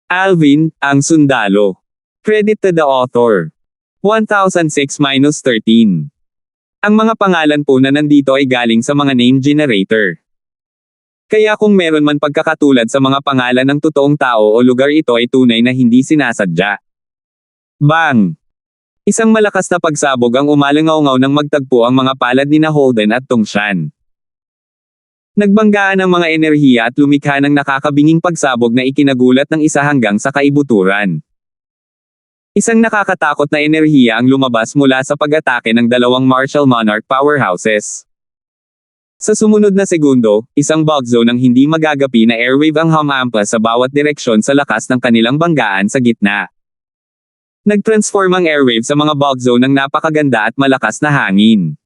Alvin, ang sundalo. Credit to the author. 1006-13. Ang mga pangalan po na nandito ay galing sa mga name generator. Kaya kung meron man pagkakatulad sa mga pangalan ng totoong tao o lugar, ito ay tunay na hindi sinasadya. Bang! Isang malakas na pagsabog ang umalangaw-ngaw nang magtagpo ang mga palad ni Holden at Tongshan. Nagbanggaan ang mga enerhiya at lumikha ng nakakabinging pagsabog na ikinagulat ng isa hanggang sa kaibuturan. Isang nakakatakot na enerhiya ang lumabas mula sa pag-atake ng dalawang martial monarch powerhouses. Sa sumunod na segundo, isang bug zone ng hindi magagapi na airwave ang humampa sa bawat direksyon sa lakas ng kanilang banggaan sa gitna. Nag-transform ang airwave sa mga bug zone ng napakaganda at malakas na hangin.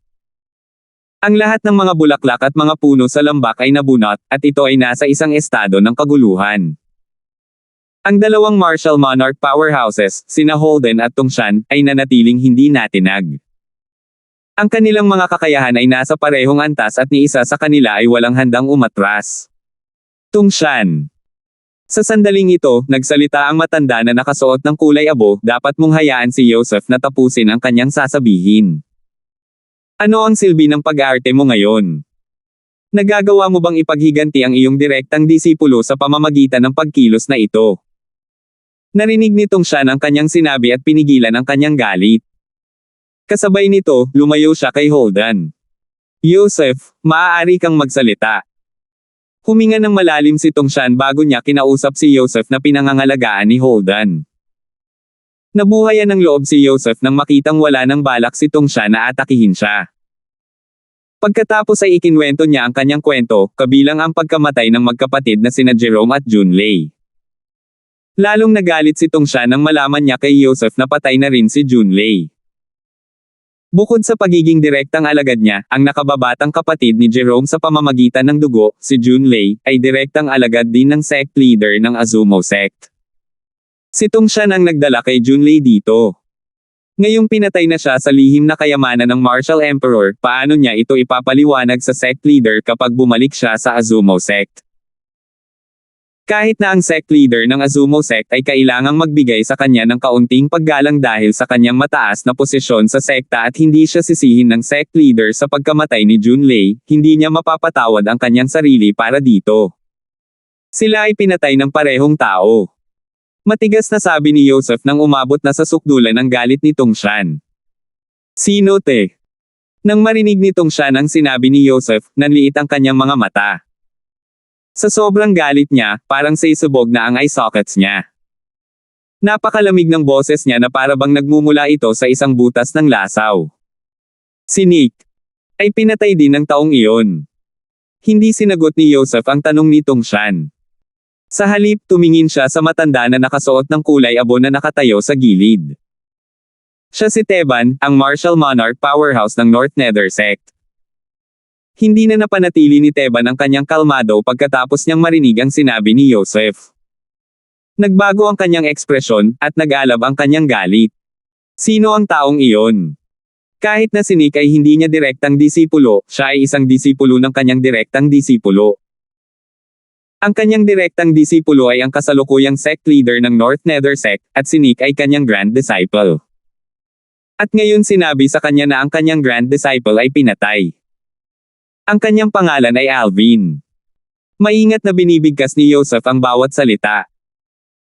Ang lahat ng mga bulaklak at mga puno sa lambak ay nabunot, at ito ay nasa isang estado ng kaguluhan. Ang dalawang martial monarch powerhouses, sina Holden at Tongshan, ay nanatiling hindi natinag. Ang kanilang mga kakayahan ay nasa parehong antas at ni isa sa kanila ay walang handang umatras. Tongshan. Sa sandaling ito, nagsalita ang matanda na nakasuot ng kulay abo, dapat mong hayaan si Joseph na tapusin ang kanyang sasabihin. Ano ang silbi ng pag-aarte mo ngayon? Nagagawa mo bang ipaghiganti ang iyong direktang disipulo sa pamamagitan ng pagkilos na ito? Narinig ni Tongshan ang kanyang sinabi at pinigilan ang kanyang galit. Kasabay nito, lumayo siya kay Holden. Joseph, maaari kang magsalita. Huminga ng malalim si Tongshan bago niya kinausap si Joseph na pinangangalagaan ni Holden. Nabuhayan ng loob si Joseph nang makitang wala ng balak si Tongshan na atakihin siya. Pagkatapos ay ikinwento niya ang kanyang kwento, kabilang ang pagkamatay ng magkapatid na sina Jerome at Junlei. Lalong nagalit si Tongshan nang malaman niya kay Joseph na patay na rin si Junlei. Bukod sa pagiging direktang alagad niya, ang nakababatang kapatid ni Jerome sa pamamagitan ng dugo, si Junlei, ay direktang alagad din ng sect leader ng Azumo sect. Si Tongshan ang nagdala kay Junlei dito. Ngayong pinatay na siya sa lihim na kayamanan ng Martial Emperor, paano niya ito ipapaliwanag sa sect leader kapag bumalik siya sa Azumo sect? Kahit na ang sect leader ng Azumo sect ay kailangang magbigay sa kanya ng kaunting paggalang dahil sa kanyang mataas na posisyon sa sekta at hindi siya sisihin ng sect leader sa pagkamatay ni Junlei, hindi niya mapapatawad ang kanyang sarili para dito. Sila ay pinatay ng parehong tao. Matigas na sabi ni Joseph nang umabot na sa sukdulan ang galit ni Tongshan. Sino te? Nang marinig ni Tongshan ang sinabi ni Joseph, nanliit ang kanyang mga mata. Sa sobrang galit niya, parang saysabog na ang eye sockets niya. Napakalamig ng boses niya na para bang nagmumula ito sa isang butas ng lasaw. Si Nick ay pinatay din ng taong iyon. Hindi sinagot ni Joseph ang tanong ni Tongshan. Sa halip, tumingin siya sa matanda na nakasuot ng kulay abo na nakatayo sa gilid. Siya si Teban, ang martial monarch powerhouse ng North Nether sect. Hindi na napanatili ni Teban ang kanyang kalmado pagkatapos niyang marinig ang sinabi ni Joseph. Nagbago ang kanyang ekspresyon, at nag-alab ang kanyang galit. Sino ang taong iyon? Kahit na si Nick ay hindi niya direktang disipulo, siya ay isang disipulo ng kanyang direktang disipulo. Ang kanyang direktang disipulo ay ang kasalukuyang sect leader ng North Nether sect, at si Nick ay kanyang grand disciple. At ngayon sinabi sa kanya na ang kanyang grand disciple ay pinatay. Ang kanyang pangalan ay Alvin. Maingat na binibigkas ni Joseph ang bawat salita.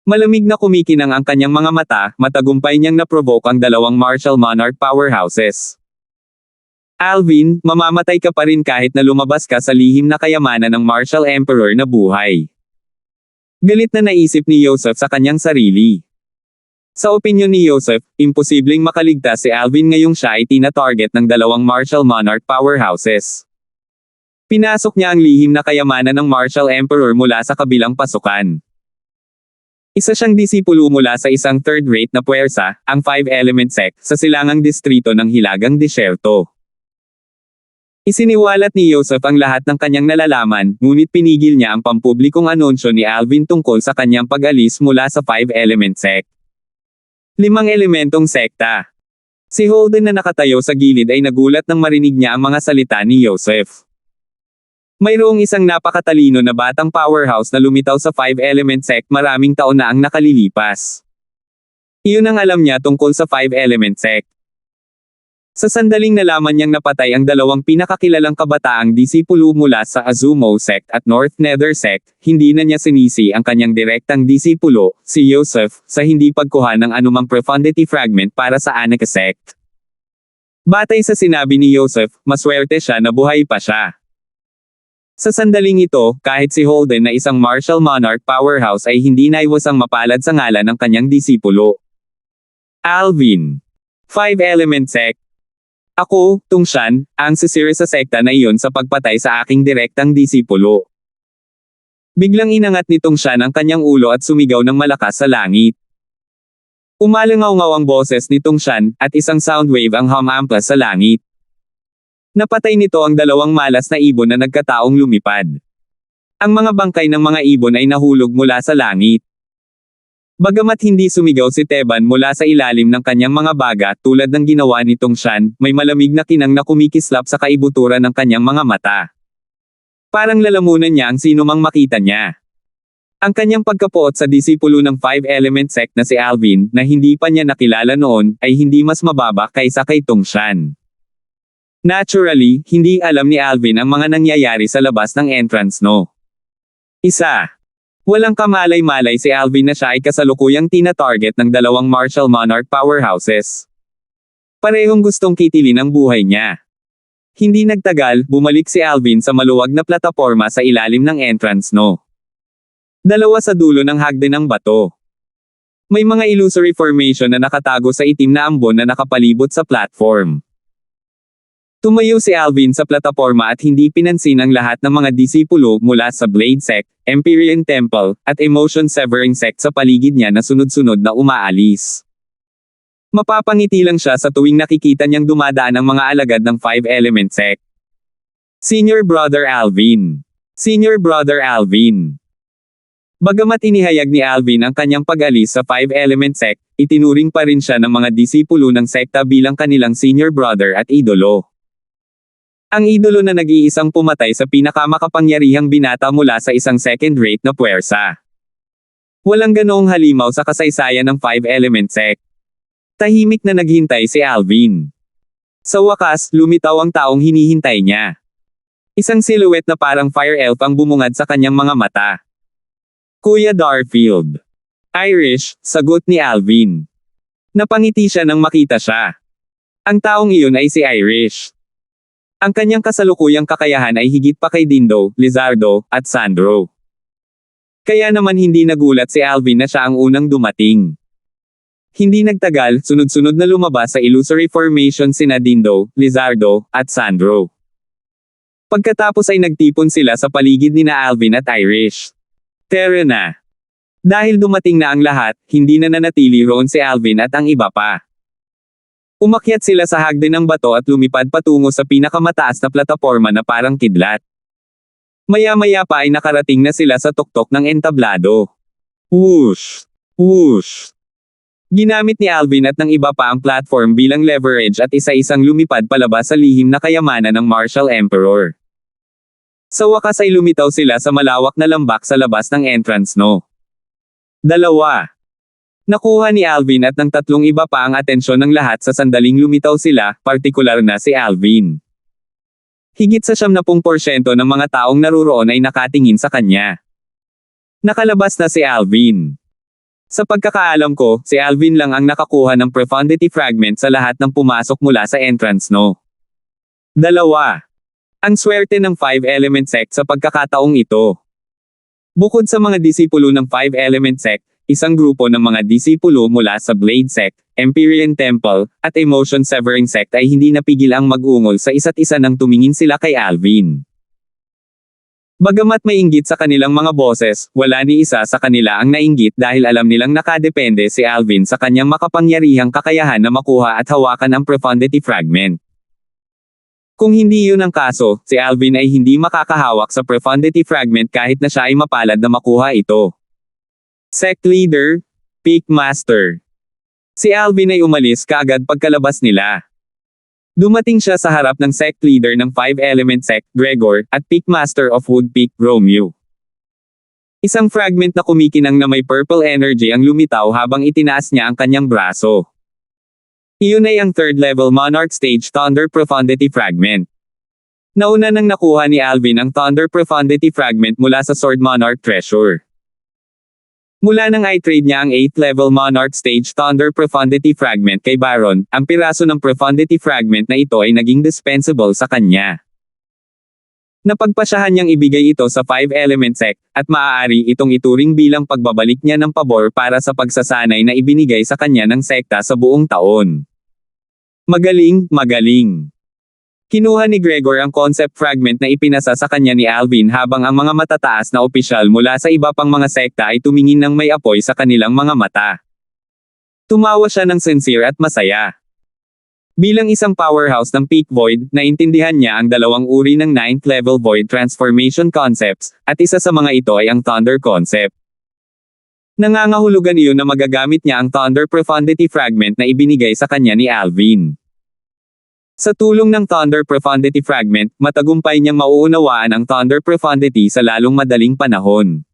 Malamig na kumikinang ang kanyang mga mata, matagumpay niyang na-provoke ang dalawang martial monarch powerhouses. Alvin, mamamatay ka pa rin kahit na lumabas ka sa lihim na kayamanan ng martial emperor na buhay. Galit na naisip ni Joseph sa kanyang sarili. Sa opinyon ni Joseph, imposibleng makaligtas si Alvin ngayong siya ay tina-target ng dalawang martial monarch powerhouses. Pinasok niya ang lihim na kayamanan ng Martial Emperor mula sa kabilang pasukan. Isa siyang disipulo mula sa isang third-rate na puwersa, ang Five-Element Sect, sa silangang distrito ng Hilagang Disyerto. Isiniwalat ni Joseph ang lahat ng kanyang nalalaman, ngunit pinigil niya ang pampublikong anunsyo ni Alvin tungkol sa kanyang pag-alis mula sa Five-Element Sect. 5 elementong sekta. Si Holden na nakatayo sa gilid ay nagulat nang marinig niya ang mga salita ni Joseph. Mayroong isang napakatalino na batang powerhouse na lumitaw sa 5-element sect maraming taon na ang nakalilipas. Iyon ang alam niya tungkol sa 5-element sect. Sa sandaling nalaman niyang napatay ang dalawang pinakakilalang kabataang disipulo mula sa Azumo sect at North Nether sect, hindi na niya sinisi ang kanyang direktang disipulo, si Joseph, sa hindi pagkuha ng anumang profundity fragment para sa Anaka sect. Batay sa sinabi ni Joseph, maswerte siya na buhay pa siya. Sa sandaling ito, kahit si Holden na isang martial monarch powerhouse ay hindi naiwasang mapalad sa ngalan ng kanyang disipulo. Alvin. 5-element sect. Ako, Tungshan, ang sisiri sa sekta na iyon sa pagpatay sa aking direktang disipulo. Biglang inangat ni Tungshan ang kanyang ulo at sumigaw ng malakas sa langit. Umalangaw-ngaw ang boses ni Tungshan, at isang soundwave ang humampas sa langit. Napatay nito ang dalawang malas na ibon na nagkataong lumipad. Ang mga bangkay ng mga ibon ay nahulog mula sa langit. Bagamat hindi sumigaw si Teban mula sa ilalim ng kanyang mga baga tulad ng ginawa ni Tungshan, may malamig na kinang na kumikislap sa kaibuturan ng kanyang mga mata. Parang lalamunan niya ang sino mang makita niya. Ang kanyang pagkapuot sa disipulo ng 5-element sect na si Alvin, na hindi pa niya nakilala noon, ay hindi mas mababa kaysa kay Tungshan. Naturally, hindi alam ni Alvin ang mga nangyayari sa labas ng entrance no. Walang kamalay-malay si Alvin na siya ay kasalukuyang tina-target ng dalawang martial monarch powerhouses. Parehong gustong kitilin ang buhay niya. Hindi nagtagal, bumalik si Alvin sa maluwag na plataporma sa ilalim ng entrance no. Dalawa sa dulo ng hagdan ng bato. May mga illusory formation na nakatago sa itim na ambon na nakapalibot sa platform. Tumayo si Alvin sa plataporma at hindi pinansin ang lahat ng mga disipulo mula sa Blade Sect, Empyrean Temple, at Emotion Severing Sect sa paligid niya na sunod-sunod na umaalis. Mapapangiti lang siya sa tuwing nakikita niyang dumadaan ang mga alagad ng 5-element sect. Senior Brother Alvin. Senior Brother Alvin. Bagamat inihayag ni Alvin ang kanyang pag-alis sa 5-element sect, itinuring pa rin siya ng mga disipulo ng sekta bilang kanilang senior brother at idolo. Ang idolo na nag-iisang pumatay sa pinakamakapangyarihang binata mula sa isang second-rate na puwersa. Walang ganoong halimaw sa kasaysayan ng 5-element sect. Tahimik na naghintay si Alvin. Sa wakas, lumitaw ang taong hinihintay niya. Isang silhouette na parang fire elf ang bumungad sa kanyang mga mata. Kuya Darfield. Irish, sagot ni Alvin. Napangiti siya nang makita siya. Ang taong iyon ay si Irish. Ang kanyang kasalukuyang kakayahan ay higit pa kay Dindo, Lizardo, at Sandro. Kaya naman hindi nagulat si Alvin na siya ang unang dumating. Hindi nagtagal, sunod-sunod na lumabas sa illusory formation sina Dindo, Lizardo, at Sandro. Pagkatapos ay nagtipon sila sa paligid nina Alvin at Irish. Tara na. Dahil dumating na ang lahat, hindi na nanatili roon si Alvin at ang iba pa. Umakyat sila sa hagdan ng bato at lumipad patungo sa pinakamataas na plataporma na parang kidlat. Maya-maya pa ay nakarating na sila sa tuktok ng entablado. Whoosh! Whoosh! Ginamit ni Alvin at ng iba pa ang platform bilang leverage at isa-isang lumipad palabas sa lihim na kayamanan ng Martial Emperor. Sa wakas ay lumitaw sila sa malawak na lambak sa labas ng entrance no. 2. Nakuha ni Alvin at ng tatlong iba pa ang atensyon ng lahat sa sandaling lumitaw sila, partikular na si Alvin. Higit sa 70% ng mga taong naruroon ay nakatingin sa kanya. Nakalabas na si Alvin. Sa pagkakaalam ko, si Alvin lang ang nakakuha ng profundity fragment sa lahat ng pumasok mula sa entrance no. 2. Ang swerte ng 5-element sect sa pagkakataong ito. Bukod sa mga disipulo ng 5-element sect, isang grupo ng mga disipulo mula sa Blade Sect, Empyrean Temple, at Emotion Severing Sect ay hindi napigil ang mag-ungol sa isa't isa nang tumingin sila kay Alvin. Bagamat may inggit sa kanilang mga boses, wala ni isa sa kanila ang nainggit dahil alam nilang nakadepende si Alvin sa kanyang makapangyarihang kakayahan na makuha at hawakan ang profundity fragment. Kung hindi yun ang kaso, si Alvin ay hindi makakahawak sa profundity fragment kahit na siya ay mapalad na makuha ito. Sect Leader, Peak Master. Si Alvin ay umalis kaagad pagkalabas nila. Dumating siya sa harap ng sect leader ng Five Element Sect, Gregor, at Peak Master of Wood Peak, Romeo. Isang fragment na kumikinang na may purple energy ang lumitaw habang itinaas niya ang kanyang braso. Iyon ay ang third level Monarch Stage Thunder Profundity Fragment. Nauna nang nakuha ni Alvin ang Thunder Profundity Fragment mula sa Sword Monarch Treasure. Mula nang i-trade niya ang 8th level Monarch Stage Thunder Profundity Fragment kay Baron, ang piraso ng Profundity Fragment na ito ay naging dispensable sa kanya. Napagpasyahan niyang ibigay ito sa 5 Element Sect, at maaari itong ituring bilang pagbabalik niya ng pabor para sa pagsasanay na ibinigay sa kanya ng sekta sa buong taon. Magaling, magaling. Kinuha ni Gregor ang concept fragment na ipinasa sa kanya ni Alvin habang ang mga matataas na opisyal mula sa iba pang mga sekta ay tumingin ng may apoy sa kanilang mga mata. Tumawa siya ng sincere at masaya. Bilang isang powerhouse ng Peak Void, naintindihan niya ang dalawang uri ng 9th level Void Transformation Concepts, at isa sa mga ito ay ang Thunder Concept. Nangangahulugan iyon na magagamit niya ang Thunder Profundity Fragment na ibinigay sa kanya ni Alvin. Sa tulong ng Thunder Profundity Fragment, matagumpay niyang mauunawaan ang Thunder Profundity sa lalong madaling panahon.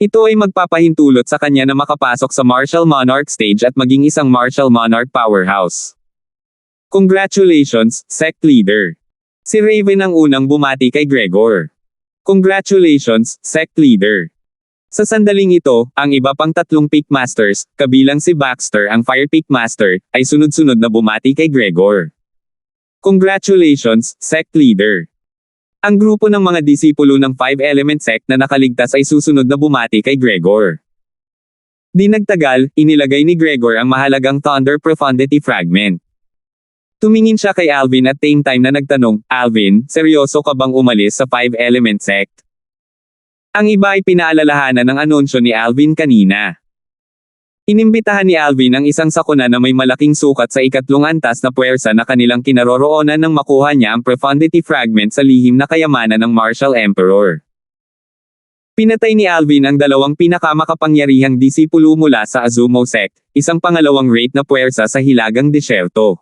Ito ay magpapahintulot sa kanya na makapasok sa Martial Monarch Stage at maging isang Martial Monarch Powerhouse. Congratulations, Sect Leader. Si Raven ang unang bumati kay Gregor. Congratulations, Sect Leader. Sa sandaling ito, ang iba pang tatlong Peak Masters, kabilang si Baxter ang Fire Peak Master, ay sunod-sunod na bumati kay Gregor. Congratulations, Sect Leader. Ang grupo ng mga disipulo ng 5 Element Sect na nakaligtas ay susunod na bumati kay Gregor. Di nagtagal, inilagay ni Gregor ang mahalagang Thunder Profundity Fragment. Tumingin siya kay Alvin at same time na nagtanong, Alvin, seryoso ka bang umalis sa 5 Element Sect? Ang iba ay pinaalalahanan ng anunsyo ni Alvin kanina. Inimbitahan ni Alvin ang isang sakuna na may malaking sukat sa ikatlong antas na puwersa na kanilang kinaroroonan nang makuha niya ang Profundity Fragment sa lihim na kayamanan ng Martial Emperor. Pinatay ni Alvin ang dalawang pinakamakapangyarihang disipulo mula sa Azumo Sect, isang pangalawang rate na puwersa sa Hilagang Disyerto.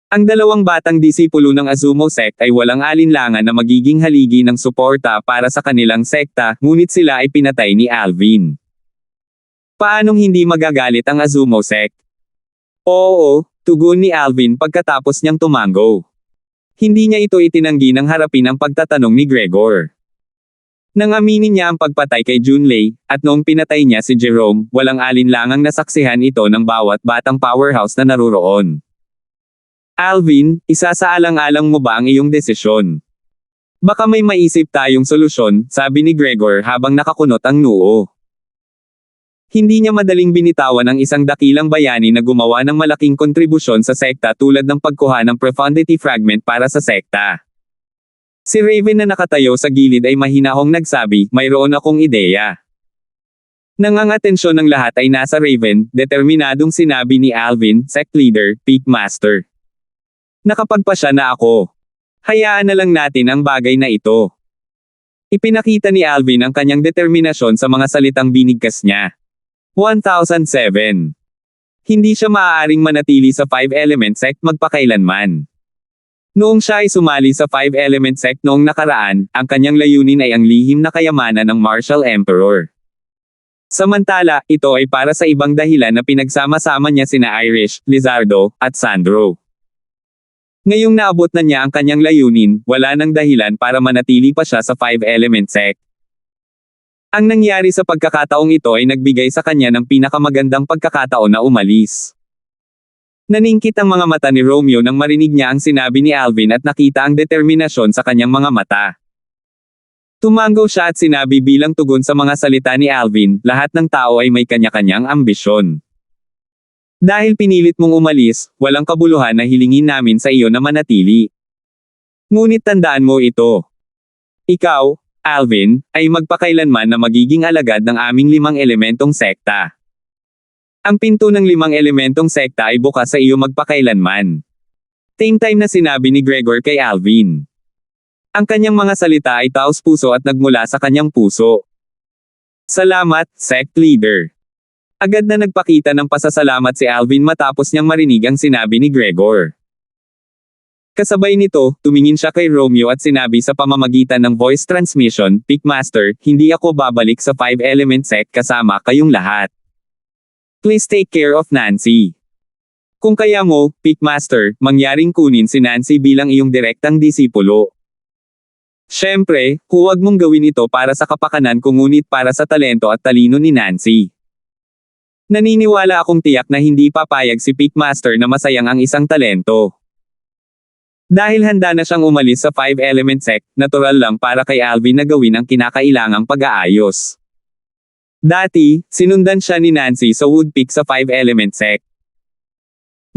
Ang dalawang batang disipulo ng Azumo Sect ay walang alinlangan na magiging haligi ng suporta para sa kanilang sekta, ngunit sila ay pinatay ni Alvin. Paanong hindi magagalit ang Azumo Sect? Oo, tugon ni Alvin pagkatapos niyang tumango. Hindi niya ito itinanggi nang harapin ang pagtatanong ni Gregor. Nang aminin niya ang pagpatay kay Junlei, at noong pinatay niya si Jerome, walang alinlangang nasaksihan ito ng bawat batang powerhouse na naruroon. Alvin, isasaalang-alang mo ba ang iyong desisyon? Baka may maisip tayong solusyon, sabi ni Gregor habang nakakunot ang noo. Hindi niya madaling binitawan ang isang dakilang bayani na gumawa ng malaking kontribusyon sa sekta tulad ng pagkuha ng Profundity Fragment para sa sekta. Si Raven na nakatayo sa gilid ay mahinahong nagsabi, mayroon akong ideya. Nang ang atensyon ng lahat ay nasa Raven, determinadong sinabi ni Alvin, Sect Leader, Peak Master. Nakapagpasya na ako. Hayaan na lang natin ang bagay na ito. Ipinakita ni Alvin ang kanyang determinasyon sa mga salitang binigkas niya. 1007. Hindi siya maaaring manatili sa 5 Element Sect magpakailanman. Noong siya ay sumali sa 5 Element Sect noong nakaraan, ang kanyang layunin ay ang lihim na kayamanan ng Martial Emperor. Samantala, ito ay para sa ibang dahilan na pinagsama-sama niya sina Irish, Lizardo, at Sandro. Ngayong naabot na niya ang kanyang layunin, wala nang dahilan para manatili pa siya sa 5 Element Sect. Ang nangyari sa pagkakataong ito ay nagbigay sa kanya ng pinakamagandang pagkakataon na umalis. Naningkit ang mga mata ni Romeo nang marinig niya ang sinabi ni Alvin at nakita ang determinasyon sa kanyang mga mata. Tumango siya at sinabi bilang tugon sa mga salita ni Alvin, lahat ng tao ay may kanya-kanyang ambisyon. Dahil pinilit mong umalis, walang kabuluhan na hilingin namin sa iyo na manatili. Ngunit tandaan mo ito. Ikaw, Alvin, ay magpakailanman na magiging alagad ng aming 5 elementong sekta. Ang pinto ng 5 elementong sekta ay bukas sa iyo magpakailanman. Same time na sinabi ni Gregor kay Alvin. Ang kanyang mga salita ay taos-puso at nagmula sa kanyang puso. Salamat, Sect Leader. Agad na nagpakita ng pasasalamat si Alvin matapos niyang marinig ang sinabi ni Gregor. Kasabay nito, tumingin siya kay Romeo at sinabi sa pamamagitan ng voice transmission, Pickmaster, hindi ako babalik sa 5-element sect kasama kayong lahat. Please take care of Nancy. Kung kaya mo, Pickmaster, mangyaring kunin si Nancy bilang iyong direktang disipulo. Siyempre, huwag mong gawin ito para sa kapakanan ko ngunit para sa talento at talino ni Nancy. Naniniwala akong tiyak na hindi papayag si Pickmaster na masayang ang isang talento. Dahil handa na siyang umalis sa 5-element sect, natural lang para kay Alvin na gawin ang kinakailangang pag-aayos. Dati, sinundan siya ni Nancy sa Woodpeak sa 5-element sect.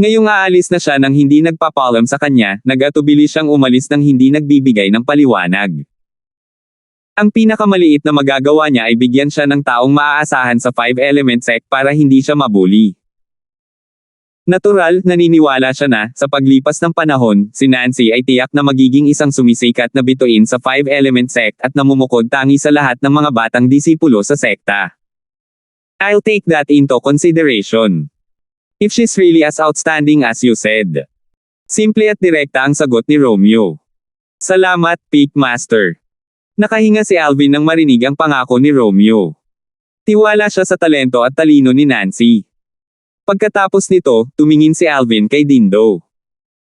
Ngayong aalis na siya nang hindi nagpapalam sa kanya, nag-atubili siyang umalis nang hindi nagbibigay ng paliwanag. Ang pinakamaliit na magagawa niya ay bigyan siya ng taong maaasahan sa 5-element sect para hindi siya mabuli. Natural, naniniwala siya na, sa paglipas ng panahon, si Nancy ay tiyak na magiging isang sumisikat na bituin sa 5-element sect at namumukod tangi sa lahat ng mga batang disipulo sa sekta. I'll take that into consideration. If she's really as outstanding as you said. Simple at direkta ang sagot ni Romeo. Salamat, Pickmaster. Nakahinga si Alvin nang marinig ang pangako ni Romeo. Tiwala siya sa talento at talino ni Nancy. Pagkatapos nito, tumingin si Alvin kay Dindo.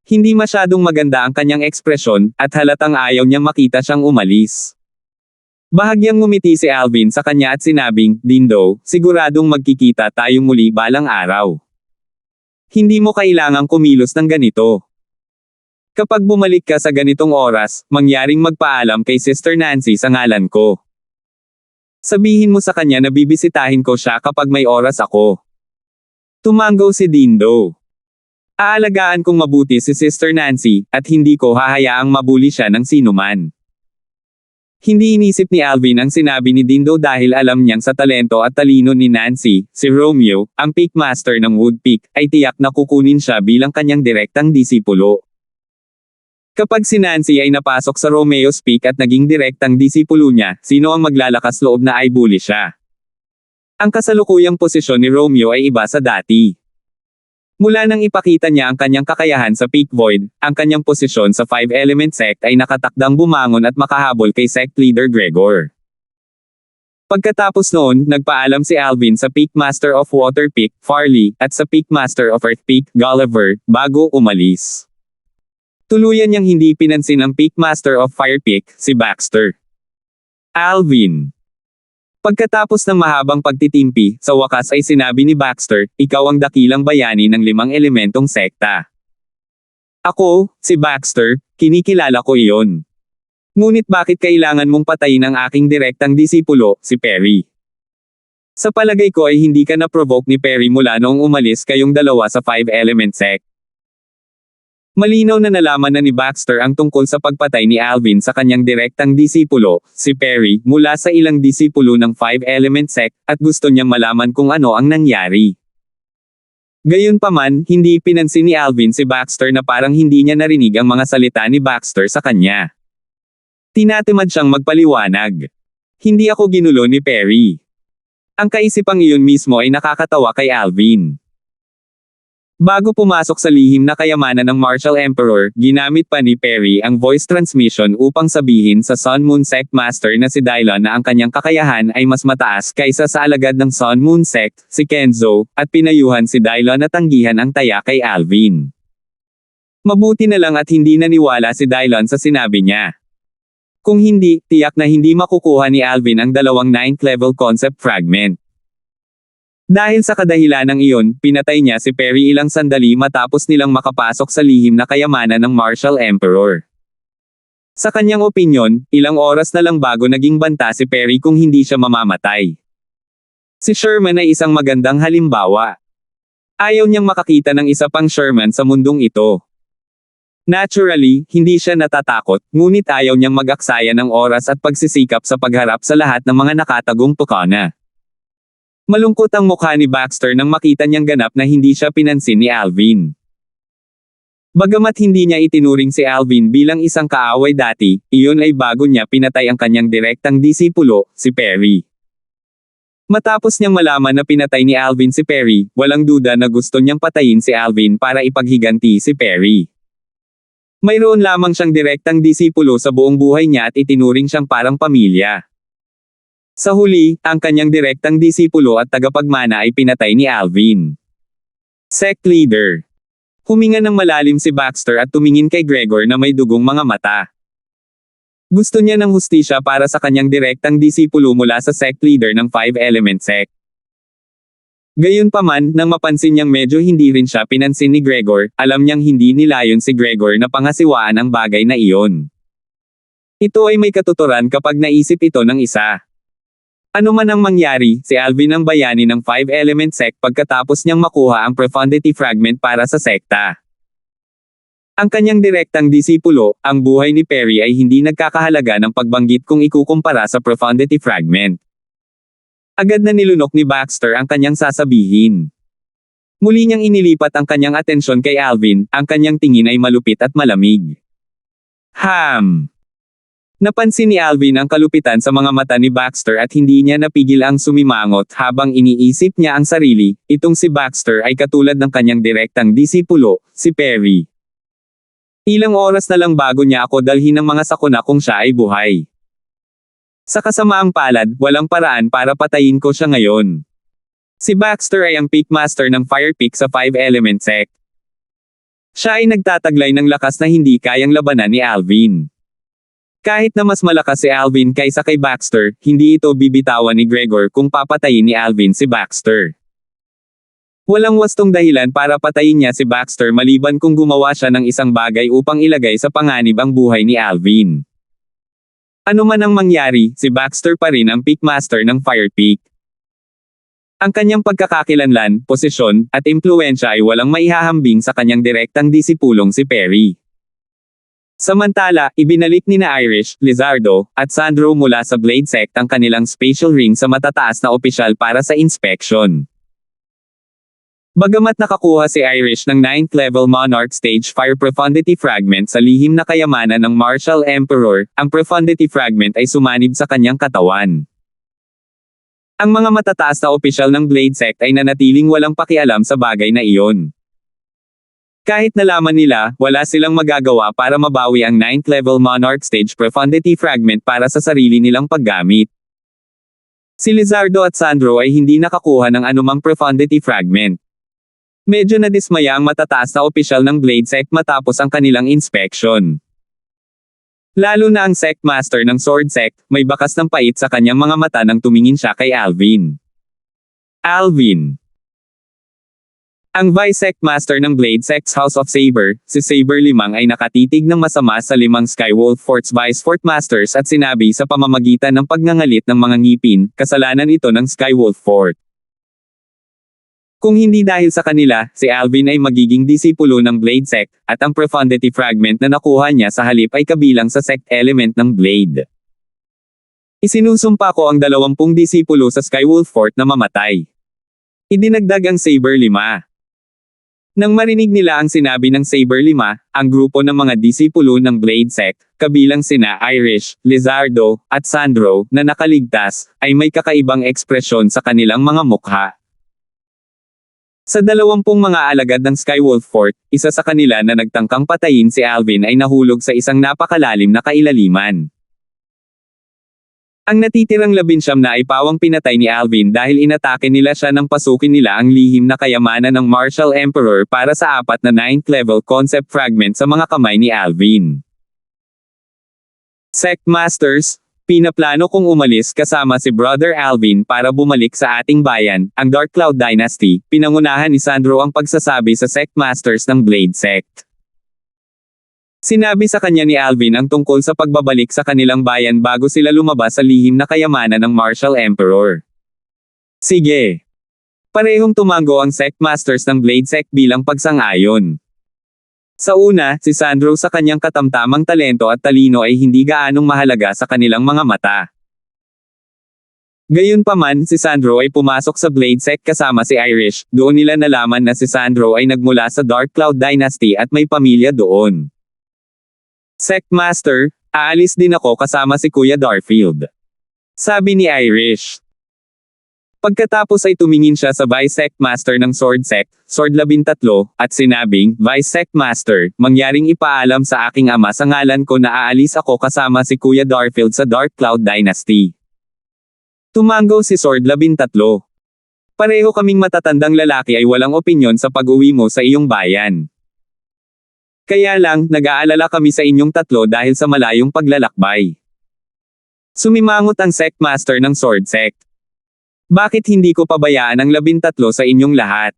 Hindi masyadong maganda ang kanyang ekspresyon, at halatang ayaw niyang makita siyang umalis. Bahagyang ngumiti si Alvin sa kanya at sinabing, Dindo, siguradong magkikita tayong muli balang araw. Hindi mo kailangang kumilos ng ganito. Kapag bumalik ka sa ganitong oras, mangyaring magpaalam kay Sister Nancy sa ngalan ko. Sabihin mo sa kanya na bibisitahin ko siya kapag may oras ako. Tumango si Dindo. Aalagaan kong mabuti si Sister Nancy, at hindi ko hahayaang mabuli siya ng sinuman. Hindi inisip ni Alvin ang sinabi ni Dindo dahil alam niyang sa talento at talino ni Nancy, si Romeo, ang Pickmaster ng Woodpeak, ay tiyak na kukunin siya bilang kanyang direktang disipulo. Kapag si Nancy ay napasok sa Romeo's Peak at naging direktang disipulo niya, sino ang maglalakas loob na ay bully siya? Ang kasalukuyang posisyon ni Romeo ay iba sa dati. Mula nang ipakita niya ang kanyang kakayahan sa Peak Void, ang kanyang posisyon sa 5-element sect ay nakatakdang bumangon at makahabol kay sect leader Gregor. Pagkatapos noon, nagpaalam si Alvin sa Peakmaster of Water Peak, Farley, at sa Peakmaster of Earth Peak, Gulliver, bago umalis. Tuluyan niyang hindi pinansin ang Peakmaster of Fire Peak, si Baxter. Alvin. Pagkatapos ng mahabang pagtitimpi, sa wakas ay sinabi ni Baxter, ikaw ang dakilang bayani ng 5 elementong sekta. Ako, si Baxter, kinikilala ko iyon. Ngunit bakit kailangan mong patayin ang aking direktang disipulo, si Perry? Sa palagay ko ay hindi ka na-provoke ni Perry mula noong umalis kayong dalawa sa 5-element sect. Malinaw na nalaman na ni Baxter ang tungkol sa pagpatay ni Alvin sa kanyang direktang disipulo, si Perry, mula sa ilang disipulo ng 5-element sect, at gusto niyang malaman kung ano ang nangyari. Gayunpaman, hindi pinansin ni Alvin si Baxter na parang hindi niya narinig ang mga salita ni Baxter sa kanya. Tinatamad siyang magpaliwanag. Hindi ako ginulo ni Perry. Ang kaisipang iyon mismo ay nakakatawa kay Alvin. Bago pumasok sa lihim na kayamanan ng Martial Emperor, ginamit pa ni Perry ang voice transmission upang sabihin sa Sun Moon Sect Master na si Dylon na ang kanyang kakayahan ay mas mataas kaysa sa alagad ng Sun Moon Sect, si Kenzo, at pinayuhan si Dylon na tanggihan ang taya kay Alvin. Mabuti na lang at hindi naniwala si Dylon sa sinabi niya. Kung hindi, tiyak na hindi makukuha ni Alvin ang dalawang 9th level concept fragment. Dahil sa kadahilanang iyon, pinatay niya si Perry ilang sandali matapos nilang makapasok sa lihim na kayamanan ng Martial Emperor. Sa kanyang opinyon, ilang oras na lang bago naging banta si Perry kung hindi siya mamamatay. Si Sherman ay isang magandang halimbawa. Ayaw niyang makakita ng isa pang Sherman sa mundong ito. Naturally, hindi siya natatakot, ngunit ayaw niyang mag-aksaya ng oras at pagsisikap sa pagharap sa lahat ng mga nakatagong tukana. Malungkot ang mukha ni Baxter nang makita niyang ganap na hindi siya pinansin ni Alvin. Bagamat hindi niya itinuring si Alvin bilang isang kaaway dati, iyon ay bago niya pinatay ang kanyang direktang disipulo, si Perry. Matapos niyang malaman na pinatay ni Alvin si Perry, walang duda na gusto niyang patayin si Alvin para ipaghiganti si Perry. Mayroon lamang siyang direktang disipulo sa buong buhay niya at itinuring siyang parang pamilya. Sa huli, ang kanyang direktang disipulo at tagapagmana ay pinatay ni Alvin. Sect Leader. Huminga ng malalim si Baxter at tumingin kay Gregor na may dugong mga mata. Gusto niya ng hustisya para sa kanyang direktang disipulo mula sa sect leader ng Five Element Sect. Gayunpaman, nang mapansin niyang medyo hindi rin siya pinansin ni Gregor, alam niyang hindi nilayon si Gregor na pangasiwaan ang bagay na iyon. Ito ay may katuturan kapag naisip ito ng isa. Ano man ang mangyari, si Alvin ang bayani ng Five Element Sect pagkatapos niyang makuha ang Profundity Fragment para sa sekta. Ang kanyang direktang disipulo, ang buhay ni Perry ay hindi nagkakahalaga ng pagbanggit kung ikukumpara sa Profundity Fragment. Agad na nilunok ni Baxter ang kanyang sasabihin. Muli niyang inilipat ang kanyang atensyon kay Alvin, ang kanyang tingin ay malupit at malamig. Napansin ni Alvin ang kalupitan sa mga mata ni Baxter at hindi niya napigil ang sumimangot habang iniisip niya ang sarili, itong si Baxter ay katulad ng kanyang direktang disipulo, si Perry. Ilang oras na lang bago niya ako dalhin ng mga sakuna kung siya ay buhay. Sa kasamaang palad, walang paraan para patayin ko siya ngayon. Si Baxter ay ang Peak Master ng Fire Peak sa Five Element Sect. Siya ay nagtataglay ng lakas na hindi kayang labanan ni Alvin. Kahit na mas malakas si Alvin kaysa kay Baxter, hindi ito bibitawan ni Gregor kung papatayin ni Alvin si Baxter. Walang wastong dahilan para patayin niya si Baxter maliban kung gumawa siya ng isang bagay upang ilagay sa panganib ang buhay ni Alvin. Ano man ang mangyari, si Baxter pa rin ang Peak Master ng Fire Peak. Ang kanyang pagkakakilanlan, posisyon, at impluwensya ay walang maihahambing sa kanyang direktang disipulong si Perry. Samantala, ibinalik ni na Irish, Lizardo, at Sandro mula sa Blade Sect ang kanilang spatial ring sa matataas na opisyal para sa inspection. Bagamat nakakuha si Irish ng 9th level Monarch Stage Fire Profundity Fragment sa lihim na kayamanan ng Martial Emperor, ang Profundity Fragment ay sumanib sa kanyang katawan. Ang mga matataas na opisyal ng Blade Sect ay nanatiling walang pakialam sa bagay na iyon. Kahit nalaman nila, wala silang magagawa para mabawi ang 9th level Monarch Stage Profundity Fragment para sa sarili nilang paggamit. Si Lizardo at Sandro ay hindi nakakuha ng anumang Profundity Fragment. Medyo nadismaya ang matataas na opisyal ng Blade Sect matapos ang kanilang inspection. Lalo na ang Sect Master ng Sword Sect, may bakas ng pait sa kanyang mga mata nang tumingin siya kay Alvin. Alvin. Ang Vice-Sect Master ng Blade Sect's House of Saber, si Saber Limang ay nakatitig ng masama sa 5 Skywolf Fort's Vice-Fort Masters at sinabi sa pamamagitan ng pagngangalit ng mga ngipin, kasalanan ito ng Skywolf Fort. Kung hindi dahil sa kanila, si Alvin ay magiging disipulo ng Blade Sect, at ang Profundity Fragment na nakuha niya sa halip ay kabilang sa Sect element ng Blade. Isinusumpa ko ang 20 disipulo sa Skywolf Fort na mamatay. Idinagdag ang Saber 5. Nang marinig nila ang sinabi ng Saber 5, ang grupo ng mga disipulo ng Blade Sect, kabilang sina Irish, Lizardo, at Sandro, na nakaligtas, ay may kakaibang ekspresyon sa kanilang mga mukha. Sa 20 mga alagad ng Skywolf Fort, isa sa kanila na nagtangkang patayin si Alvin ay nahulog sa isang napakalalim na kailaliman. Ang natitirang 19 na ay pawang pinatay ni Alvin dahil inatake nila siya nang pasukin nila ang lihim na kayamanan ng Martial Emperor para sa 4 na 9th level concept fragment sa mga kamay ni Alvin. Sect Masters, pinaplano kong umalis kasama si Brother Alvin para bumalik sa ating bayan, ang Dark Cloud Dynasty, pinangunahan ni Sandro ang pagsasabi sa Sect Masters ng Blade Sect. Sinabi sa kanya ni Alvin ang tungkol sa pagbabalik sa kanilang bayan bago sila lumabas sa lihim na kayamanan ng Martial Emperor. Sige. Parehong tumango ang Sect Masters ng Blade Sect bilang pagsang-ayon. Sa una, si Sandro sa kanyang katamtamang talento at talino ay hindi gaanong mahalaga sa kanilang mga mata. Gayunpaman, si Sandro ay pumasok sa Blade Sect kasama si Irish, doon nila nalaman na si Sandro ay nagmula sa Dark Cloud Dynasty at may pamilya doon. Sect Master, aalis din ako kasama si Kuya Darfield. Sabi ni Irish. Pagkatapos ay tumingin siya sa Vice Sect Master ng Sword Sect, Sword 13, at sinabing, Vice Sect Master, mangyaring ipaalam sa aking ama sa ngalan ko na aalis ako kasama si Kuya Darfield sa Dark Cloud Dynasty. Tumango si Sword 13. Pareho kaming matatandang lalaki ay walang opinyon sa pag-uwi mo sa iyong bayan. Kaya lang, nag-aalala kami sa inyong tatlo dahil sa malayong paglalakbay. Sumimangot ang Sect Master ng Sword Sect. Bakit hindi ko pabayaan ang 13 sa inyong lahat?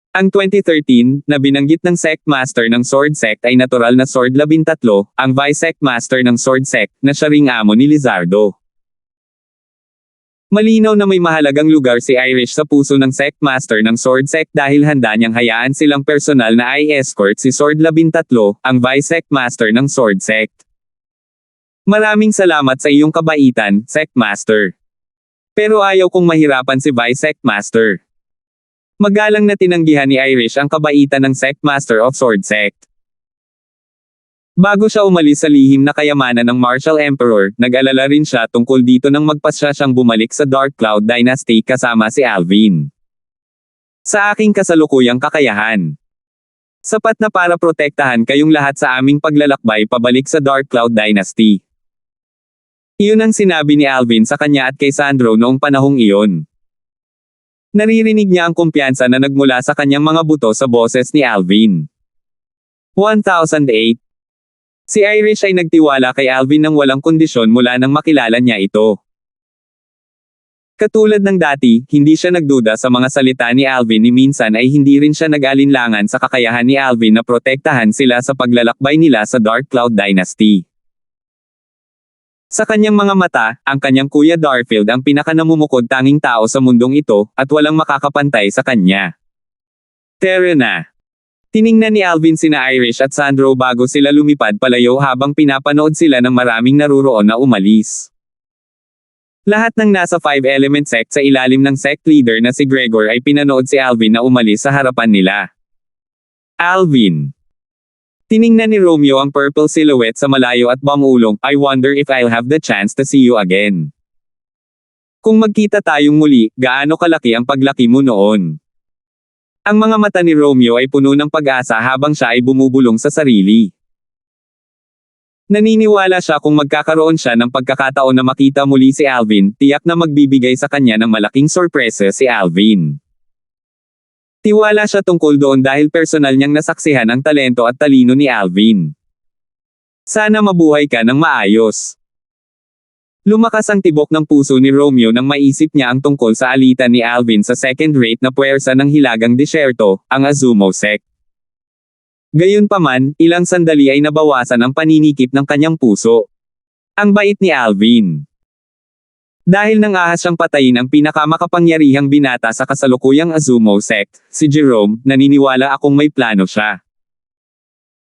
Ang 2013, na binanggit ng Sect Master ng Sword Sect ay natural na Sword 13, ang Vice Sect Master ng Sword Sect, na siya ring amo ni Lizardo. Malinaw na may mahalagang lugar si Irish sa puso ng Sect Master ng Sword Sect dahil handa niyang hayaan silang personal na i-escort si Sword 13, ang Vice Sect Master ng Sword Sect. Maraming salamat sa iyong kabaitan, Sect Master. Pero ayaw kong mahirapan si Vice Sect Master. Magalang na tinanggihan ni Irish ang kabaitan ng Sect Master of Sword Sect. Bago siya umalis sa lihim na kayamanan ng Martial Emperor, nag-alala rin siya tungkol dito nang magpasya siyang bumalik sa Dark Cloud Dynasty kasama si Alvin. Sa aking kasalukuyang kakayahan. Sapat na para protektahan kayong lahat sa aming paglalakbay pabalik sa Dark Cloud Dynasty. Iyon ang sinabi ni Alvin sa kanya at kay Sandro noong panahong iyon. Naririnig niya ang kumpiyansa na nagmula sa kanyang mga buto sa boses ni Alvin. 1008. Si Irish ay nagtiwala kay Alvin nang walang kondisyon mula nang makilala niya ito. Katulad ng dati, hindi siya nagduda sa mga salita ni Alvin ni minsan ay hindi rin siya nag-alinlangan sa kakayahan ni Alvin na protektahan sila sa paglalakbay nila sa Dark Cloud Dynasty. Sa kanyang mga mata, ang kanyang Kuya Darfield ang pinakanamumukod tanging tao sa mundong ito, at walang makakapantay sa kanya. Tara na. Tiningnan ni Alvin sina Irish at Sandro bago sila lumipad palayo habang pinapanood sila ng maraming naruroon na umalis. Lahat ng nasa 5-element sect sa ilalim ng sect leader na si Gregor ay pinanood si Alvin na umalis sa harapan nila. Alvin. Tiningnan ni Romeo ang purple silhouette sa malayo at bumulong, I wonder if I'll have the chance to see you again. Kung magkita tayong muli, gaano kalaki ang paglaki mo noon? Ang mga mata ni Romeo ay puno ng pag-asa habang siya ay bumubulong sa sarili. Naniniwala siya kung magkakaroon siya ng pagkakataon na makita muli si Alvin, tiyak na magbibigay sa kanya ng malaking sorpresa si Alvin. Tiwala siya tungkol doon dahil personal niyang nasaksihan ang talento at talino ni Alvin. Sana mabuhay ka ng maayos. Lumakas ang tibok ng puso ni Romeo nang maisip niya ang tungkol sa alitan ni Alvin sa second-rate na puwersa ng Hilagang Disyerto, ang Azumo Sect. Gayunpaman, ilang sandali ay nabawasan ang paninikip ng kanyang puso. Ang bait ni Alvin. Dahil nang ahas siyang patayin ang pinakamakapangyarihang binata sa kasalukuyang Azumo Sect, si Jerome, naniniwala akong may plano siya.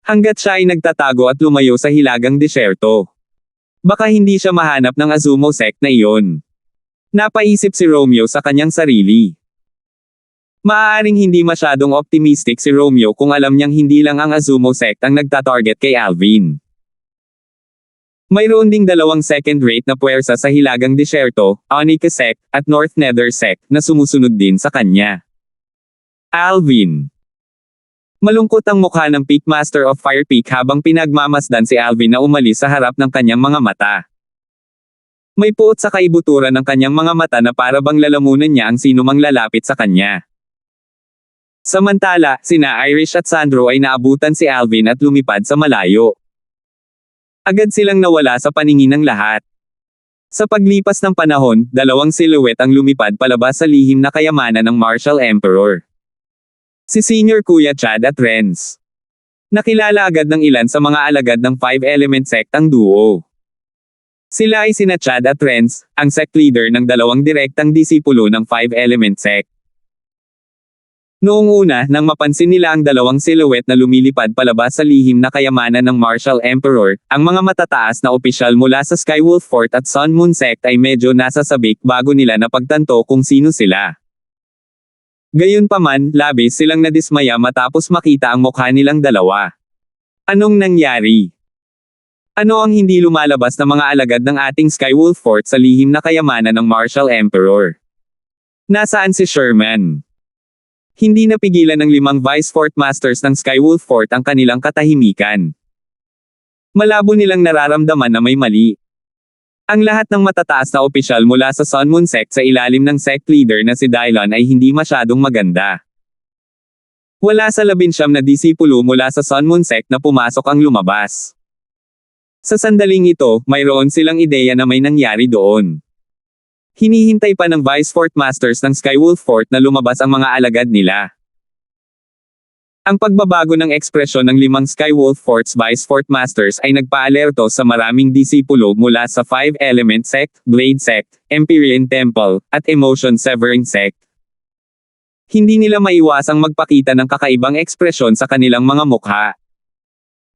Hanggat siya ay nagtatago at lumayo sa Hilagang Disyerto. Baka hindi siya mahanap ng Azumo Sect na iyon. Napaisip si Romeo sa kanyang sarili. Maaaring hindi masyadong optimistic si Romeo kung alam niyang hindi lang ang Azumo Sect ang nagtatarget kay Alvin. Mayroon ding dalawang second-rate na puwersa sa Hilagang Disyerto, Onika Sect, at North Nether Sect, na sumusunod din sa kanya. Alvin. Malungkot ang mukha ng Peak Master of Fire Peak habang pinagmamasdan si Alvin na umalis sa harap ng kanyang mga mata. May puot sa kaibuturan ng kanyang mga mata na para bang lalamunan niya ang sinumang lalapit sa kanya. Samantala, sina Irish at Sandro ay naabutan si Alvin at lumipad sa malayo. Agad silang nawala sa paningin ng lahat. Sa paglipas ng panahon, dalawang silhouette ang lumipad palabas sa lihim na kayamanan ng Martial Emperor. Si Senior Kuya Chad at Renz. Nakilala agad ng ilan sa mga alagad ng 5-element sect ang duo. Sila ay sina Chad at Renz, ang sect leader ng dalawang direktang disipulo ng 5-element sect. Noong una, nang mapansin nila ang dalawang silhouette na lumilipad palabas sa lihim na kayamanan ng Martial Emperor, ang mga matataas na opisyal mula sa Skywolf Fort at Sun Moon Sect ay medyo nasasabik bago nila napagtanto kung sino sila. Gayunpaman, labis silang nadismaya matapos makita ang mukha nilang dalawa. Anong nangyari? Ano ang hindi lumalabas na mga alagad ng ating Skywolf Fort sa lihim na kayamanan ng Martial Emperor? Nasaan si Sherman? Hindi napigilan ng 5 Vice Fort Masters ng Skywolf Fort ang kanilang katahimikan. Malabo nilang nararamdaman na may mali. Ang lahat ng matataas na opisyal mula sa Sun Moon Sect sa ilalim ng sect leader na si Dylon ay hindi masyadong maganda. Wala sa 19 na disipulo mula sa Sun Moon Sect na pumasok ang lumabas. Sa sandaling ito, mayroon silang ideya na may nangyari doon. Hinihintay pa ng Vice Fort Masters ng Skywolf Fort na lumabas ang mga alagad nila. Ang pagbabago ng ekspresyon ng 5 Skywolf Fort's Vice Fort Masters ay nagpaalerto sa maraming disipulo mula sa 5-Element Sect, Blade Sect, Empyrean Temple, at Emotion Severing Sect. Hindi nila maiwasang magpakita ng kakaibang ekspresyon sa kanilang mga mukha.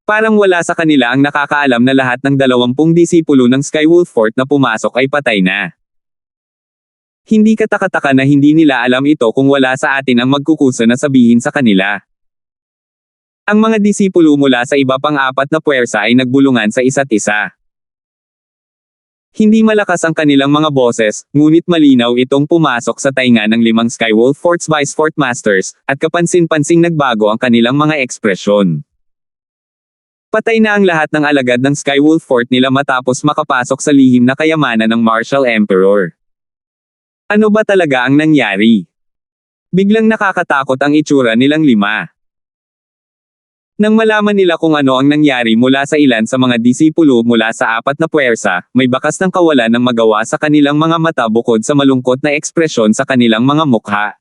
Parang wala sa kanila ang nakakaalam na lahat ng 20 disipulo ng Skywolf Fort na pumasok ay patay na. Hindi katakataka na hindi nila alam ito kung wala sa atin ang magkukusa na sabihin sa kanila. Ang mga disipulo mula sa iba pang 4 na puwersa ay nagbulungan sa isa't isa. Hindi malakas ang kanilang mga boses, ngunit malinaw itong pumasok sa tainga ng 5 Skywolf Fort's Vice Fort Masters, at kapansin-pansing nagbago ang kanilang mga ekspresyon. Patay na ang lahat ng alagad ng Skywolf Fort nila matapos makapasok sa lihim na kayamanan ng Martial Emperor. Ano ba talaga ang nangyari? Biglang nakakatakot ang itsura nilang 5. Nang malaman nila kung ano ang nangyari mula sa ilan sa mga disipulo mula sa 4 na puwersa, may bakas ng kawalan ng magawa sa kanilang mga mata bukod sa malungkot na ekspresyon sa kanilang mga mukha.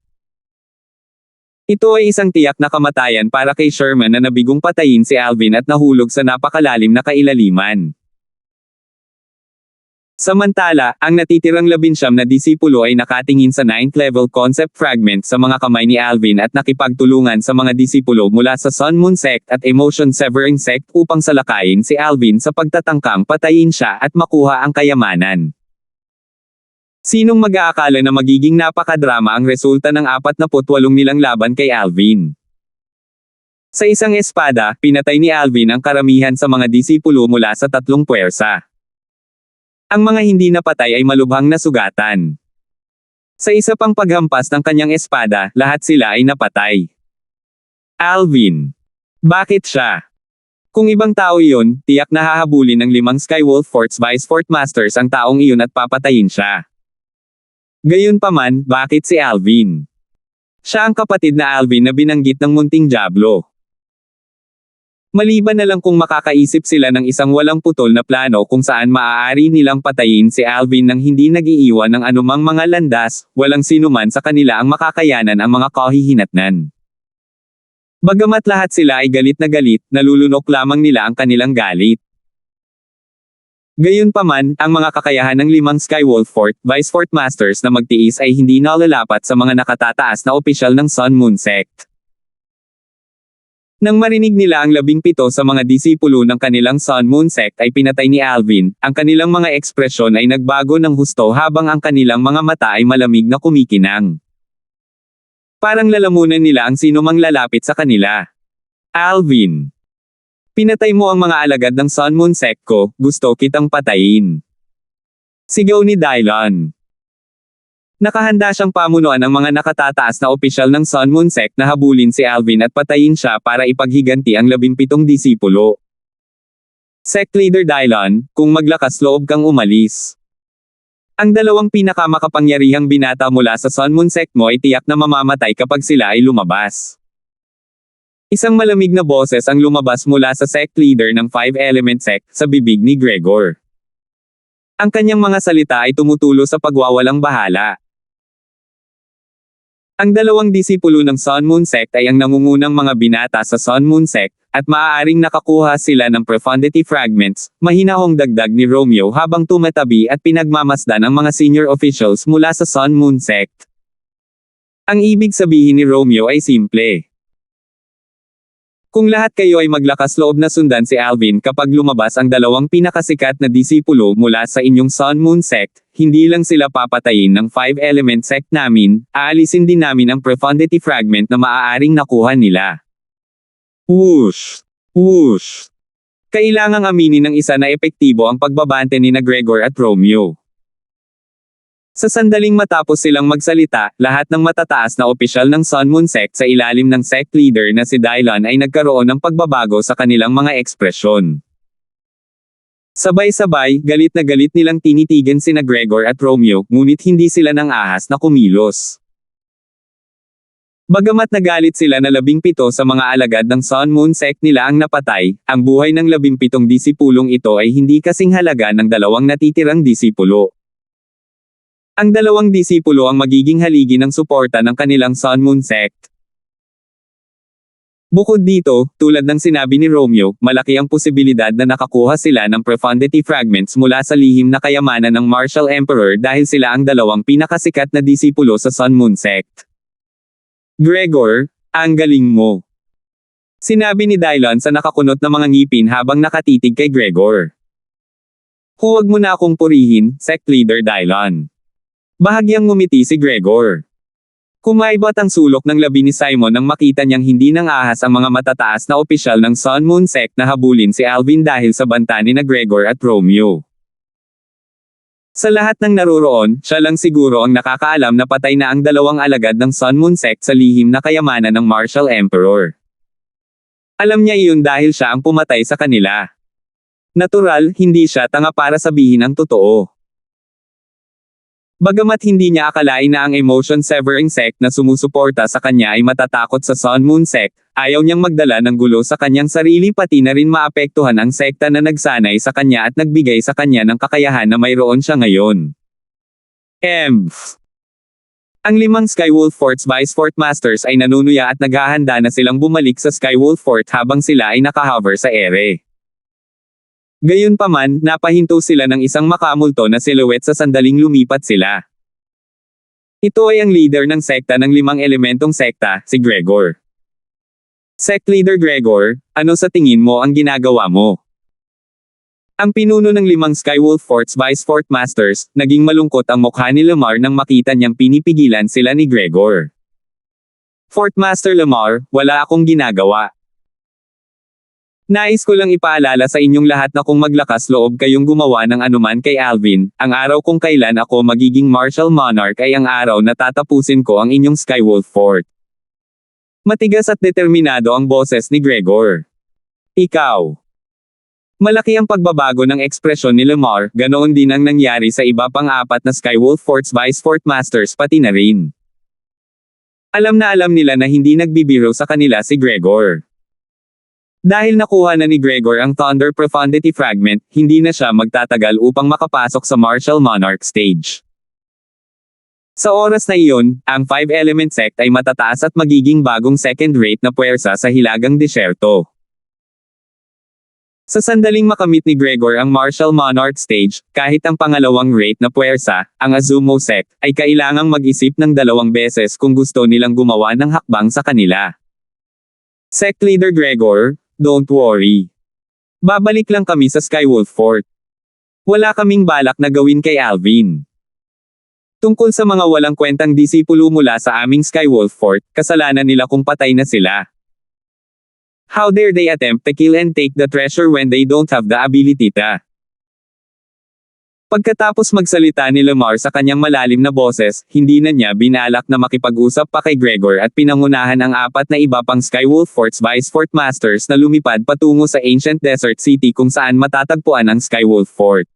Ito ay isang tiyak na kamatayan para kay Sherman na nabigong patayin si Alvin at nahulog sa napakalalim na kailaliman. Samantala, ang natitirang 19 na disipulo ay nakatingin sa 9th level concept fragment sa mga kamay ni Alvin at nakipagtulungan sa mga disipulo mula sa Sun Moon Sect at Emotion Severing Sect upang salakayin si Alvin sa pagtatangkang patayin siya at makuha ang kayamanan. Sinong mag-aakala na magiging napakadrama ang resulta ng 48 nilang laban kay Alvin? Sa isang espada, pinatay ni Alvin ang karamihan sa mga disipulo mula sa 3 puwersa. Ang mga hindi napatay ay malubhang nasugatan. Sa isa pang paghampas ng kanyang espada, lahat sila ay napatay. Alvin. Bakit siya? Kung ibang tao iyon, tiyak na hahabulin ng 5 Skywolf Fort's Vice Fort Masters ang taong iyon at papatayin siya. Gayunpaman, bakit si Alvin? Siya ang kapatid na Alvin na binanggit ng munting Diablo. Maliban na lang kung makakaisip sila ng isang walang putol na plano kung saan maaari nilang patayin si Alvin nang hindi nag-iiwan ng anumang mga landas, walang sinuman sa kanila ang makakayanan ang mga kahihinatnan. Bagamat lahat sila ay galit, nalulunok lamang nila ang kanilang galit. Gayunpaman, ang mga kakayahan ng 5 Skywolf Fort, Vice Fort Masters na magtiis ay hindi nalalapat sa mga nakatataas na opisyal ng Sun Moon Sect. Nang marinig nila ang 17 sa mga disipulo ng kanilang Sun Moon Sect ay pinatay ni Alvin, ang kanilang mga ekspresyon ay nagbago ng husto habang ang kanilang mga mata ay malamig na kumikinang. Parang lalamunan nila ang sinumang lalapit sa kanila. Alvin. Pinatay mo ang mga alagad ng Sun Moon Sect ko, gusto kitang patayin. Sigaw ni Dylon. Nakahanda siyang pamunuan ang mga nakatataas na opisyal ng Sun Moon Sect na habulin si Alvin at patayin siya para ipaghiganti ang 17 disipulo. Sect Leader Dylon, kung maglakas loob kang umalis. Ang 2 pinakamakapangyarihang binata mula sa Sun Moon Sect mo ay tiyak na mamamatay kapag sila ay lumabas. Isang malamig na boses ang lumabas mula sa Sect Leader ng 5-Element Sect sa bibig ni Gregor. Ang kanyang mga salita ay tumutulo sa pagwawalang bahala. Ang 2 disipulo ng Sun Moon Sect ay ang nangungunang mga binata sa Sun Moon Sect, at maaaring nakakuha sila ng Profundity Fragments, mahinahong dagdag ni Romeo habang tumatabi at pinagmamasdan ang mga senior officials mula sa Sun Moon Sect. Ang ibig sabihin ni Romeo ay simple. Kung lahat kayo ay maglakas loob na sundan si Alvin kapag lumabas ang 2 pinakasikat na disipulo mula sa inyong Sun Moon Sect, hindi lang sila papatayin ng 5-Element Sect namin, aalisin din namin ang Profundity Fragment na maaaring nakuha nila. Whoosh! Whoosh! Kailangang aminin ng isa na epektibo ang pagbabante ni na Gregor at Romeo. Sa sandaling matapos silang magsalita, lahat ng matataas na opisyal ng Sun Moon Sect sa ilalim ng sect leader na si Dylan ay nagkaroon ng pagbabago sa kanilang mga ekspresyon. Sabay-sabay, galit na galit nilang tinitigan sina Gregor at Romeo, ngunit hindi sila nang ahas na kumilos. Bagamat nagalit sila na 17 sa mga alagad ng Sun Moon Sect nila ang napatay, ang buhay ng 17 disipulong ito ay hindi kasing halaga ng 2 natitirang disipulo. Ang 2 disipulo ang magiging haligi ng suporta ng kanilang Sun Moon Sect. Bukod dito, tulad ng sinabi ni Romeo, malaki ang posibilidad na nakakuha sila ng profundity fragments mula sa lihim na kayamanan ng Martial Emperor dahil sila ang 2 pinakasikat na disipulo sa Sun Moon Sect. Gregor, ang galing mo. Sinabi ni Dylan sa nakakunot na mga ngipin habang nakatitig kay Gregor. Huwag mo na akong purihin, Sect Leader Dylan. Bahagyang ngumiti si Gregor. Kumaibot ang sulok ng labi ni Simon nang makita niyang hindi nang ahas ang mga matataas na opisyal ng Sun Moon Sect na habulin si Alvin dahil sa banta ni Gregor at Romeo. Sa lahat ng naroroon, siya lang siguro ang nakakaalam na patay na ang 2 alagad ng Sun Moon Sect sa lihim na kayamanan ng Martial Emperor. Alam niya iyon dahil siya ang pumatay sa kanila. Natural, hindi siya tanga para sabihin ang totoo. Bagamat hindi niya akalain na ang emotion-severing sect na sumusuporta sa kanya ay matatakot sa Sun Moon Sect, ayaw niyang magdala ng gulo sa kanyang sarili pati na rin maapektuhan ang sekta na nagsanay sa kanya at nagbigay sa kanya ng kakayahan na mayroon siya ngayon. Ang 5 Skywolf Fort's Vice Fort Masters ay nanunuya at naghahanda na silang bumalik sa Skywolf Fort habang sila ay nakahover sa ere. Gayunpaman, napahinto sila ng isang makamulto na silhouette sa sandaling lumipat sila. Ito ay ang leader ng sekta ng 5 elementong sekta, si Gregor. Sect Leader Gregor, ano sa tingin mo ang ginagawa mo? Ang pinuno ng 5 Skywolf Fort's Vice Fort Masters, naging malungkot ang mukha ni Lamar nang makita niyang pinipigilan sila ni Gregor. Fort Master Lamar, wala akong ginagawa. Nais ko lang ipaalala sa inyong lahat na kung maglakas loob kayong gumawa ng anuman kay Alvin, ang araw kung kailan ako magiging Martial Monarch ay ang araw na tatapusin ko ang inyong Skywolf Fort. Matigas at determinado ang boses ni Gregor. Ikaw. Malaki ang pagbabago ng ekspresyon ni Lamar, ganoon din ang nangyari sa iba pang 4 na Skywolf Fort's Vice Fort Masters pati na rin. Alam na alam nila na hindi nagbibiro sa kanila si Gregor. Dahil nakuha na ni Gregor ang Thunder Profundity Fragment, hindi na siya magtatagal upang makapasok sa Martial Monarch stage. Sa oras na iyon, ang 5-element sect ay matataas at magiging bagong second-rate na puwersa sa hilagang disyerto. Sa sandaling makamit ni Gregor ang Martial Monarch stage, kahit ang pangalawang rate na puwersa, ang Azumo sect, ay kailangang mag-isip ng 2 beses kung gusto nilang gumawa ng hakbang sa kanila. Sect Leader Gregor, don't worry. Babalik lang kami sa Skywolf Fort. Wala kaming balak na gawin kay Alvin. Tungkol sa mga walang kwentang disipulo mula sa aming Skywolf Fort, kasalanan nila kung patay na sila. How dare they attempt to kill and take the treasure when they don't have the ability to? Pagkatapos magsalita ni Lamar sa kanyang malalim na boses, hindi na niya binalak na makipag-usap pa kay Gregor at pinangunahan ang 4 na iba pang Skywolf Fort's Vice Fort Masters na lumipad patungo sa Ancient Desert City kung saan matatagpuan ang Skywolf Fort.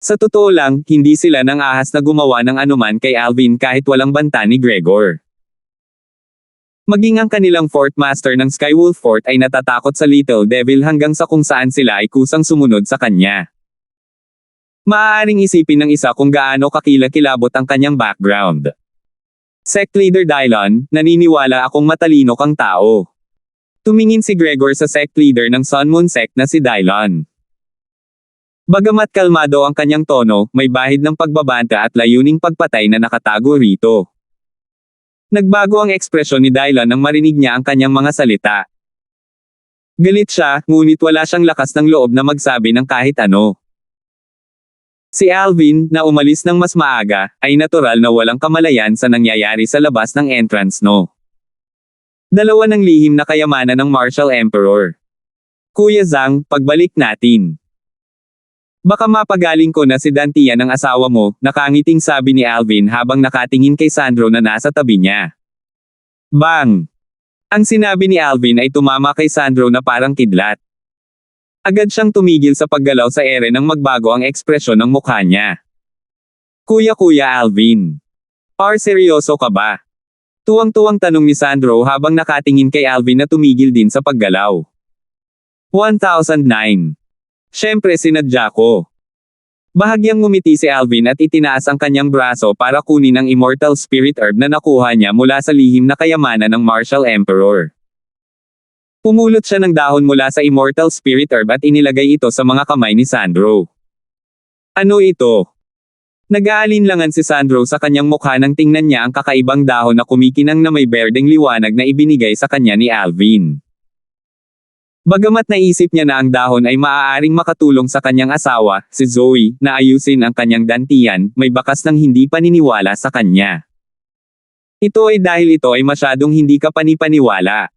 Sa totoo lang, hindi sila nang ahas na gumawa ng anuman kay Alvin kahit walang banta ni Gregor. Maging ang kanilang Fort Master ng Skywolf Fort ay natatakot sa Little Devil hanggang sa kung saan sila ay kusang sumunod sa kanya. Maaaring isipin ng isa kung gaano kakilakilabot ang kanyang background. Sect Leader Dylan, naniniwala akong matalino kang tao. Tumingin si Gregor sa sect leader ng Sun Moon Sect na si Dylan. Bagamat kalmado ang kanyang tono, may bahid ng pagbabanta at layuning pagpatay na nakatago rito. Nagbago ang ekspresyon ni Dylan nang marinig niya ang kanyang mga salita. Galit siya, ngunit wala siyang lakas ng loob na magsabi ng kahit ano. Si Alvin, na umalis ng mas maaga, ay natural na walang kamalayan sa nangyayari sa labas ng entrance no. 2 ng lihim na kayamanan ng Martial Emperor. Kuya Zhang, pagbalik natin. Baka mapagaling ko na si Dantian ang asawa mo, nakangiting sabi ni Alvin habang nakatingin kay Sandro na nasa tabi niya. Bang! Ang sinabi ni Alvin ay tumama kay Sandro na parang kidlat. Agad siyang tumigil sa paggalaw sa ere nang magbago ang ekspresyon ng mukha niya. Kuya Alvin. Seryoso ka ba? Tuwang-tuwang tanong ni Sandro habang nakatingin kay Alvin na tumigil din sa paggalaw. 1009. Siyempre sinadya ko. Bahagyang ngumiti si Alvin at itinaas ang kanyang braso para kunin ang Immortal Spirit Herb na nakuha niya mula sa lihim na kayamanan ng Martial Emperor. Pumulot siya ng dahon mula sa Immortal Spirit Herb at inilagay ito sa mga kamay ni Sandro. Ano ito? Nag-aalinlangan si Sandro sa kanyang mukha nang tingnan niya ang kakaibang dahon na kumikinang na may berdeng liwanag na ibinigay sa kanya ni Alvin. Bagamat naisip niya na ang dahon ay maaaring makatulong sa kanyang asawa, si Zoe, na ayusin ang kanyang dantian, may bakas ng hindi paniniwala sa kanya. Ito ay dahil ito ay masyadong hindi ka panipaniwala.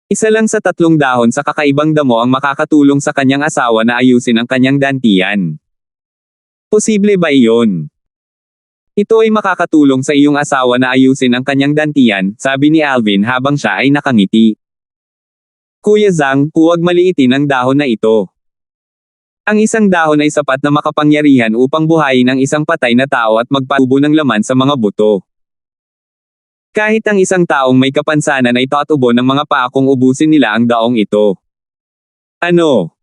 Isa lang sa 3 dahon sa kakaibang damo ang makakatulong sa kanyang asawa na ayusin ang kanyang dantian. Posible ba iyon? Ito ay makakatulong sa iyong asawa na ayusin ang kanyang dantian, sabi ni Alvin habang siya ay nakangiti. Kuya Zhang, huwag maliitin ang dahon na ito. Ang isang dahon ay sapat na makapangyarihan upang buhayin ang isang patay na tao at magpatubo ng laman sa mga buto. Kahit ang isang taong may kapansanan ay tatubo ng mga paa kung ubusin nila ang daong ito. Ano?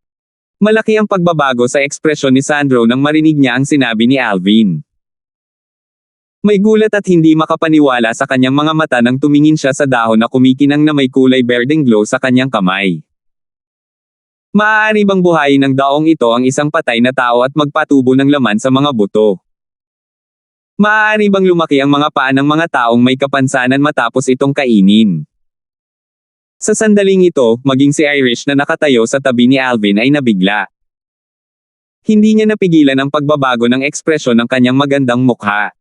Malaki ang pagbabago sa ekspresyon ni Sandro nang marinig niya ang sinabi ni Alvin. May gulat at hindi makapaniwala sa kanyang mga mata nang tumingin siya sa dahon na kumikinang na may kulay berdeng glow sa kanyang kamay. Maaari bang buhayin ng daong ito ang isang patay na tao at magpatubo ng laman sa mga buto? Maaari bang lumaki ang mga paa ng mga taong may kapansanan matapos itong kainin? Sa sandaling ito, maging si Irish na nakatayo sa tabi ni Alvin ay nabigla. Hindi niya napigilan ang pagbabago ng ekspresyon ng kanyang magandang mukha.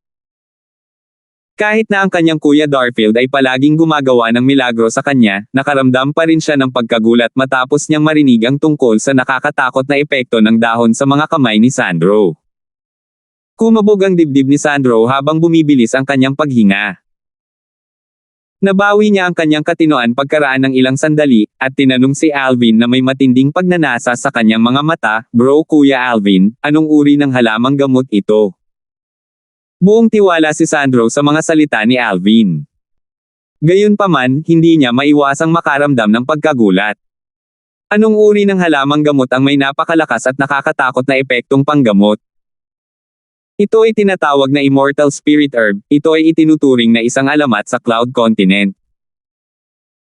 Kahit na ang kanyang kuya Darfield ay palaging gumagawa ng milagro sa kanya, nakaramdam pa rin siya ng pagkagulat matapos niyang marinig ang tungkol sa nakakatakot na epekto ng dahon sa mga kamay ni Sandro. Kumabog ang dibdib ni Sandro habang bumibilis ang kanyang paghinga. Nabawi niya ang kanyang katinoan pagkaraan ng ilang sandali, at tinanong si Alvin na may matinding pagnanasa sa kanyang mga mata, "Bro Kuya Alvin, anong uri ng halamang gamot ito?" Buong tiwala si Sandro sa mga salita ni Alvin. Gayunpaman, hindi niya maiwasang makaramdam ng pagkagulat. Anong uri ng halamang gamot ang may napakalakas at nakakatakot na epektong panggamot? Ito ay tinatawag na Immortal Spirit Herb, ito ay itinuturing na isang alamat sa Cloud Continent.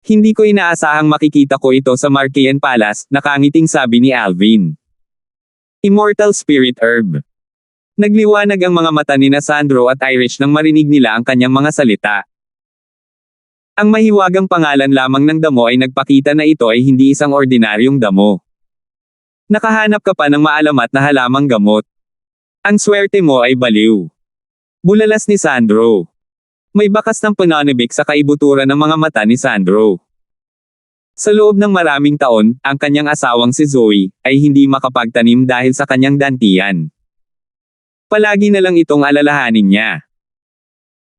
Hindi ko inaasahang makikita ko ito sa Marquean Palace, nakangiting sabi ni Alvin. Immortal Spirit Herb. Nagliwanag ang mga mata ni Sandro at Irish nang marinig nila ang kanyang mga salita. Ang mahiwagang pangalan lamang ng damo ay nagpakita na ito ay hindi isang ordinaryong damo. Nakahanap ka pa ng maalamat na halamang gamot. Ang swerte mo ay baliw. Bulalas ni Sandro. May bakas ng pananibik sa kaibuturan ng mga mata ni Sandro. Sa loob ng maraming taon, ang kanyang asawang si Zoe ay hindi makapagtanim dahil sa kanyang dantian. Palagi na lang itong alalahanin niya.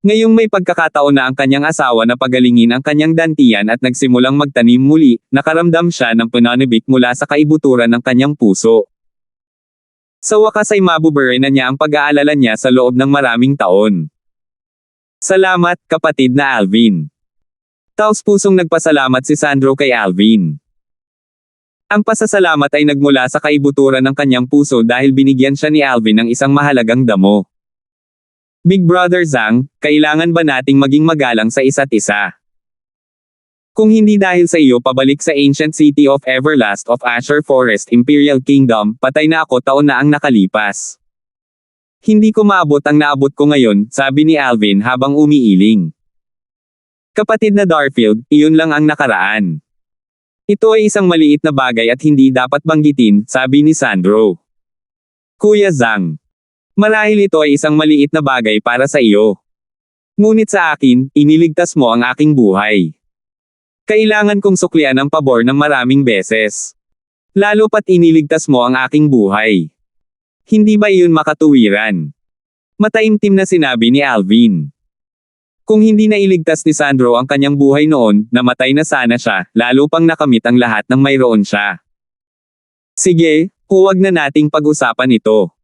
Ngayong may pagkakataon na ang kanyang asawa na pagalingin ang kanyang dantian at nagsimulang magtanim muli, nakaramdam siya ng pananibik mula sa kaibuturan ng kanyang puso. Sa wakas ay mabubury na niya ang pag-aalala niya sa loob ng maraming taon. Salamat, kapatid na Alvin. Taos-pusong nagpasalamat si Sandro kay Alvin. Ang pasasalamat ay nagmula sa kaibuturan ng kanyang puso dahil binigyan siya ni Alvin ng isang mahalagang damo. Big Brother Zhang, kailangan ba nating maging magalang sa isa't isa? Kung hindi dahil sa iyo pabalik sa ancient city of Everlast of Asher Forest Imperial Kingdom, patay na ako taon na ang nakalipas. Hindi ko maabot ang naabot ko ngayon, sabi ni Alvin habang umiiling. Kapatid na Darfield, iyon lang ang nakaraan. Ito ay isang maliit na bagay at hindi dapat banggitin, sabi ni Sandro. Kuya Zhang. Marahil ito ay isang maliit na bagay para sa iyo. Ngunit sa akin, iniligtas mo ang aking buhay. Kailangan kong suklian ang pabor ng maraming beses. Lalo pat iniligtas mo ang aking buhay. Hindi ba iyon makatuwiran? Mataimtim na sinabi ni Alvin. Kung hindi na iligtas ni Sandro ang kanyang buhay noon, namatay na sana siya, lalo pang nakamit ang lahat ng mayroon siya. Sige, huwag na nating pag-usapan ito.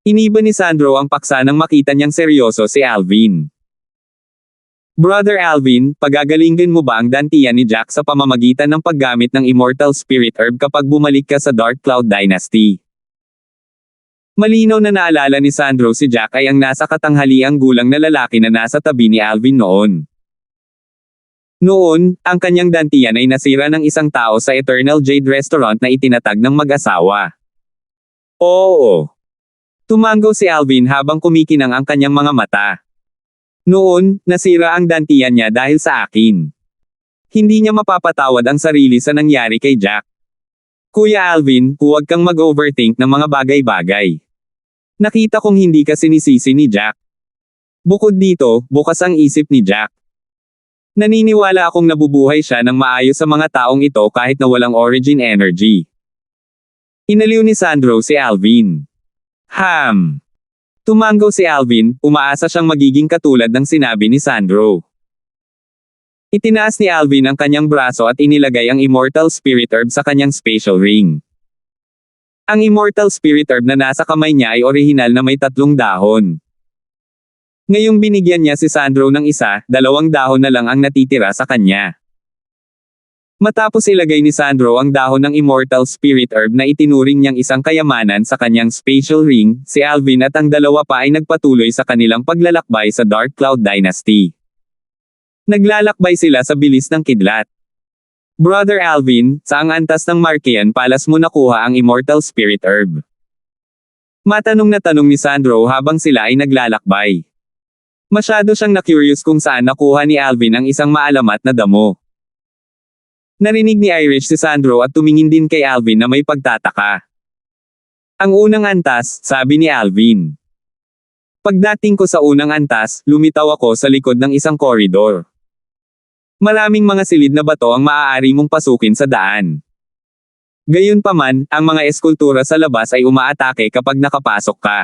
Iniba ni Sandro ang paksa nang makita niyang seryoso si Alvin. Brother Alvin, pagagalingin mo ba ang dantian ni Jack sa pamamagitan ng paggamit ng Immortal Spirit Herb kapag bumalik ka sa Dark Cloud Dynasty? Malinaw na naalala ni Sandro si Jack ay ang nasa katanghaliang gulang na lalaki na nasa tabi ni Alvin noon. Noon, ang kanyang dantian ay nasira ng isang tao sa Eternal Jade Restaurant na itinatag ng mag-asawa. Oo. Tumango si Alvin habang kumikinang ang kanyang mga mata. Noon, nasira ang dantian niya dahil sa akin. Hindi niya mapapatawad ang sarili sa nangyari kay Jack. Kuya Alvin, huwag kang mag-overthink ng mga bagay-bagay. Nakita kong hindi ka sinisisi ni Jack. Bukod dito, bukas ang isip ni Jack. Naniniwala akong nabubuhay siya ng maayos sa mga taong ito kahit na walang origin energy. Inaliw ni Sandro si Alvin. Tumango si Alvin, umaasa siyang magiging katulad ng sinabi ni Sandro. Itinaas ni Alvin ang kanyang braso at inilagay ang Immortal Spirit Herb sa kanyang spatial ring. Ang Immortal Spirit Herb na nasa kamay niya ay orihinal na may 3 dahon. Ngayong binigyan niya si Sandro ng isa, 2 dahon na lang ang natitira sa kanya. Matapos ilagay ni Sandro ang dahon ng Immortal Spirit Herb na itinuring niyang isang kayamanan sa kanyang spatial ring, si Alvin at ang dalawa pa ay nagpatuloy sa kanilang paglalakbay sa Dark Cloud Dynasty. Naglalakbay sila sa bilis ng kidlat. Brother Alvin, saang antas ng Markean Palace mo nakuha ang Immortal Spirit Herb? Matanong na tanong ni Sandro habang sila ay naglalakbay. Masyado siyang na-curious kung saan nakuha ni Alvin ang isang maalamat na damo. Narinig ni Irish si Sandro at tumingin din kay Alvin na may pagtataka. Ang unang antas, sabi ni Alvin. Pagdating ko sa unang antas, lumitaw ako sa likod ng isang koridor. Maraming mga silid na bato ang maaari mong pasukin sa daan. Gayunpaman, ang mga eskultura sa labas ay umaatake kapag nakapasok ka.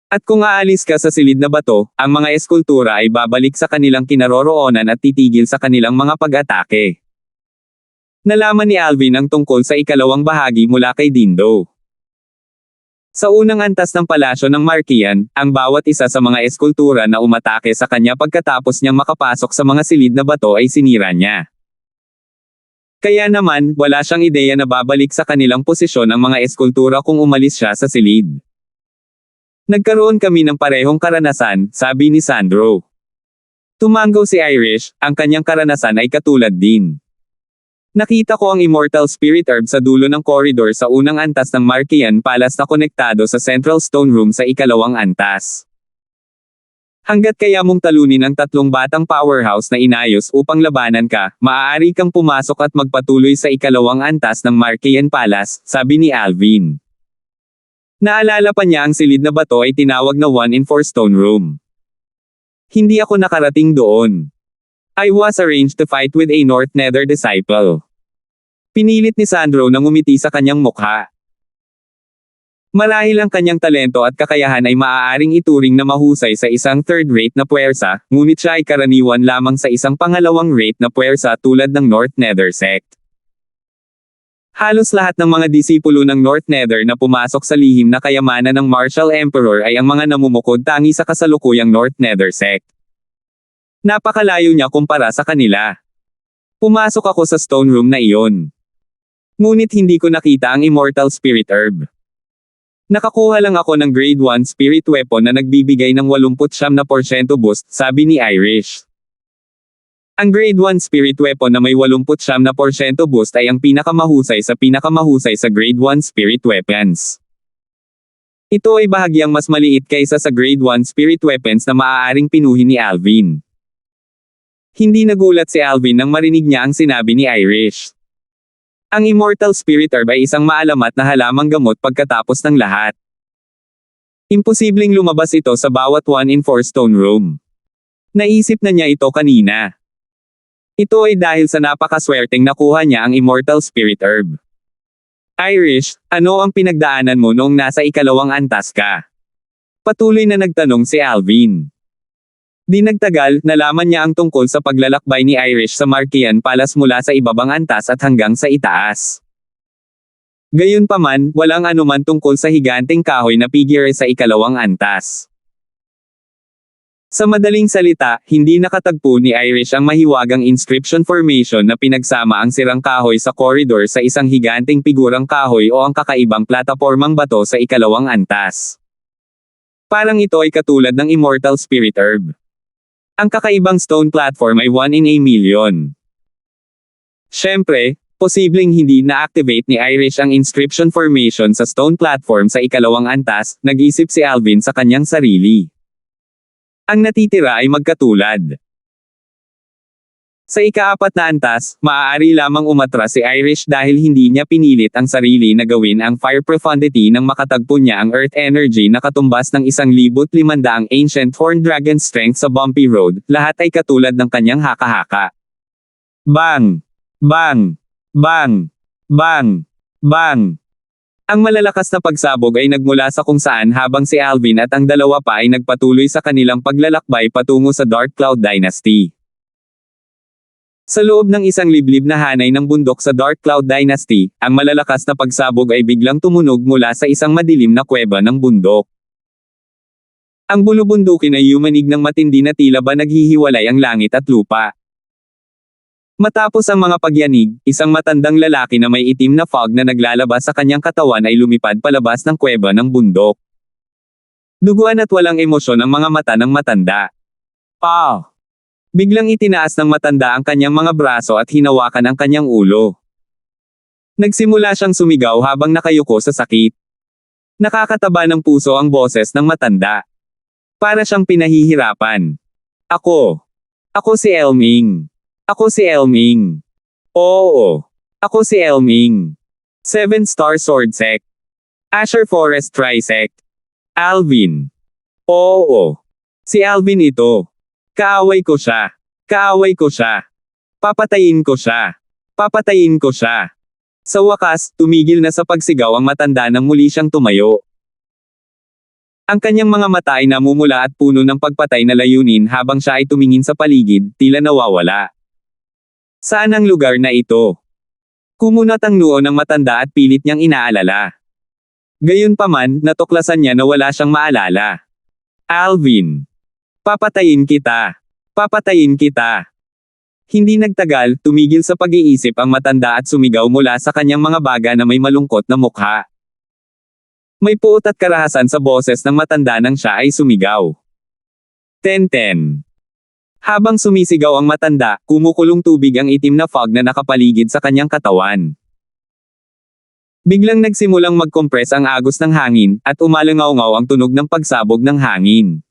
At kung aalis ka sa silid na bato, ang mga eskultura ay babalik sa kanilang kinaroroonan at titigil sa kanilang mga pag-atake. Nalaman ni Alvin ang tungkol sa ikalawang bahagi mula kay Dindo. Sa unang antas ng palasyo ng Markean, ang bawat isa sa mga eskultura na umatake sa kanya pagkatapos niyang makapasok sa mga silid na bato ay sinira niya. Kaya naman, wala siyang ideya na babalik sa kanilang posisyon ang mga eskultura kung umalis siya sa silid. Nagkaroon kami ng parehong karanasan, sabi ni Sandro. Tumango si Irish, ang kanyang karanasan ay katulad din. Nakita ko ang Immortal Spirit Herb sa dulo ng koridor sa unang antas ng Markean Palace na konektado sa Central Stone Room sa ikalawang antas. Hanggat kaya mong talunin ang 3 batang powerhouse na inayos upang labanan ka, maaari kang pumasok at magpatuloy sa ikalawang antas ng Markean Palace, sabi ni Alvin. Naalala pa niya ang silid na bato ay tinawag na 1 in 4 Stone Room. Hindi ako nakarating doon. I was arranged to fight with a North Nether disciple. Pinilit ni Sandro na ngumiti sa kanyang mukha. Marahil ang kanyang talento at kakayahan ay maaaring ituring na mahusay sa isang third-rate na puwersa, ngunit siya ay karaniwan lamang sa isang pangalawang-rate na puwersa tulad ng North Nether sect. Halos lahat ng mga disipulo ng North Nether na pumasok sa lihim na kayamanan ng Martial Emperor ay ang mga namumukod tangi sa kasalukuyang North Nether sect. Napakalayo niya kumpara sa kanila. Pumasok ako sa Stone Room na iyon. Ngunit hindi ko nakita ang Immortal Spirit Herb. Nakakuha lang ako ng Grade 1 Spirit Weapon na nagbibigay ng 89% boost, sabi ni Irish. Ang Grade 1 Spirit Weapon na may 89% boost ay ang pinakamahusay sa Grade 1 Spirit Weapons. Ito ay bahagyang mas maliit kaysa sa Grade 1 Spirit Weapons na maaaring pinuhin ni Alvin. Hindi nagulat si Alvin nang marinig niya ang sinabi ni Irish. Ang Immortal Spirit Herb ay isang maalamat na halamang gamot pagkatapos ng lahat. Imposibleng lumabas ito sa bawat 1 in 4 Stone Room. Naisip na niya ito kanina. Ito ay dahil sa napakaswerteng nakuha niya ang Immortal Spirit Herb. Irish, ano ang pinagdaanan mo noong nasa ikalawang antas ka? Patuloy na nagtanong si Alvin. Di nagtagal, nalaman niya ang tungkol sa paglalakbay ni Irish sa Marquean Palace mula sa ibabang antas at hanggang sa itaas. Gayunpaman, walang anuman tungkol sa higanteng kahoy na figure sa ikalawang antas. Sa madaling salita, hindi nakatagpo ni Irish ang mahiwagang inscription formation na pinagsama ang sirang kahoy sa corridor sa isang higanteng figurang kahoy o ang kakaibang platapormang bato sa ikalawang antas. Parang ito ay katulad ng Immortal Spirit Herb. Ang kakaibang stone platform ay 1 in a million. Siyempre, posibleng hindi na-activate ni Irish ang inscription formation sa stone platform sa ikalawang antas, nag-isip si Alvin sa kanyang sarili. Ang natitira ay magkatulad. Sa ikaapat na antas, maaari lamang umatras si Irish dahil hindi niya pinilit ang sarili na gawin ang fire profundity nang makatagpo niya ang earth energy na katumbas ng 1,500 ancient horned dragon strength sa bumpy road, lahat ay katulad ng kanyang haka-haka. Bang! Bang! Bang! Bang! Bang! Ang malalakas na pagsabog ay nagmula sa kung saan habang si Alvin at ang dalawa pa ay nagpatuloy sa kanilang paglalakbay patungo sa Dark Cloud Dynasty. Sa loob ng isang liblib na hanay ng bundok sa Dark Cloud Dynasty, ang malalakas na pagsabog ay biglang tumunog mula sa isang madilim na kuweba ng bundok. Ang bulubundukin ay yumanig ng matindi na tila ba naghihiwalay ang langit at lupa. Matapos ang mga pagyanig, isang matandang lalaki na may itim na fog na naglalabas sa kanyang katawan ay lumipad palabas ng kuweba ng bundok. Duguan at walang emosyon ang mga mata ng matanda. Biglang itinaas ng matanda ang kanyang mga braso at hinawakan ang kanyang ulo. Nagsimula siyang sumigaw habang nakayuko sa sakit. Nakakataba ng puso ang boses ng matanda. Para siyang pinahihirapan. Ako si Elming. Ako si Elming. Oo. Ako si Elming. 7-star sword sect. Asher Forest Trisect. Alvin. Oo. Si Alvin ito. Kaaway ko siya. Kaaway ko siya. Papatayin ko siya. Papatayin ko siya. Sa wakas, tumigil na sa pagsigaw ang matanda nang muli siyang tumayo. Ang kanyang mga mata ay namumula at puno ng pagpatay na layunin habang siya ay tumingin sa paligid, tila nawawala. Saan ang lugar na ito? Kumunat ang noo ng matanda at pilit niyang inaalala. Gayunpaman, natuklasan niya na wala siyang maalala. Alvin. Papatayin kita. Papatayin kita. Hindi nagtagal, tumigil sa pag-iisip ang matanda at sumigaw mula sa kanyang mga baga na may malungkot na mukha. May puot at karahasan sa boses ng matanda nang siya ay sumigaw. Ten. Habang sumisigaw ang matanda, kumukulong tubig ang itim na fog na nakapaligid sa kanyang katawan. Biglang nagsimulang mag-compress ang agos ng hangin, at umalangaw-ngaw ang tunog ng pagsabog ng hangin.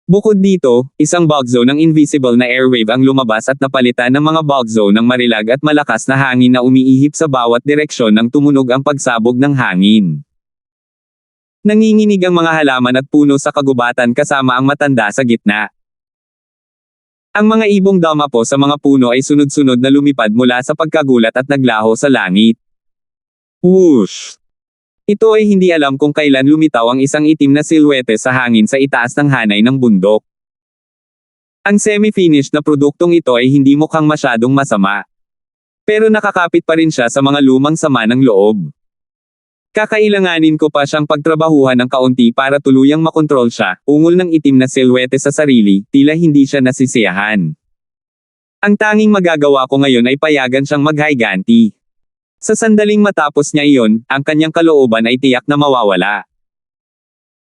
Bukod dito, isang bug zone ng invisible na airwave ang lumabas at napalitan ng mga bug zone ng marilag at malakas na hangin na umiihip sa bawat direksyon nang tumunog ang pagsabog ng hangin. Nanginginig ang mga halaman at puno sa kagubatan kasama ang matanda sa gitna. Ang mga ibong damapo sa mga puno ay sunod-sunod na lumipad mula sa pagkagulat at naglaho sa langit. Whoosh! Ito ay hindi alam kung kailan lumitaw ang isang itim na silhwete sa hangin sa itaas ng hanay ng bundok. Ang semi-finished na produktong ito ay hindi mukhang masyadong masama. Pero nakakapit pa rin siya sa mga lumang sama ng loob. Kakailanganin ko pa siyang pagtrabahuhan ng kaunti para tuluyang makontrol siya, ungol ng itim na silhwete sa sarili, tila hindi siya nasisiyahan. Ang tanging magagawa ko ngayon ay payagan siyang maghiganti. Sa sandaling matapos niya iyon, ang kanyang kalooban ay tiyak na mawawala.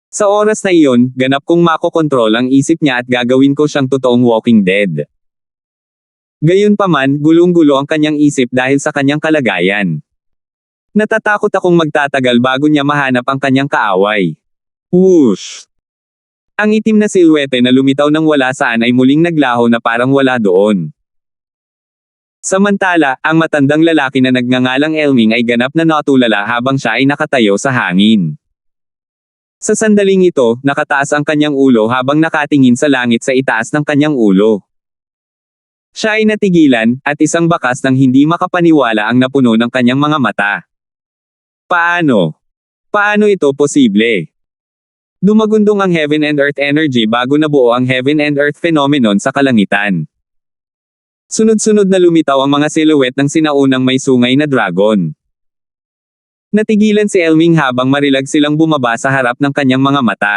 Sa oras na iyon, ganap kong makokontrol ang isip niya at gagawin ko siyang totoong Walking Dead. Gayunpaman, gulong-gulo ang kanyang isip dahil sa kanyang kalagayan. Natatakot akong magtatagal bago niya mahanap ang kanyang kaaway. Whoosh! Ang itim na silhwete na lumitaw ng wala saan ay muling naglaho na parang wala doon. Samantala, ang matandang lalaki na nagngangalang Elming ay ganap na natulala habang siya ay nakatayo sa hangin. Sa sandaling ito, nakataas ang kanyang ulo habang nakatingin sa langit sa itaas ng kanyang ulo. Siya ay natigilan, at isang bakas ng hindi makapaniwala ang napuno ng kanyang mga mata. Paano? Paano ito posible? Dumagundong ang heaven and earth energy bago nabuo ang heaven and earth phenomenon sa kalangitan. Sunod-sunod na lumitaw ang mga silhouette ng sinaunang may sungay na dragon. Natigilan si Elming habang marilag silang bumaba sa harap ng kanyang mga mata.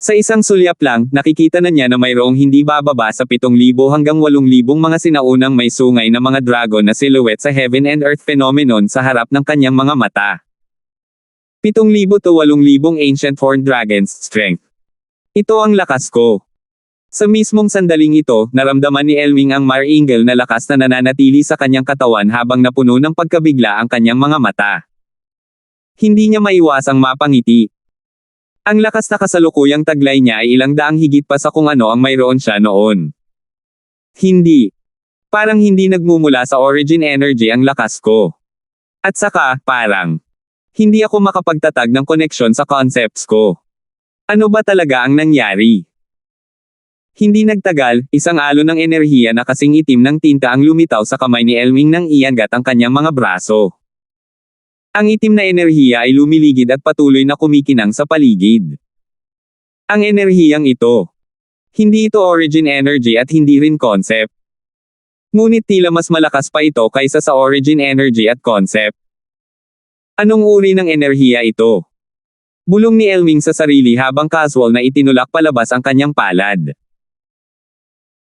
Sa isang sulyap lang, nakikita na niya na mayroong hindi bababa sa 7,000 hanggang 8,000 mga sinaunang may sungay na mga dragon na silhouette sa heaven and earth phenomenon sa harap ng kanyang mga mata. 7,000 to 8,000 ancient horned dragons, strength. Ito ang lakas ko. Sa mismong sandaling ito, naramdaman ni Elming ang maringel na lakas na nananatili sa kanyang katawan habang napuno ng pagkabigla ang kanyang mga mata. Hindi niya maiwasang mapangiti. Ang lakas na kasalukuyang taglay niya ay ilang daang higit pa sa kung ano ang mayroon siya noon. Hindi. Parang hindi nagmumula sa origin energy ang lakas ko. At saka, parang hindi ako makapagtatag ng koneksyon sa concepts ko. Ano ba talaga ang nangyari? Hindi nagtagal, isang alon ng enerhiya na kasing itim ng tinta ang lumitaw sa kamay ni Elming nang iangat ang kanyang mga braso. Ang itim na enerhiya ay lumiligid at patuloy na kumikinang sa paligid. Ang enerhiyang ito. Hindi ito origin energy at hindi rin concept. Ngunit tila mas malakas pa ito kaysa sa origin energy at concept. Anong uri ng enerhiya ito? Bulong ni Elming sa sarili habang casual na itinulak palabas ang kanyang palad.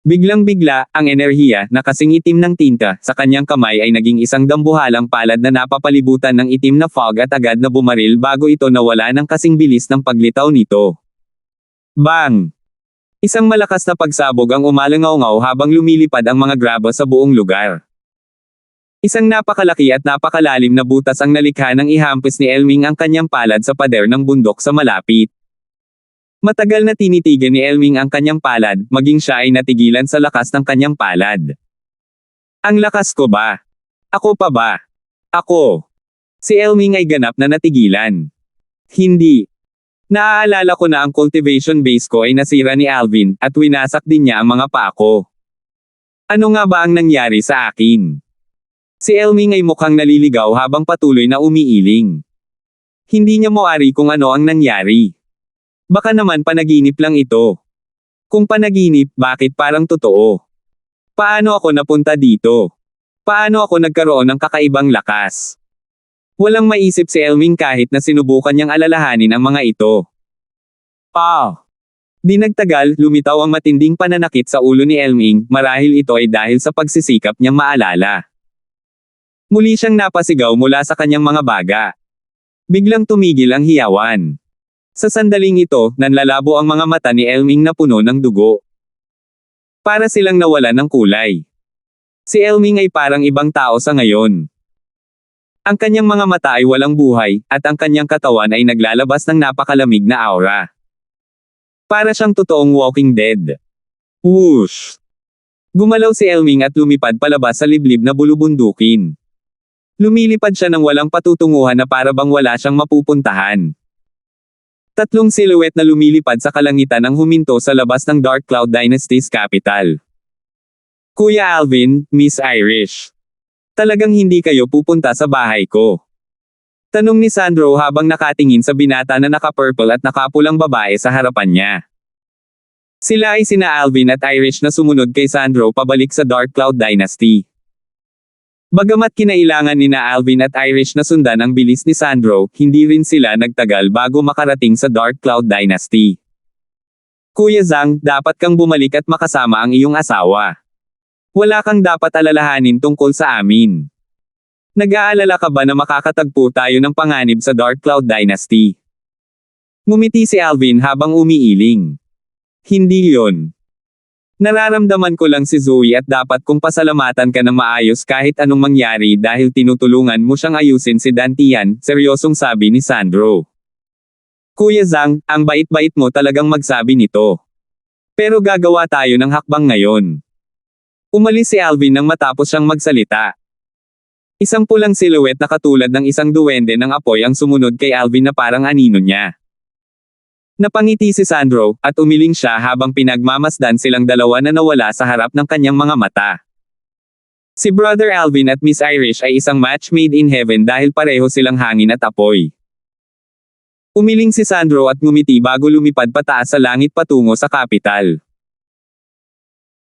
Biglang-bigla, ang enerhiya na kasing itim ng tinta sa kanyang kamay ay naging isang dambuhalang palad na napapalibutan ng itim na fog at agad na bumaril bago ito nawala ng kasing bilis ng paglitaw nito. Bang! Isang malakas na pagsabog ang umalangaw-ngaw habang lumilipad ang mga graba sa buong lugar. Isang napakalaki at napakalalim na butas ang nalikha nang ihampis ni Elming ang kanyang palad sa pader ng bundok sa malapit. Matagal na tinitigan ni Elming ang kanyang palad, maging siya ay natigilan sa lakas ng kanyang palad. Ang lakas ko ba? Ako pa ba? Ako. Si Elming ay ganap na natigilan. Hindi. Naaalala ko na ang cultivation base ko ay nasira ni Alvin, at winasak din niya ang mga paa ko. Ano nga ba ang nangyari sa akin? Si Elming ay mukhang naliligaw habang patuloy na umiiling. Hindi niya mawari kung ano ang nangyari. Baka naman panaginip lang ito. Kung panaginip, bakit parang totoo? Paano ako napunta dito? Paano ako nagkaroon ng kakaibang lakas? Walang maisip si Elming kahit na sinubukan niyang alalahanin ang mga ito. Di nagtagal, lumitaw ang matinding pananakit sa ulo ni Elming, marahil ito ay dahil sa pagsisikap niyang maalala. Muli siyang napasigaw mula sa kanyang mga baga. Biglang tumigil ang hiyawan. Sa sandaling ito, nanlalabo ang mga mata ni Elming na puno ng dugo. Para silang nawalan ng kulay. Si Elming ay parang ibang tao sa ngayon. Ang kanyang mga mata ay walang buhay, at ang kanyang katawan ay naglalabas ng napakalamig na aura. Para siyang totoong walking dead. Whoosh! Gumalaw si Elming at lumipad palabas sa liblib na bulubundukin. Lumilipad siya ng walang patutunguhan na para bang wala siyang mapupuntahan. Tatlong silhouette na lumilipad sa kalangitan ang huminto sa labas ng Dark Cloud Dynasty's capital. Kuya Alvin, Miss Irish. Talagang hindi kayo pupunta sa bahay ko? Tanong ni Sandro habang nakatingin sa binata na naka-purple at nakapulang babae sa harapan niya. Sila ay sina Alvin at Irish na sumunod kay Sandro pabalik sa Dark Cloud Dynasty. Bagamat kinailangan ni na Alvin at Irish na sundan ang bilis ni Sandro, hindi rin sila nagtagal bago makarating sa Dark Cloud Dynasty. Kuya Zhang, dapat kang bumalik at makasama ang iyong asawa. Wala kang dapat alalahanin tungkol sa amin. Nag-aalala ka ba na makakatagpo tayo ng panganib sa Dark Cloud Dynasty? Ngumiti si Alvin habang umiiling. Hindi yon. Nararamdaman ko lang si Zoe at dapat kong pasalamatan ka ng maayos kahit anong mangyari dahil tinutulungan mo siyang ayusin si Dantian, seryosong sabi ni Sandro. Kuya Zhang, ang bait-bait mo talagang magsabi nito. Pero gagawa tayo ng hakbang ngayon. Umalis si Alvin nang matapos siyang magsalita. Isang pulang silhouette na katulad ng isang duwende ng apoy ang sumunod kay Alvin na parang anino niya. Napangiti si Sandro, at umiling siya habang pinagmamasdan silang dalawa na nawala sa harap ng kanyang mga mata. Si Brother Alvin at Miss Irish ay isang match made in heaven dahil pareho silang hangin at apoy. Umiling si Sandro at ngumiti bago lumipad pataas sa langit patungo sa kapital.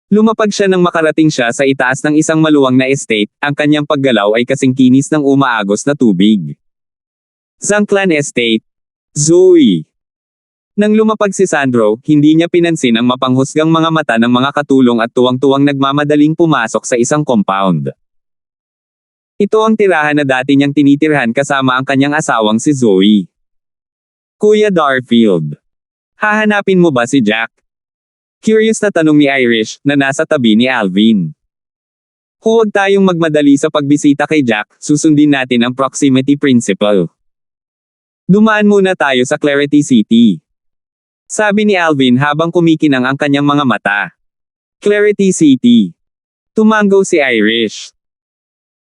Lumapag siya nang makarating siya sa itaas ng isang maluwang na estate, ang kanyang paggalaw ay kasing kinis ng umaagos na tubig. Zangclan Estate. Zoe. Nang lumapag si Sandro, hindi niya pinansin ang mapanghusgang mga mata ng mga katulong at tuwang-tuwang nagmamadaling pumasok sa isang compound. Ito ang tirahan na dati niyang tinitirhan kasama ang kanyang asawang si Zoe. Kuya Darfield. Hahanapin mo ba si Jack? Curious na tanong ni Irish, na nasa tabi ni Alvin. Huwag tayong magmadali sa pagbisita kay Jack, susundin natin ang proximity principle. Dumaan muna tayo sa Clarity City. Sabi ni Alvin habang kumikinang ang kanyang mga mata. Clarity City. Tumango si Irish.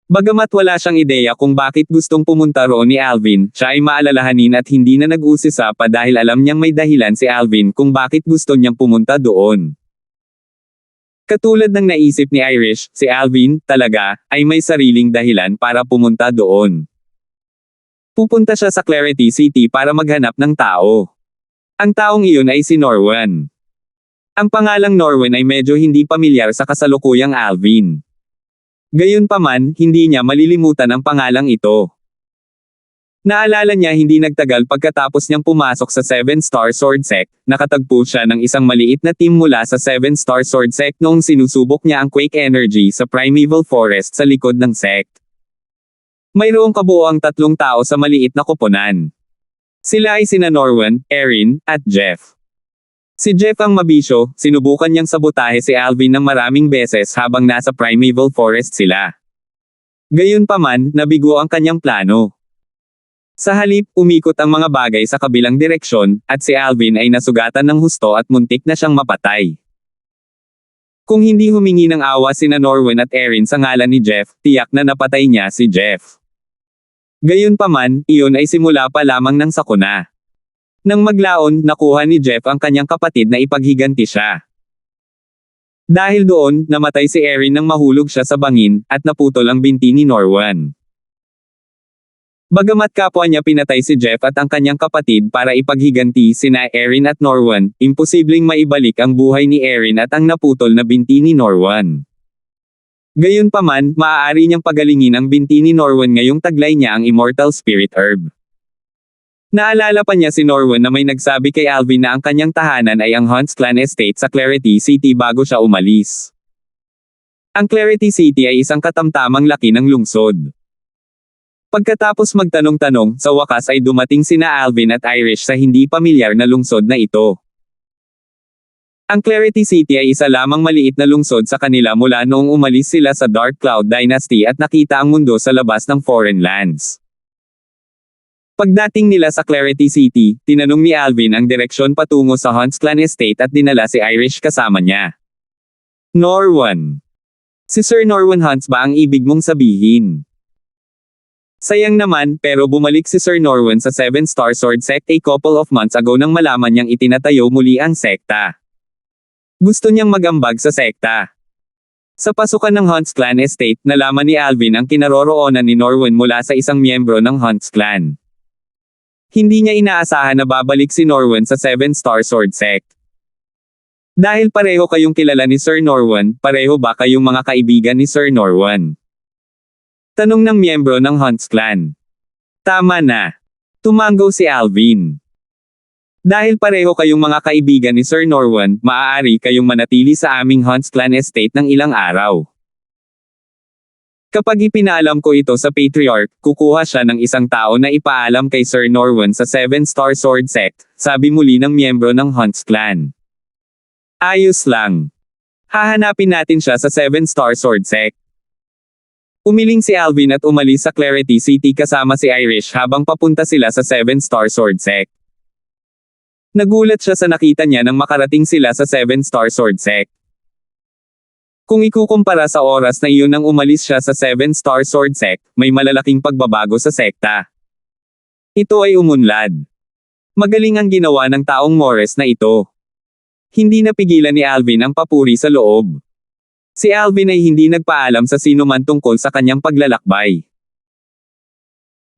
Bagamat wala siyang ideya kung bakit gustong pumunta roon ni Alvin, siya ay maalalahanin at hindi na nag-usisa pa dahil alam niyang may dahilan si Alvin kung bakit gusto niyang pumunta doon. Katulad ng naisip ni Irish, si Alvin, talaga, ay may sariling dahilan para pumunta doon. Pupunta siya sa Clarity City para maghanap ng tao. Ang taong iyon ay si Norwan. Ang pangalang Norwan ay medyo hindi pamilyar sa kasalukuyang Alvin. Gayunpaman, hindi niya malilimutan ang pangalang ito. Naalala niya hindi nagtagal pagkatapos niyang pumasok sa 7-Star Sword Sect, nakatagpo siya ng isang maliit na team mula sa 7-Star Sword Sect noong sinusubok niya ang Quake Energy sa Primeval Forest sa likod ng sect. Mayroong kabuoang 3 tao sa maliit na koponan. Sila ay sina Norwan, Erin, at Jeff. Si Jeff ang mabisyo, sinubukan niyang sabotahe si Alvin ng maraming beses habang nasa Primeval Forest sila. Gayunpaman, nabigo ang kanyang plano. Sa halip, umikot ang mga bagay sa kabilang direksyon, at si Alvin ay nasugatan ng husto at muntik na siyang mapatay. Kung hindi humingi ng awa sina Norwan at Erin sa ngalan ni Jeff, tiyak na napatay niya si Jeff. Gayunpaman, iyon ay simula pa lamang ng sakuna. Nang maglaon, nakuha ni Jeff ang kanyang kapatid na ipaghiganti siya. Dahil doon, namatay si Erin nang mahulog siya sa bangin, at naputol ang binti ni Norwan. Bagamat kapwa niya pinatay si Jeff at ang kanyang kapatid para ipaghiganti sina Erin at Norwan, imposibleng maibalik ang buhay ni Erin at ang naputol na binti ni Norwan. Gayunpaman, maaari niyang pagalingin ang binti ni Norwan ngayong taglay niya ang Immortal Spirit Herb. Naalala pa niya si Norwan na may nagsabi kay Alvin na ang kanyang tahanan ay ang Huntsclan Estate sa Clarity City bago siya umalis. Ang Clarity City ay isang katamtamang laki ng lungsod. Pagkatapos magtanong-tanong, sa wakas ay dumating sina Alvin at Irish sa hindi pamilyar na lungsod na ito. Ang Clarity City ay isa lamang maliit na lungsod sa kanila mula noong umalis sila sa Dark Cloud Dynasty at nakita ang mundo sa labas ng foreign lands. Pagdating nila sa Clarity City, tinanong ni Alvin ang direksyon patungo sa Huntsclan Estate at dinala si Irish kasama niya. Norwan. Si Sir Norwan Hunts ba ang ibig mong sabihin? Sayang naman, pero bumalik si Sir Norwan sa 7-Star Sword Sect a couple of months ago nang malaman niyang itinatayo muli ang sekta. Gusto niyang magambag sa sekta. Sa pasukan ng Huntsclan Estate, nalaman ni Alvin ang kinaroroonan ni Norwan mula sa isang miyembro ng Huntsclan. Hindi niya inaasahan na babalik si Norwan sa 7-Star Sword Sect. Dahil pareho kayong kilala ni Sir Norwan, pareho ba kayong mga kaibigan ni Sir Norwan? Tanong ng miyembro ng Huntsclan. Tama na. Tumango si Alvin. Dahil pareho kayong mga kaibigan ni Sir Norwan, maaari kayong manatili sa aming Huntsclan Estate ng ilang araw. Kapag ipinaalam ko ito sa Patriarch, kukuha siya ng isang tao na ipaalam kay Sir Norwan sa 7-Star Sword Sect, sabi muli ng miyembro ng Huntsclan. Ayos lang. Hahanapin natin siya sa 7-Star Sword Sect. Umiling si Alvin at umalis sa Clarity City kasama si Irish habang papunta sila sa 7-Star Sword Sect. Nagulat siya sa nakita niya nang makarating sila sa 7-Star Sword Sect. Kung ikukumpara sa oras na iyon nang umalis siya sa 7-Star Sword Sect, may malalaking pagbabago sa sekta. Ito ay umunlad. Magaling ang ginawa ng taong Mores na ito. Hindi napigilan ni Alvin ang papuri sa loob. Si Alvin ay hindi nagpaalam sa sino man tungkol sa kanyang paglalakbay.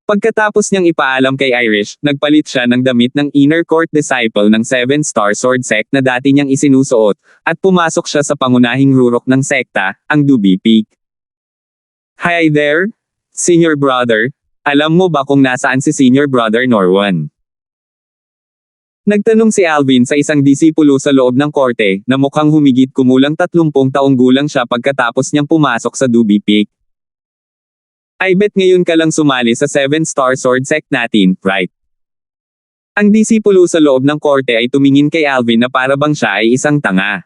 Pagkatapos niyang ipaalam kay Irish, nagpalit siya ng damit ng Inner Court Disciple ng Seven Star Sword Sect na dati niyang isinusuot, at pumasok siya sa pangunahing rurok ng sekta, ang Duby Peak. Hi there, Senior Brother. Alam mo ba kung nasaan si Senior Brother Norwan? Nagtanong si Alvin sa isang disipulo sa loob ng korte, na mukhang humigit kumulang 30 taong gulang siya pagkatapos niyang pumasok sa Duby Peak. I bet ngayon ka lang sumali sa 7-Star Sword Sect natin, right? Ang disipulo sa loob ng korte ay tumingin kay Alvin na para bang siya ay isang tanga.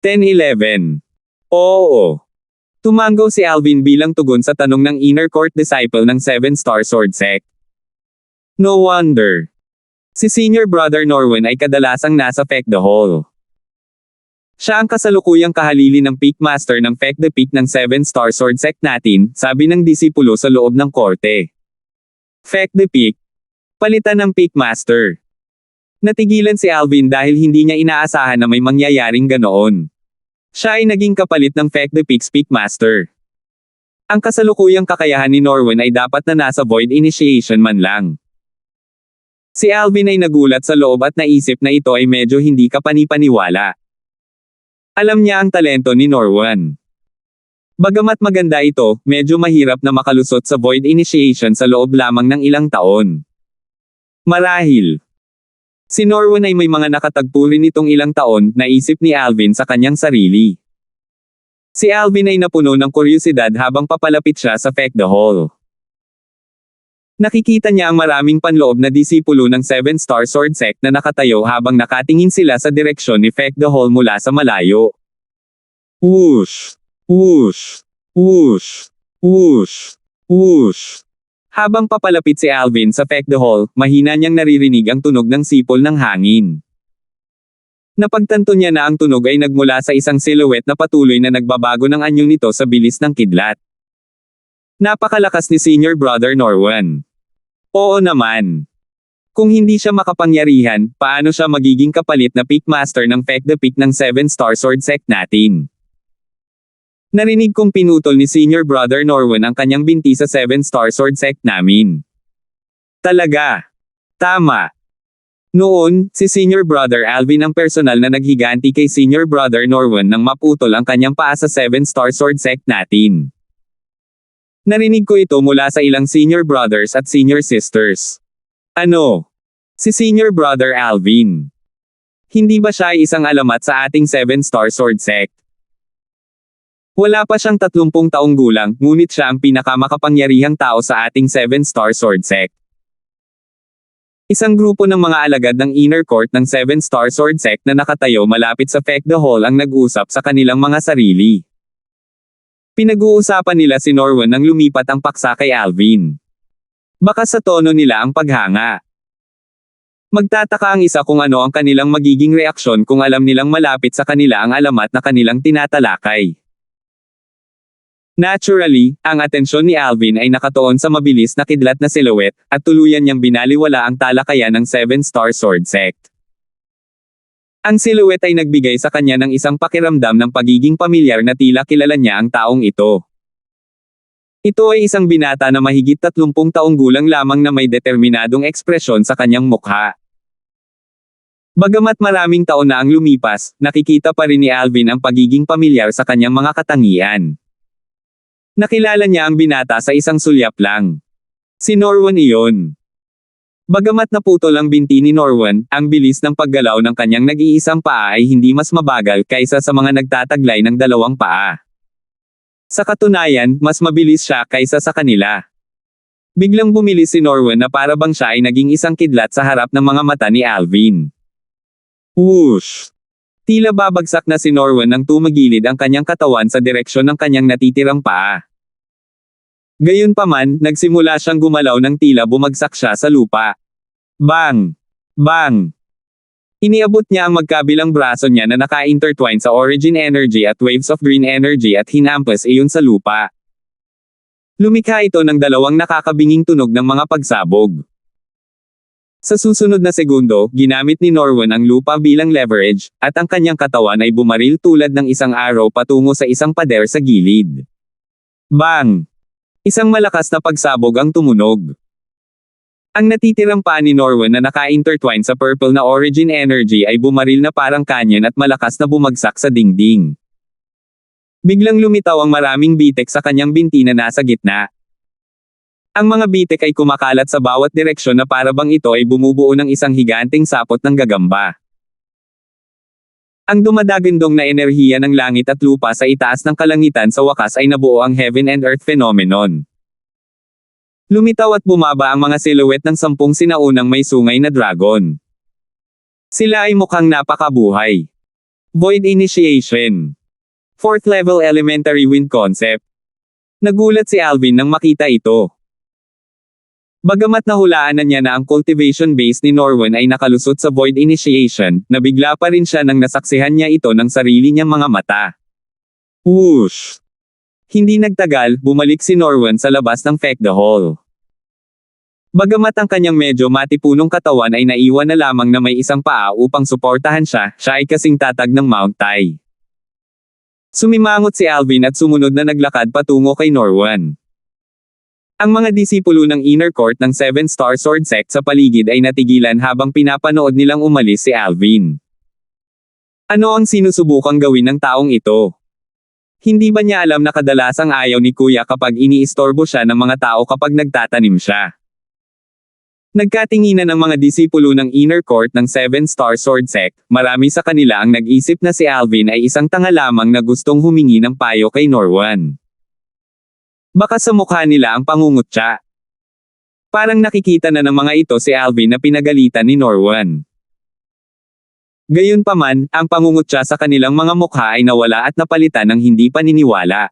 10-11. Oo. Tumango si Alvin bilang tugon sa tanong ng Inner Court Disciple ng 7-Star Sword Sect. No wonder. Si Senior Brother Norwan ay kadalasang nasa Feck the Hall. Siya ang kasalukuyang kahalili ng Peak Master ng Feck the Peak ng 7-Star Sword Sect natin, sabi ng disipulo sa loob ng korte. Feck the Peak. Palitan ng Peak Master. Natigilan si Alvin dahil hindi niya inaasahan na may mangyayaring ganoon. Siya ay naging kapalit ng Feck the Peak's Peak Master. Ang kasalukuyang kakayahan ni Norwan ay dapat na nasa Void Initiation man lang. Si Alvin ay nagulat sa loob at naisip na ito ay medyo hindi kapani-paniwala. Alam niya ang talento ni Norwan. Bagamat maganda ito, medyo mahirap na makalusot sa Void Initiation sa loob lamang ng ilang taon. Marahil. Si Norwan ay may mga nakatagpo rin nitong ilang taon, naisip ni Alvin sa kanyang sarili. Si Alvin ay napuno ng kuryosidad habang papalapit siya sa Feck the Hall. Nakikita niya ang maraming panloob na disipulo ng 7-Star Sword Sect na nakatayo habang nakatingin sila sa direksyon ni Feck the Hall mula sa malayo. Whoosh! Whoosh! Whoosh! Whoosh! Whoosh! Habang papalapit si Alvin sa Feck the Hall, mahina niyang naririnig ang tunog ng sipol ng hangin. Napagtanto niya na ang tunog ay nagmula sa isang silhouette na patuloy na nagbabago ng anyo nito sa bilis ng kidlat. Napakalakas ni Senior Brother Norwan. Oo naman. Kung hindi siya makapangyarihan, paano siya magiging kapalit na Peak Master ng Feck the Peak ng 7-Star Sword Sect natin? Narinig kong pinutol ni Senior Brother Norwan ang kanyang binti sa 7-Star Sword Sect namin. Talaga. Tama. Noon, si Senior Brother Alvin ang personal na naghiganti kay Senior Brother Norwan nang maputol ang kanyang paa sa 7-Star Sword Sect natin. Narinig ko ito mula sa ilang senior brothers at senior sisters. Ano? Si Senior Brother Alvin. Hindi ba siya ay isang alamat sa ating 7-Star Sword Sect? Wala pa siyang 30 taong gulang, ngunit siya ang pinakamakapangyarihang tao sa ating 7-Star Sword Sect. Isang grupo ng mga alagad ng Inner Court ng 7-Star Sword Sect na nakatayo malapit sa Feck the Hall ang nag-usap sa kanilang mga sarili. Pinag-uusapan nila si Norwan nang lumipat ang paksa kay Alvin. Baka sa tono nila ang paghanga. Magtataka ang isa kung ano ang kanilang magiging reaksyon kung alam nilang malapit sa kanila ang alamat na kanilang tinatalakay. Naturally, ang atensyon ni Alvin ay nakatuon sa mabilis na kidlat na silhouette, at tuluyan niyang binaliwala ang talakayan ng 7-Star Sword Sect. Ang silhouette ay nagbigay sa kanya ng isang pakiramdam ng pagiging pamilyar na tila kilala niya ang taong ito. Ito ay isang binata na mahigit 30 taong gulang lamang na may determinadong ekspresyon sa kanyang mukha. Bagamat maraming taon na ang lumipas, nakikita pa rin ni Alvin ang pagiging pamilyar sa kanyang mga katangian. Nakilala niya ang binata sa isang sulyap lang. Si Norwan iyon. Bagamat naputol ang binti ni Norwan, ang bilis ng paggalaw ng kanyang nag-iisang paa ay hindi mas mabagal kaysa sa mga nagtataglay ng 2 paa. Sa katunayan, mas mabilis siya kaysa sa kanila. Biglang bumilis si Norwan na para bang siya ay naging isang kidlat sa harap ng mga mata ni Alvin. Whoosh! Tila babagsak na si Norwan nang tumagilid ang kanyang katawan sa direksyon ng kanyang natitirang paa. Gayunpaman, nagsimula siyang gumalaw ng tila bumagsak siya sa lupa. Bang! Bang! Iniabot niya ang magkabilang braso niya na naka-intertwine sa Origin Energy at Waves of Green Energy at hinampas iyon sa lupa. Lumikha ito ng 2 nakakabinging tunog ng mga pagsabog. Sa susunod na segundo, ginamit ni Norwan ang lupa bilang leverage, at ang kanyang katawan ay bumaril tulad ng isang arrow patungo sa isang pader sa gilid. Bang! Isang malakas na pagsabog ang tumunog. Ang natitirang paa ni Norwan na naka-intertwine sa purple na origin energy ay bumaril na parang canyon at malakas na bumagsak sa dingding. Biglang lumitaw ang maraming bitek sa kanyang binti na nasa gitna. Ang mga bitek ay kumakalat sa bawat direksyon na para bang ito ay bumubuo ng isang higanteng sapot ng gagamba. Ang dumadagandong na enerhiya ng langit at lupa sa itaas ng kalangitan sa wakas ay nabuo ang heaven and earth phenomenon. Lumitaw at bumaba ang mga silhouette ng 10 sinaunang may sungay na dragon. Sila ay mukhang napakabuhay. Void initiation. 4th level elementary wind concept. Nagulat si Alvin nang makita ito. Bagamat nahulaan na niya na ang cultivation base ni Norwan ay nakalusot sa void initiation, nabigla pa rin siya nang nasaksihan niya ito ng sarili niyang mga mata. Whoosh! Hindi nagtagal, bumalik si Norwan sa labas ng Fekda Hall. Bagamat ang kanyang medyo matipunong katawan ay naiwan na lamang na may isang paa upang suportahan siya, siya ay kasing tatag ng Mount Tai. Sumimangot si Alvin at sumunod na naglakad patungo kay Norwan. Ang mga disipulo ng inner court ng 7-star sword sect sa paligid ay natigilan habang pinapanood nilang umalis si Alvin. Ano ang sinusubukang gawin ng taong ito? Hindi ba niya alam na kadalasang ayaw ni Kuya kapag iniistorbo siya ng mga tao kapag nagtatanim siya? Nagkatinginan ng mga disipulo ng inner court ng 7-star sword sect, marami sa kanila ang nag-isip na si Alvin ay isang tanga lamang na gustong humingi ng payo kay Norwan. Baka sa mukha nila ang pangungutya. Parang nakikita na ng mga ito si Alvin na pinagalitan ni Norwan. Gayunpaman, ang pangungutya sa kanilang mga mukha ay nawala at napalitan ng hindi paniniwala.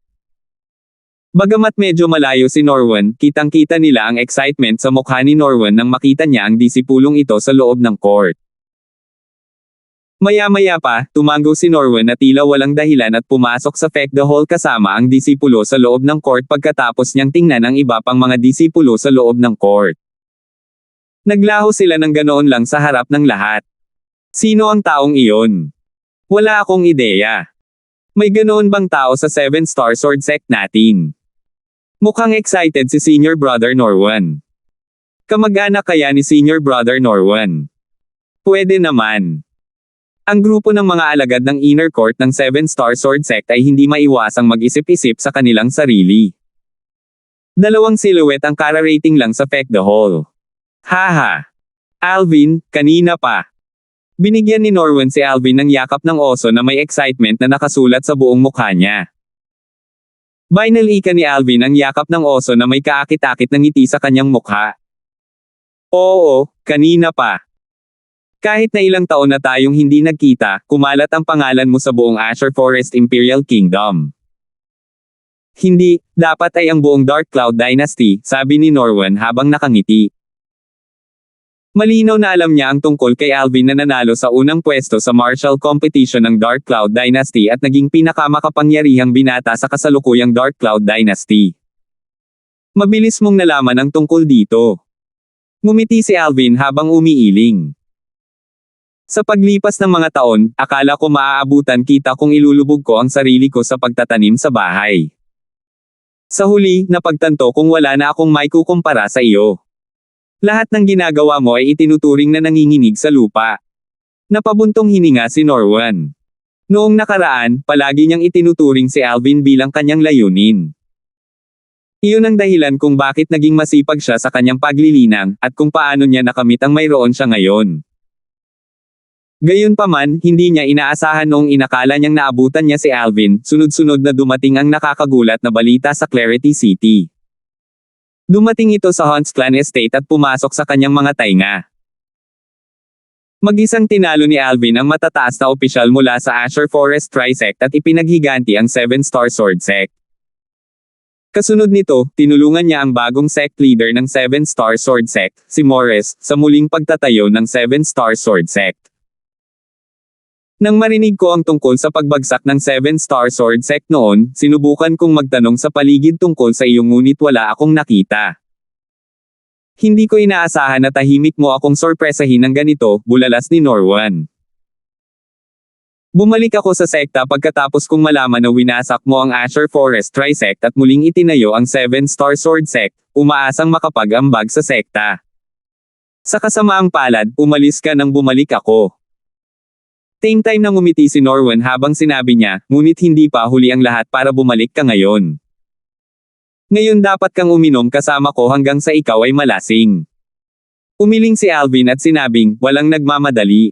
Bagamat medyo malayo si Norwan, kitang-kita nila ang excitement sa mukha ni Norwan nang makita niya ang disipulong ito sa loob ng court. Maya-maya pa, tumango si Norwan na tila walang dahilan at pumasok sa Fekda Hall kasama ang disipulo sa loob ng court pagkatapos niyang tingnan ang iba pang mga disipulo sa loob ng court. Naglaho sila ng ganoon lang sa harap ng lahat. Sino ang taong iyon? Wala akong ideya. May ganoon bang tao sa 7-star sword sect natin? Mukhang excited si Senior Brother Norwan. Kamag-anak kaya ni Senior Brother Norwan? Pwede naman. Ang grupo ng mga alagad ng inner court ng 7-star sword sect ay hindi maiwasang mag-isip-isip sa kanilang sarili. 2 silhouette ang kara-rating lang sa Fekda Hall. Haha! Alvin, kanina pa. Binigyan ni Norwan si Alvin ng yakap ng oso na may excitement na nakasulat sa buong mukha niya. Binalika ni Alvin ang yakap ng oso na may kaakit-akit ng ngiti sa kanyang mukha. Oo, kanina pa. Kahit na ilang taon na tayong hindi nagkita, kumalat ang pangalan mo sa buong Azure Forest Imperial Kingdom. Hindi, dapat ay ang buong Dark Cloud Dynasty, sabi ni Norwan habang nakangiti. Malinaw na alam niya ang tungkol kay Alvin na nanalo sa unang pwesto sa martial competition ng Dark Cloud Dynasty at naging pinakamakapangyarihang binata sa kasalukuyang Dark Cloud Dynasty. Mabilis mong nalaman ang tungkol dito. Ngumiti si Alvin habang umiiling. Sa paglipas ng mga taon, akala ko maaabutan kita kung ilulubog ko ang sarili ko sa pagtatanim sa bahay. Sa huli, napagtanto kung wala na akong maikukumpara sa iyo. Lahat ng ginagawa mo ay itinuturing na nanginginig sa lupa. Napabuntong hininga si Norwan. Noong nakaraan, palagi niyang itinuturing si Alvin bilang kanyang layunin. Iyon ang dahilan kung bakit naging masipag siya sa kanyang paglilinang, at kung paano niya nakamit ang mayroon siya ngayon. Gayunpaman, hindi niya inaasahan noong inakala niyang naabutan niya si Alvin, sunod-sunod na dumating ang nakakagulat na balita sa Clarity City. Dumating ito sa Hunts Clan Estate at pumasok sa kanyang mga tainga. Mag-isang tinalo ni Alvin ang matataas na opisyal mula sa Azure Forest Trisect at ipinaghiganti ang 7-star sword sect. Kasunod nito, tinulungan niya ang bagong sect leader ng 7-star sword sect, si Morris, sa muling pagtatayo ng 7-star sword sect. Nang marinig ko ang tungkol sa pagbagsak ng 7-star sword sect noon, sinubukan kong magtanong sa paligid tungkol sa iyo ngunit wala akong nakita. Hindi ko inaasahan na tahimik mo akong sorpresahin ng ganito, bulalas ni Norwan. Bumalik ako sa sekta pagkatapos kong malaman na winasak mo ang Asher Forest Trisect at muling itinayo ang 7-Star Sword Sect, umaasang makapag-ambag sa sekta. Sa kasamaang palad, umalis ka nang bumalik ako. Same time na ngumiti si Norwan habang sinabi niya, ngunit hindi pa huli ang lahat para bumalik ka ngayon. Ngayon dapat kang uminom kasama ko hanggang sa ikaw ay malasing. Umiling si Alvin at sinabing, walang nagmamadali.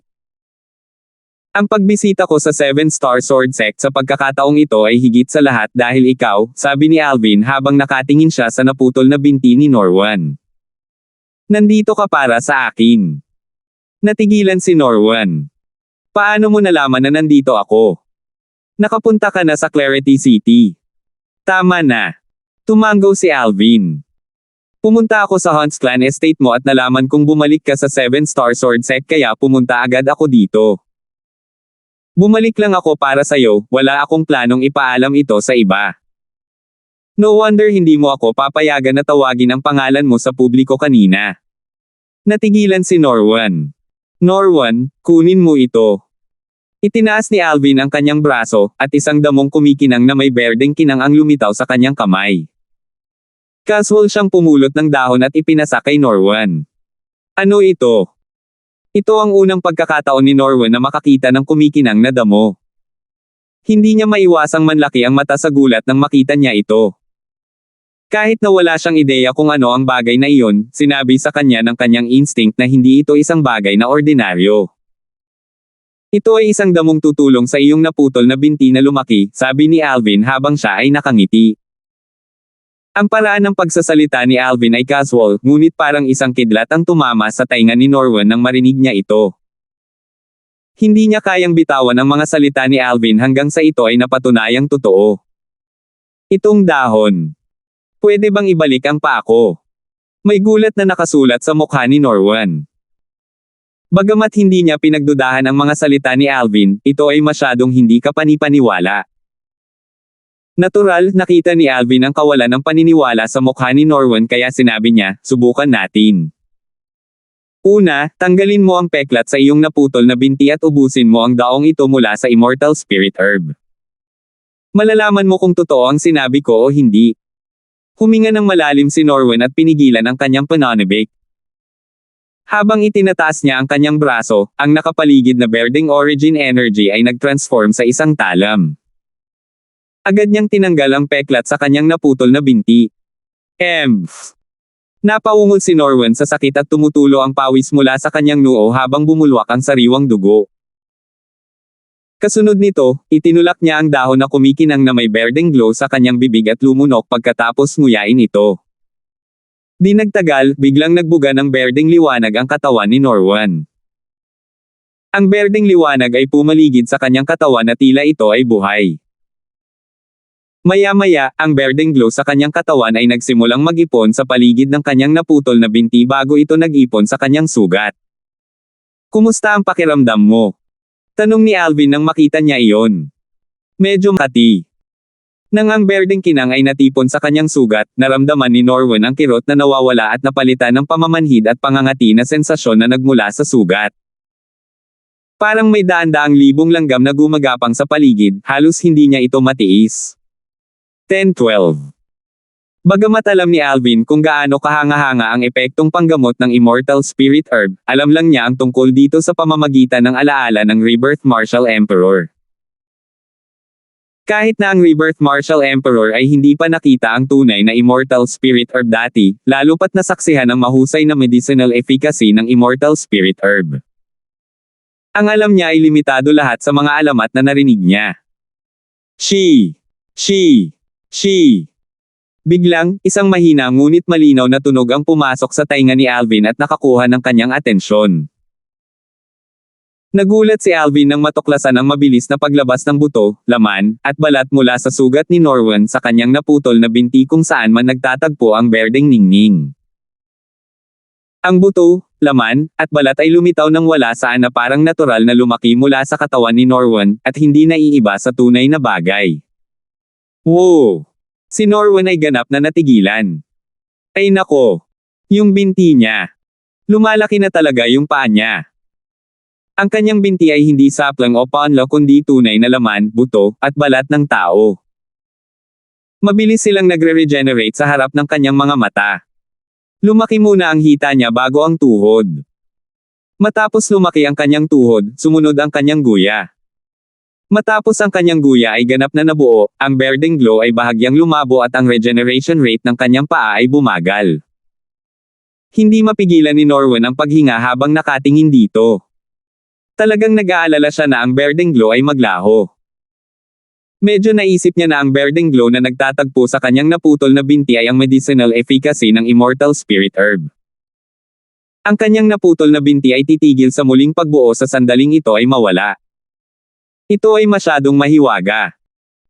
Ang pagbisita ko sa 7-Star Sword Sect sa pagkakataong ito ay higit sa lahat dahil ikaw, sabi ni Alvin habang nakatingin siya sa naputol na binti ni Norwan. Nandito ka para sa akin. Natigilan si Norwan. Paano mo nalaman na nandito ako? Nakapunta ka na sa Clarity City. Tama na. Tumanggaw si Alvin. Pumunta ako sa Hunts Clan Estate mo at nalaman kong bumalik ka sa 7-Star Sword Sect kaya pumunta agad ako dito. Bumalik lang ako para sa'yo, wala akong planong ipaalam ito sa iba. No wonder hindi mo ako papayagan na tawagin ang pangalan mo sa publiko kanina. Natigilan si Norwan. Norwan, kunin mo ito. Itinaas ni Alvin ang kanyang braso, at isang damong kumikinang na may berdeng kinang ang lumitaw sa kanyang kamay. Casual siyang pumulot ng dahon at ipinasa kay Norwan. Ano ito? Ito ang unang pagkakataon ni Norwan na makakita ng kumikinang na damo. Hindi niya maiwasang manlaki ang mata sa gulat nang makita niya ito. Kahit na wala siyang ideya kung ano ang bagay na iyon, sinabi sa kanya ng kanyang instinct na hindi ito isang bagay na ordinaryo. Ito ay isang damong tutulong sa iyong naputol na binti na lumaki, sabi ni Alvin habang siya ay nakangiti. Ang paraan ng pagsasalita ni Alvin ay casual, ngunit parang isang kidlat ang tumama sa tainga ni Norwan nang marinig niya ito. Hindi niya kayang bitawan ang mga salita ni Alvin hanggang sa ito ay napatunayang totoo. Itong dahon. Pwede bang ibalik ang paa ko? May gulat na nakasulat sa mukha ni Norwan. Bagamat hindi niya pinagdudahan ang mga salita ni Alvin, ito ay masyadong hindi kapanipaniwala. Natural, nakita ni Alvin ang kawalan ng paniniwala sa mukha ni Norwan kaya sinabi niya, subukan natin. Una, tanggalin mo ang peklat sa iyong naputol na binti at ubusin mo ang daong ito mula sa Immortal Spirit Herb. Malalaman mo kung totoo ang sinabi ko o hindi. Huminga ng malalim si Norwan at pinigilan ang kanyang pananabik. Habang itinataas niya ang kanyang braso, ang nakapaligid na berdeng origin energy ay nag-transform sa isang talam. Agad niyang tinanggal ang peklat sa kanyang naputol na binti. Napaungol si Norwan sa sakit at tumutulo ang pawis mula sa kanyang noo habang bumulwak ang sariwang dugo. Kasunod nito, itinulak niya ang dahon na kumikinang na may berdeng glow sa kanyang bibig at lumunok pagkatapos nguyain ito. Di nagtagal, biglang nagbuga ng berdeng liwanag ang katawan ni Norwan. Ang berdeng liwanag ay pumaligid sa kanyang katawan na tila ito ay buhay. Maya-maya, ang berdeng glow sa kanyang katawan ay nagsimulang mag-ipon sa paligid ng kanyang naputol na binti bago ito nag-ipon sa kanyang sugat. Kumusta ang pakiramdam mo? Tanong ni Alvin nang makita niya iyon. Medyo makati. Nang ang berdeng kinang ay natipon sa kanyang sugat, naramdaman ni Norwan ang kirot na nawawala at napalitan ng pamamanhid at pangangati na sensasyon na nagmula sa sugat. Parang may daan-daang libong langgam na gumagapang sa paligid, halos hindi niya ito matiis. 10-12. Bagamat alam ni Alvin kung gaano kahanga-hanga ang epektong panggamot ng Immortal Spirit Herb, alam lang niya ang tungkol dito sa pamamagitan ng alaala ng Rebirth Martial Emperor. Kahit na ang Rebirth Martial Emperor ay hindi pa nakita ang tunay na Immortal Spirit Herb dati, lalo pat nasaksihan ang mahusay na medicinal efficacy ng Immortal Spirit Herb. Ang alam niya ay limitado lahat sa mga alamat na narinig niya. She. Biglang, isang mahina ngunit malinaw na tunog ang pumasok sa tainga ni Alvin at nakakuha ng kanyang atensyon. Nagulat si Alvin nang matuklasan ang mabilis na paglabas ng buto, laman, at balat mula sa sugat ni Norwan sa kanyang naputol na binti kung saan man nagtatagpo ang berdeng ningning. Ang buto, laman, at balat ay lumitaw ng wala saan na parang natural na lumaki mula sa katawan ni Norwan, at hindi naiiba sa tunay na bagay. Wow! Si Norwan ay ganap na natigilan. Ay nako! Yung binti niya. Lumalaki na talaga yung paa niya. Ang kanyang binti ay hindi saplang o panlo kundi tunay na laman, buto, at balat ng tao. Mabilis silang nagre-regenerate sa harap ng kanyang mga mata. Lumaki muna ang hita niya bago ang tuhod. Matapos lumaki ang kanyang tuhod, sumunod ang kanyang guya. Matapos ang kanyang guya ay ganap na nabuo, ang Bearding Glow ay bahagyang lumabo at ang regeneration rate ng kanyang paa ay bumagal. Hindi mapigilan ni Norwen ang paghinga habang nakatingin dito. Talagang nag-aalala siya na ang Bearding Glow ay maglaho. Medyo naisip niya na ang Bearding Glow na nagtatagpo sa kanyang naputol na binti ay ang medicinal efficacy ng Immortal Spirit Herb. Ang kanyang naputol na binti ay titigil sa muling pagbuo sa sandaling ito ay mawala. Ito ay masyadong mahiwaga.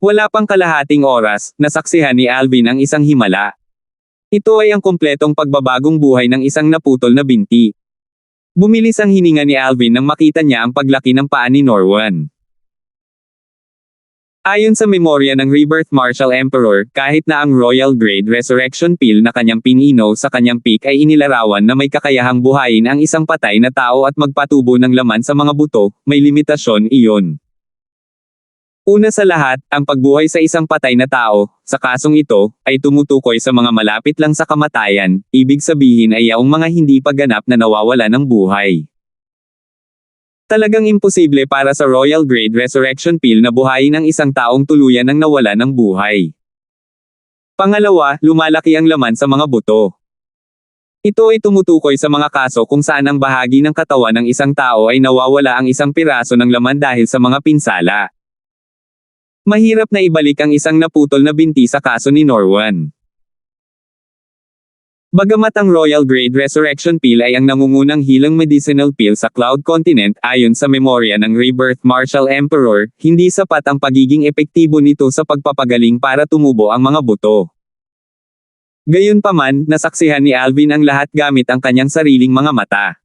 Wala pang kalahating oras, nasaksihan ni Alvin ang isang himala. Ito ay ang kumpletong pagbabagong buhay ng isang naputol na binti. Bumilis ang hininga ni Alvin nang makita niya ang paglaki ng paa ni Norwen. Ayon sa memorya ng Rebirth Martial Emperor, kahit na ang Royal Grade Resurrection Pill na kanyang pinino sa kanyang peak ay inilarawan na may kakayahang buhayin ang isang patay na tao at magpatubo ng laman sa mga buto, may limitasyon iyon. Una sa lahat, ang pagbuhay sa isang patay na tao, sa kasong ito, ay tumutukoy sa mga malapit lang sa kamatayan, ibig sabihin ay yaong mga hindi pa ganap na nawawala ng buhay. Talagang imposible para sa Royal Grade Resurrection Pill na buhayin ang isang taong tuluyan ng nawala ng buhay. Pangalawa, lumalaki ang laman sa mga buto. Ito ay tumutukoy sa mga kaso kung saan ang bahagi ng katawan ng isang tao ay nawawala ang isang piraso ng laman dahil sa mga pinsala. Mahirap na ibalik ang isang naputol na binti sa kaso ni Norwen. Bagamat ang Royal Grade Resurrection Pill ay ang nangungunang hilang medicinal pill sa Cloud Continent ayon sa memorya ng Rebirth Martial Emperor, hindi sapat ang pagiging epektibo nito sa pagpapagaling para tumubo ang mga buto. Gayunpaman, nasaksihan ni Alvin ang lahat gamit ang kanyang sariling mga mata.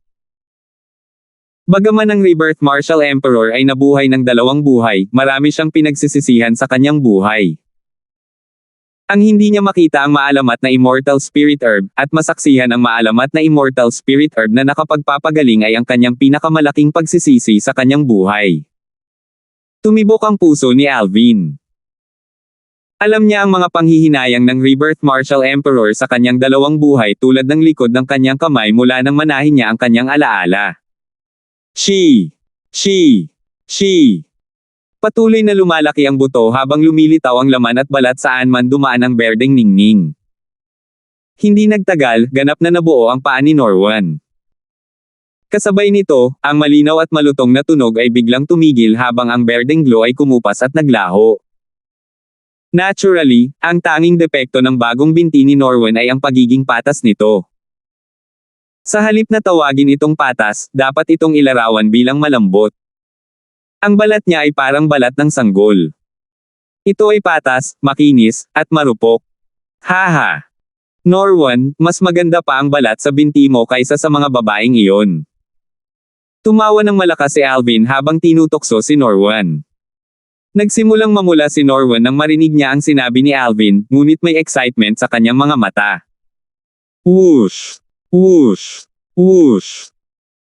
Bagaman ang Rebirth Martial Emperor ay nabuhay ng 2 buhay, marami siyang pinagsisisihan sa kanyang buhay. Ang hindi niya makita ang maalamat na Immortal Spirit Herb, at masaksihan ang maalamat na Immortal Spirit Herb na nakapagpapagaling ay ang kanyang pinakamalaking pagsisisi sa kanyang buhay. Tumibok ang puso ni Alvin. Alam niya ang mga panghihinayang ng Rebirth Martial Emperor sa kanyang 2 buhay tulad ng likod ng kanyang kamay mula nang manahin niya ang kanyang alaala. She. Patuloy na lumalaki ang buto habang lumilitaw ang laman at balat saan man dumaan ang berdeng ningning. Hindi nagtagal, ganap na nabuo ang paa ni Norwen. Kasabay nito, ang malinaw at malutong na tunog ay biglang tumigil habang ang berdeng glow ay kumupas at naglaho. Naturally, ang tanging depekto ng bagong binti ni Norwen ay ang pagiging patas nito. Sa halip na tawagin itong patas, dapat itong ilarawan bilang malambot. Ang balat niya ay parang balat ng sanggol. Ito ay patas, makinis, at marupok. Haha! Norwen, mas maganda pa ang balat sa binti mo kaysa sa mga babaeng iyon. Tumawa ng malakas si Alvin habang tinutokso si Norwen. Nagsimulang mamula si Norwen nang marinig niya ang sinabi ni Alvin, ngunit may excitement sa kanyang mga mata. Whoosh! Whoosh! Whoosh!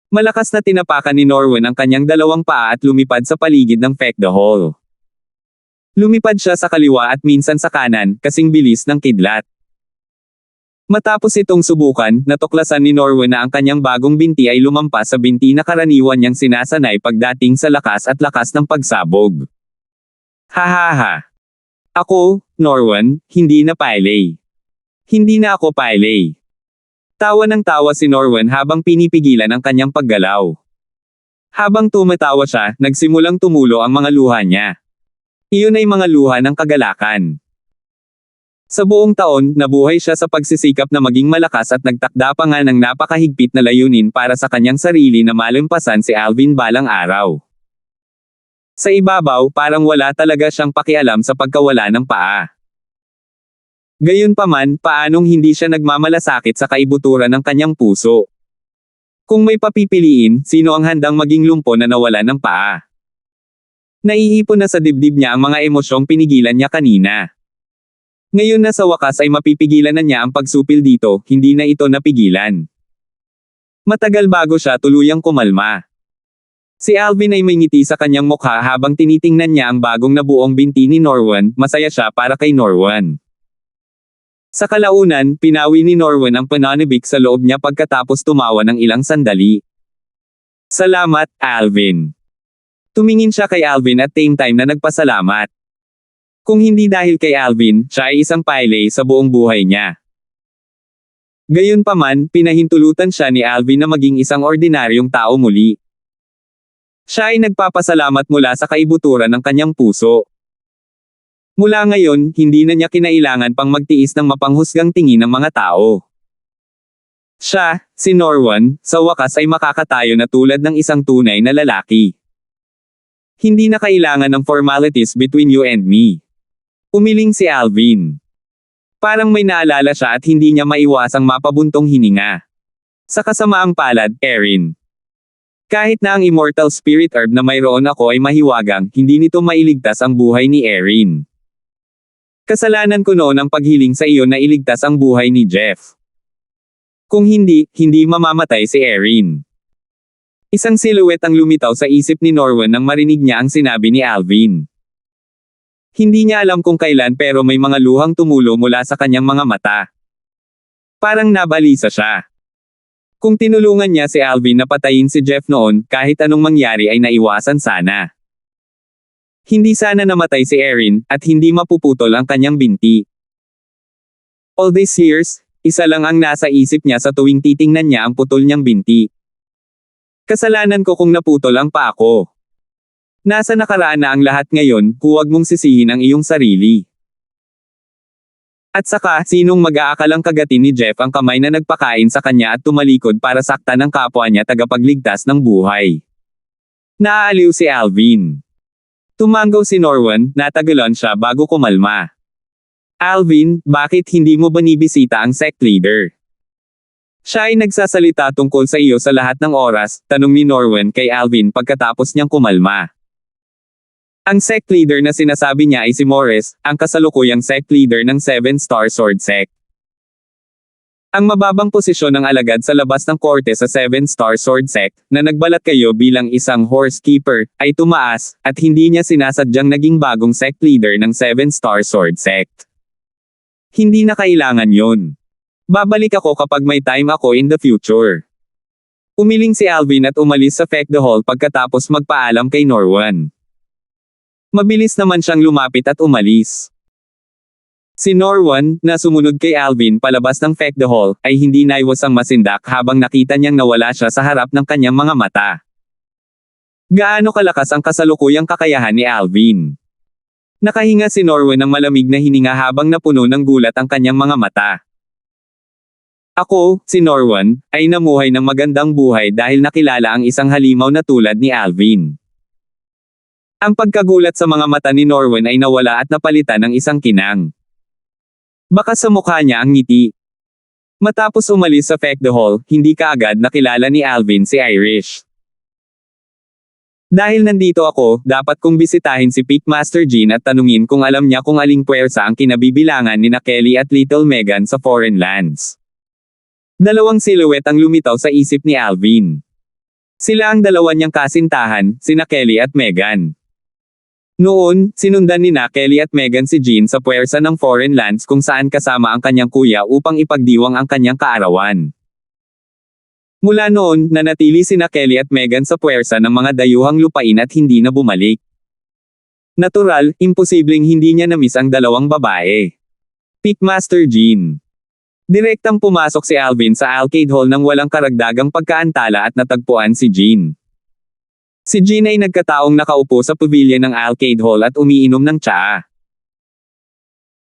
Malakas na tinapakan ni Norwen ang kanyang 2 paa at lumipad sa paligid ng Fekda Hall. Lumipad siya sa kaliwa at minsan sa kanan, kasing bilis ng kidlat. Matapos itong subukan, natuklasan ni Norwen na ang kanyang bagong binti ay lumampas sa binti na karaniwan niyang sinasanay pagdating sa lakas at lakas ng pagsabog. Hahaha! Ako, Norwen, hindi na Pylay. Hindi na ako Pylay. Tawa ng tawa si Norwen habang pinipigilan ang kanyang paggalaw. Habang tumatawa siya, nagsimulang tumulo ang mga luha niya. Iyon ay mga luha ng kagalakan. Sa buong taon, nabuhay siya sa pagsisikap na maging malakas at nagtakda pa nga ng napakahigpit na layunin para sa kanyang sarili na malampasan si Alvin balang araw. Sa ibabaw, parang wala talaga siyang pakialam sa pagkawala ng paa. Gayunpaman, paanong hindi siya nagmamalasakit sa kaibuturan ng kanyang puso? Kung may papipiliin, sino ang handang maging lumpo na nawala ng paa? Naiipon na sa dibdib niya ang mga emosyong pinigilan niya kanina. Ngayon na sa wakas ay mapipigilan na niya ang pagsupil dito, hindi na ito napigilan. Matagal bago siya tuluyang kumalma. Si Alvin ay may ngiti sa kanyang mukha habang tinitingnan niya ang bagong nabuong binti ni Norwan, masaya siya para kay Norwan. Sa kalaunan, pinawi ni Norwan ang pananabik sa loob niya pagkatapos tumawa ng ilang sandali. Salamat, Alvin. Tumingin siya kay Alvin at same time na nagpasalamat. Kung hindi dahil kay Alvin, siya ay isang paylay sa buong buhay niya. Gayunpaman, pinahintulutan siya ni Alvin na maging isang ordinaryong tao muli. Siya ay nagpapasalamat mula sa kaibuturan ng kanyang puso. Mula ngayon, hindi na niya kinailangan pang magtiis ng mapanghusgang tingin ng mga tao. Siya, si Norwan, sa wakas ay makakatayo na tulad ng isang tunay na lalaki. Hindi na kailangan ng formalities between you and me. Umiling si Alvin. Parang may naalala siya at hindi niya maiwasang mapabuntong hininga. Sa kasamaang palad, Erin. Kahit na ang immortal spirit herb na mayroon ako ay mahiwagang, hindi nito mailigtas ang buhay ni Erin. Kasalanan ko noon ang paghiling sa iyo na iligtas ang buhay ni Jeff. Kung hindi, hindi mamamatay si Erin. Isang silhouette ang lumitaw sa isip ni Norwan nang marinig niya ang sinabi ni Alvin. Hindi niya alam kung kailan pero may mga luhang tumulo mula sa kanyang mga mata. Parang nabalisa siya. Kung tinulungan niya si Alvin na patayin si Jeff noon, kahit anong mangyari ay naiwasan sana. Hindi sana namatay si Erin, at hindi mapuputol ang kanyang binti. All these years, isa lang ang nasa isip niya sa tuwing titingnan niya ang putol niyang binti. Kasalanan ko kung naputol ang paa ko. Nasa nakaraan na ang lahat ngayon, huwag mong sisihin ang iyong sarili. At saka, sinong mag-aakalang kagatin ni Jeff ang kamay na nagpakain sa kanya at tumalikod para saktan ng kapwa niya tagapagligtas ng buhay. Naaaliw si Alvin. Tumanggaw si Norwan, natagalan siya bago kumalma. Alvin, bakit hindi mo binibisita ang sect leader? Siya ay nagsasalita tungkol sa iyo sa lahat ng oras, tanong ni Norwan kay Alvin pagkatapos niyang kumalma. Ang sect leader na sinasabi niya ay si Morris, ang kasalukuyang sect leader ng 7-Star Sword Sect. Ang mababang posisyon ng alagad sa labas ng korte sa 7-Star Sword Sect, na nagbalat kayo bilang isang horse keeper, ay tumaas, at hindi niya sinasadyang naging bagong sect leader ng 7-Star Sword Sect. Hindi na kailangan yon. Babalik ako kapag may time ako in the future. Umiling si Alvin at umalis sa Fekda Hall pagkatapos magpaalam kay Norwan. Mabilis naman siyang lumapit at umalis. Si Norwan, na sumunod kay Alvin palabas ng Fekda Hall, ay hindi naiwasang masindak habang nakita niyang nawala siya sa harap ng kanyang mga mata. Gaano kalakas ang kasalukuyang kakayahan ni Alvin? Nakahinga si Norwan ng malamig na hininga habang napuno ng gulat ang kanyang mga mata. Ako, si Norwan, ay namuhay ng magandang buhay dahil nakilala ang isang halimaw na tulad ni Alvin. Ang pagkagulat sa mga mata ni Norwan ay nawala at napalitan ng isang kinang. Baka sa mukha niya ang ngiti. Matapos umalis sa Fekda Hall, hindi kaagad nakilala ni Alvin si Irish. Dahil nandito ako, dapat kong bisitahin si Peakmaster Jean at tanungin kung alam niya kung aling puwersa ang kinabibilangan ni Kelly at Little Megan sa foreign lands. Dalawang silhouette ang lumitaw sa isip ni Alvin. Sila ang dalawa niyang kasintahan, sina Kelly at Megan. Noon, sinundan ni Kelly at Megan si Jean sa puwersa ng foreign lands kung saan kasama ang kanyang kuya upang ipagdiwang ang kanyang kaarawan. Mula noon, nanatili sina Kelly at Megan sa puwersa ng mga dayuhang lupain at hindi na bumalik. Natural, imposibleng hindi niya na-miss ang dalawang babae. Peakmaster Jean. Direktang pumasok si Alvin sa Alcade Hall nang walang karagdagang pagkaantala at natagpuan si Jean. Si Jean ay nagkataong nakaupo sa pavilion ng Alcade Hall at umiinom ng tsaa.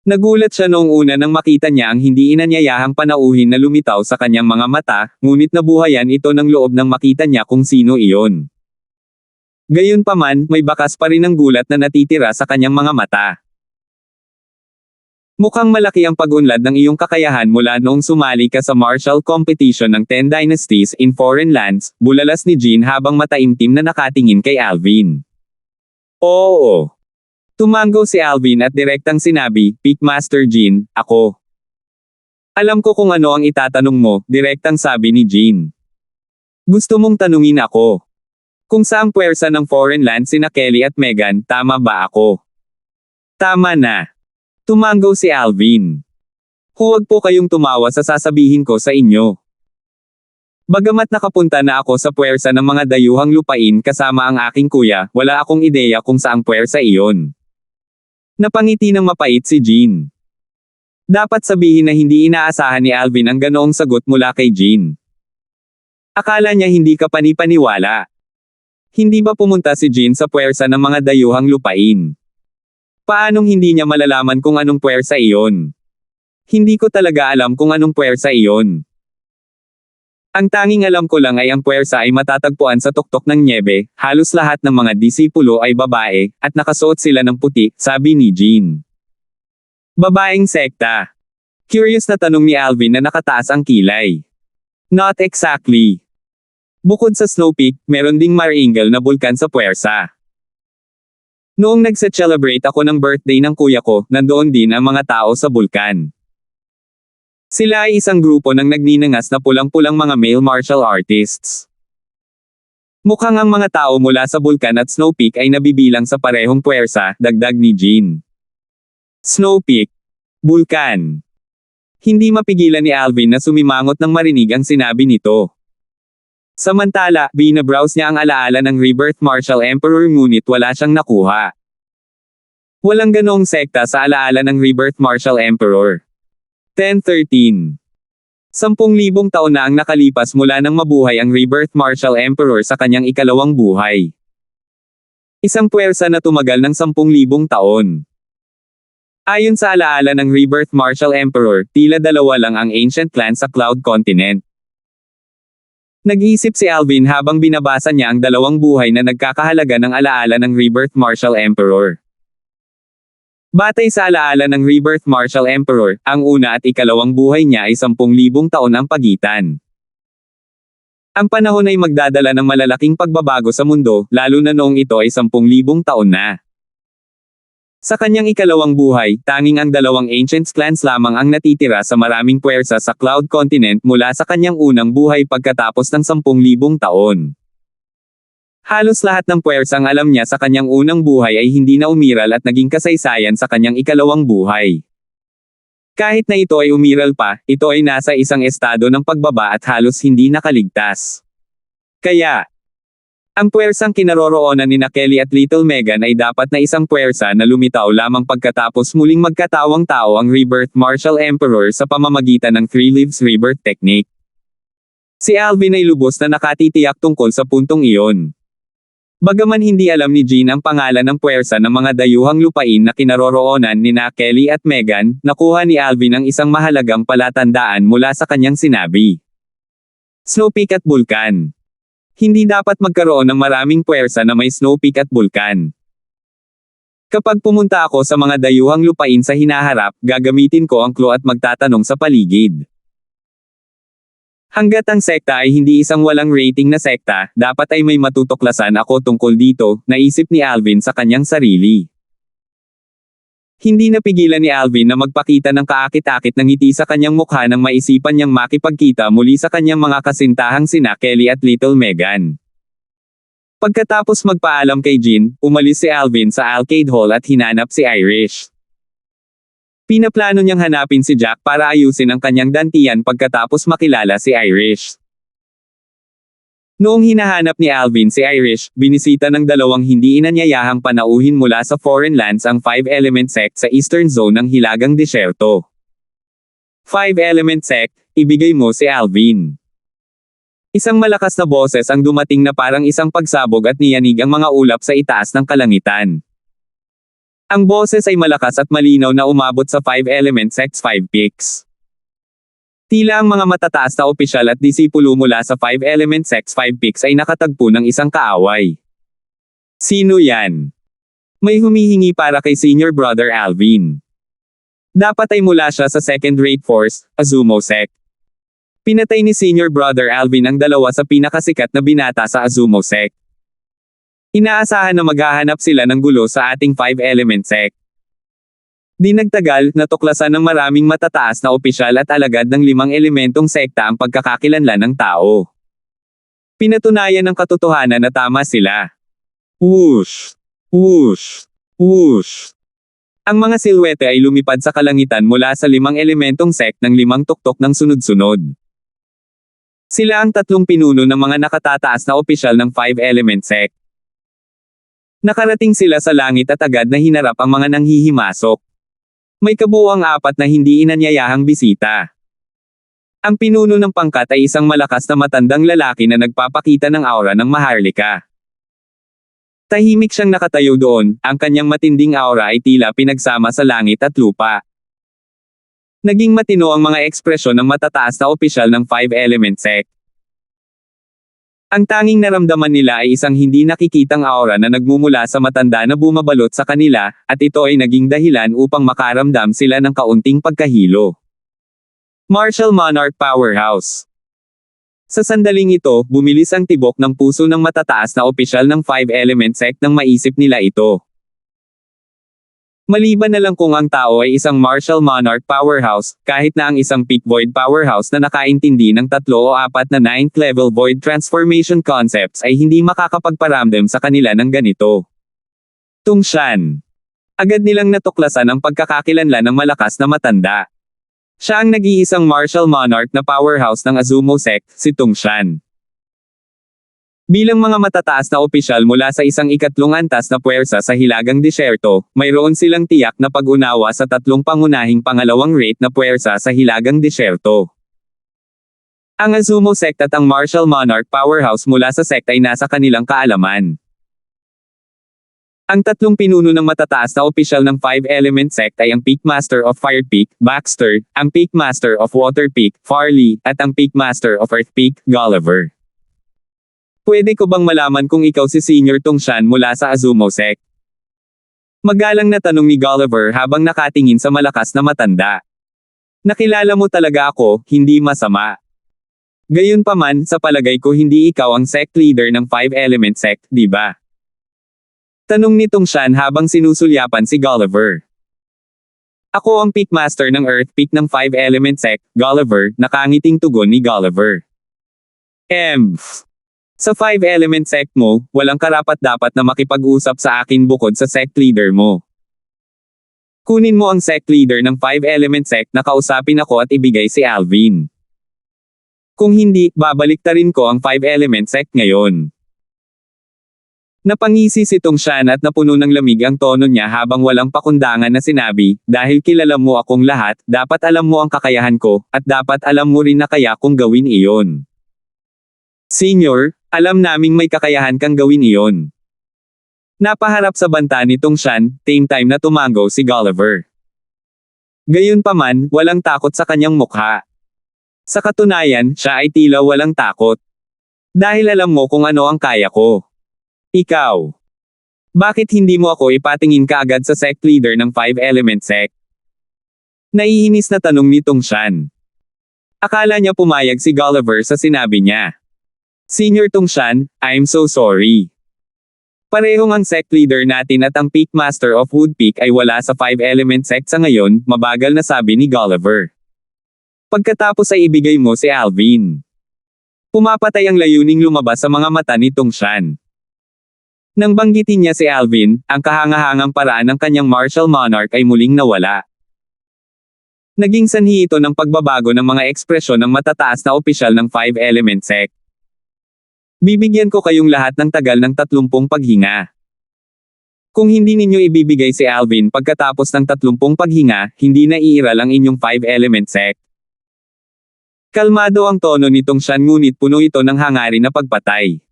Nagulat siya noong una nang makita niya ang hindi inanyayahang panauhin na lumitaw sa kanyang mga mata, ngunit nabuhayan ito ng loob nang makita niya kung sino iyon. Gayunpaman, may bakas pa rin ng gulat na natitira sa kanyang mga mata. Mukhang malaki ang pag-unlad ng iyong kakayahan mula noong sumali ka sa martial competition ng 10 Dynasties in Foreign Lands, bulalas ni Jean habang mataimtim na nakatingin kay Alvin. Oo. Tumango si Alvin at direktang sinabi, Peakmaster Jean, ako. Alam ko kung ano ang itatanong mo, direktang sabi ni Jean. Gusto mong tanungin ako. Kung saang puwersa ng foreign land sina Kelly at Meghan, tama ba ako? Tama na. Tumango si Alvin. Huwag po kayong tumawa sa sasabihin ko sa inyo. Bagamat nakapunta na ako sa puwersa ng mga dayuhang lupain kasama ang aking kuya, wala akong ideya kung saang puwersa iyon. Napangiti ng mapait si Jean. Dapat sabihin na hindi inaasahan ni Alvin ang ganoong sagot mula kay Jean. Akala niya hindi ka panipaniwala. Hindi ba pumunta si Jean sa puwersa ng mga dayuhang lupain? Paanong hindi niya malalaman kung anong puwersa iyon? Hindi ko talaga alam kung anong puwersa iyon. Ang tanging alam ko lang ay ang puwersa ay matatagpuan sa tuktok ng nyebe, halos lahat ng mga disipulo ay babae, at nakasuot sila ng puti, sabi ni Jean. Babaeng sekta. Curious na tanong ni Alvin na nakataas ang kilay. Not exactly. Bukod sa Snow Peak, meron ding Maringal na bulkan sa puwersa. Noong nagse-celebrate ako ng birthday ng kuya ko, nandoon din ang mga tao sa bulkan. Sila ay isang grupo ng nagninangas na pulang-pulang mga male martial artists. Mukhang ang mga tao mula sa bulkan at Snow Peak ay nabibilang sa parehong puwersa, dagdag ni Jean. Snow Peak. Bulkan. Hindi mapigilan ni Alvin na sumimangot nang marinig ang sinabi nito. Samantala, binabrowse niya ang alaala ng Rebirth Martial Emperor ngunit wala siyang nakuha. Walang ganoong sekta sa alaala ng Rebirth Martial Emperor. 1013. 10,000 taon na ang nakalipas mula nang mabuhay ang Rebirth Martial Emperor sa kanyang ikalawang buhay. Isang puwersa na tumagal ng 10,000 taon. Ayon sa alaala ng Rebirth Martial Emperor, tila dalawa lang ang ancient clan sa Cloud Continent. Nag-iisip si Alvin habang binabasa niya ang dalawang buhay na nagkakahalaga ng alaala ng Rebirth Martial Emperor. Batay sa alaala ng Rebirth Martial Emperor, ang una at ikalawang buhay niya ay 10,000 taon ang pagitan. Ang panahon ay magdadala ng malalaking pagbabago sa mundo, lalo na noong ito ay 10,000 taon na. Sa kanyang ikalawang buhay, tanging ang dalawang ancient clans lamang ang natitira sa maraming puwersa sa Cloud Continent mula sa kanyang unang buhay pagkatapos ng 10,000 taon. Halos lahat ng puwersang alam niya sa kanyang unang buhay ay hindi na umiral at naging kasaysayan sa kanyang ikalawang buhay. Kahit na ito ay umiral pa, ito ay nasa isang estado ng pagbaba at halos hindi nakaligtas. Kaya, ang puwersang kinaroroonan ni Kelly at Little Meghan ay dapat na isang puwersa na lumitaw lamang pagkatapos muling magkatawang tao ang Rebirth Martial Emperor sa pamamagitan ng Three Lives Rebirth Technique. Si Alvin ay lubos na nakatitiyak tungkol sa puntong iyon. Bagaman hindi alam ni Jean ang pangalan ng puwersa ng mga dayuhang lupain na kinaroroonan ni Kelly at Meghan, nakuha ni Alvin ang isang mahalagang palatandaan mula sa kanyang sinabi. Snow Peak at Bulkan. Hindi dapat magkaroon ng maraming puwersa na may Snow Peak at Bulkan. Kapag pumunta ako sa mga dayuhang lupain sa hinaharap, gagamitin ko ang clue at magtatanong sa paligid. Hanggat ang sekta ay hindi isang walang rating na sekta, dapat ay may matutuklasan ako tungkol dito, naisip ni Alvin sa kanyang sarili. Hindi napigilan ni Alvin na magpakita ng kaakit-akit ng ngiti sa kanyang mukha nang maisipan niyang makipagkita muli sa kanyang mga kasintahang sina Kelly at Little Meghan. Pagkatapos magpaalam kay Jean, umalis si Alvin sa Arcade Hall at hinanap si Irish. Pinaplano niyang hanapin si Jack para ayusin ang kanyang dantian pagkatapos makilala si Irish. Noong hinahanap ni Alvin si Irish, binisita ng dalawang hindi inanyayahang panauhin mula sa foreign lands ang Five-Element Sect sa eastern zone ng Hilagang Disyerto. Five-Element Sect, ibigay mo si Alvin. Isang malakas na boses ang dumating na parang isang pagsabog at niyanig ang mga ulap sa itaas ng kalangitan. Ang boses ay malakas at malinaw na umabot sa Five-Element Sect's 5 Peaks. Tila ang mga matataas na opisyal at disipulo mula sa Five-Element Sect's 5 Peaks ay nakatagpo ng isang kaaway. Sino yan? May humihingi para kay Senior Brother Alvin. Dapat ay mula siya sa second-rate force, Azumo Sect. Pinatay ni Senior Brother Alvin ang dalawa sa pinakasikat na binata sa Azumo Sect. Inaasahan na maghahanap sila ng gulo sa ating 5-element sect. Di nagtagal, natuklasan ng maraming matataas na opisyal at alagad ng 5 elementong sekta ang pagkakakilanlan ng tao. Pinatunayan ng katotohanan na tama sila. Whoosh! Whoosh! Whoosh! Ang mga silwete ay lumipad sa kalangitan mula sa 5 elementong sect ng 5 tuktok ng sunod-sunod. Sila ang 3 pinuno ng mga nakatataas na opisyal ng 5-element sect. Nakarating sila sa langit at agad na hinarap ang mga nanghihimasok. May kabuuang 4 na hindi inanyayahang bisita. Ang pinuno ng pangkat ay isang malakas na matandang lalaki na nagpapakita ng aura ng maharlika. Tahimik siyang nakatayo doon, ang kanyang matinding aura ay tila pinagsama sa langit at lupa. Naging matino ang mga ekspresyon ng matataas na opisyal ng 5-element sect. Ang tanging naramdaman nila ay isang hindi nakikitang aura na nagmumula sa matanda na bumabalot sa kanila, at ito ay naging dahilan upang makaramdam sila ng kaunting pagkahilo. Martial Monarch Powerhouse. Sa sandaling ito, bumilis ang tibok ng puso ng matataas na opisyal ng 5-element sect nang maisip nila ito. Maliban na lang kung ang tao ay isang Martial Monarch Powerhouse, kahit na ang isang Peak Void Powerhouse na nakaintindi ng 3 o 4 na 9th level Void Transformation Concepts ay hindi makakapagparamdam sa kanila ng ganito. Tungshan. Agad nilang natuklasan ang pagkakakilanlan ng malakas na matanda. Siya ang nag-iisang Martial Monarch na powerhouse ng Azumo sect, si Tungshan. Bilang mga matataas na opisyal mula sa isang 3 antas na puwersa sa Hilagang Disyerto, mayroon silang tiyak na pag-unawa sa 3 pangunahing pangalawang rate na puwersa sa Hilagang Disyerto. Ang Azumo sect at ang Martial Monarch Powerhouse mula sa sect ay nasa kanilang kaalaman. Ang 3 pinuno ng matataas na opisyal ng 5-element sect ay ang Peak Master of Fire Peak, Baxter, ang Peak Master of Water Peak, Farley, at ang Peak Master of Earth Peak, Gulliver. Pwede ko bang malaman kung ikaw si Senior Tungshan mula sa Azumo sect? Magalang na tanong ni Gulliver habang nakatingin sa malakas na matanda. Nakilala mo talaga ako, hindi masama. Gayunpaman, sa palagay ko hindi ikaw ang sect leader ng 5-element sect, di ba? Tanong ni Tungshan habang sinusulyapan si Gulliver. Ako ang Peak Master ng Earth Peak ng 5-element sect, Gulliver, nakangiting tugon ni Gulliver. Sa 5-element sect mo, walang karapat-dapat na makipag-usap sa akin bukod sa sect leader mo. Kunin mo ang sect leader ng 5-element sect na kausapin ako at ibigay si Alvin. Kung hindi, babaliktarin ko ang 5-element sect ngayon. Napangisi si Tungshan at napuno ng lamig ang tono niya habang walang pakundangan na sinabi, dahil kilala mo akong lahat, dapat alam mo ang kakayahan ko, at dapat alam mo rin na kaya kong gawin iyon. Senior, alam naming may kakayahan kang gawin iyon. Napaharap sa banta ni Tungshan, same time na tumango si Gulliver. Gayunpaman, walang takot sa kanyang mukha. Sa katunayan, siya ay tila walang takot. Dahil alam mo kung ano ang kaya ko. Ikaw. Bakit hindi mo ako ipatingin kaagad sa sect leader ng 5-element sect? Naiinis na tanong ni Tungshan. Akala niya pumayag si Gulliver sa sinabi niya. Senior Tungshan, I'm so sorry. Parehong ang sect leader natin at ang Peak Master of Wood Peak ay wala sa 5-element sect sa ngayon, mabagal na sabi ni Gulliver. Pagkatapos ay ibigay mo si Alvin. Pumapatay ang layuning lumabas sa mga mata ni Tungshan. Nang banggitin niya si Alvin, ang kahangahangang paraan ng kanyang Martial Monarch ay muling nawala. Naging sanhi ito ng pagbabago ng mga ekspresyon ng matataas na opisyal ng 5-element sect. Bibigyan ko kayong lahat ng tagal ng 30 paghinga. Kung hindi ninyo ibibigay si Alvin pagkatapos ng 30 paghinga, hindi na iiral ang inyong 5-element sect. Kalmado ang tono ni Tungshan ngunit puno ito ng hangarin na pagpatay.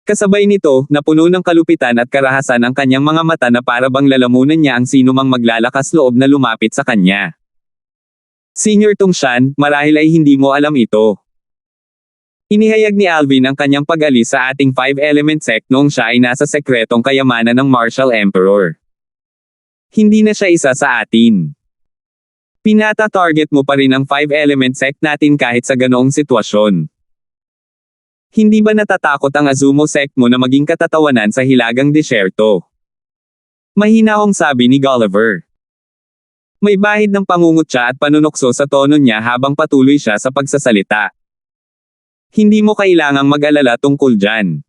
Kasabay nito, napuno ng kalupitan at karahasan ang kanyang mga mata na para bang lalamunan niya ang sinumang maglalakas loob na lumapit sa kanya. Senior Tungshan, marahil ay hindi mo alam ito. Inihayag ni Alvin ang kanyang pag-alis sa ating 5-element sect noong siya ay nasa sekretong kayamanan ng Martial Emperor. Hindi na siya isa sa atin. Pinata-target mo pa rin ang 5-element sect natin kahit sa ganoong sitwasyon. Hindi ba natatakot ang Azumo sect mo na maging katatawanan sa hilagang disyerto? Mahinahong sabi ni Gulliver. May bahid ng pangungutya at panunukso sa tono niya habang patuloy siya sa pagsasalita. Hindi mo kailangang mag-alala tungkol dyan.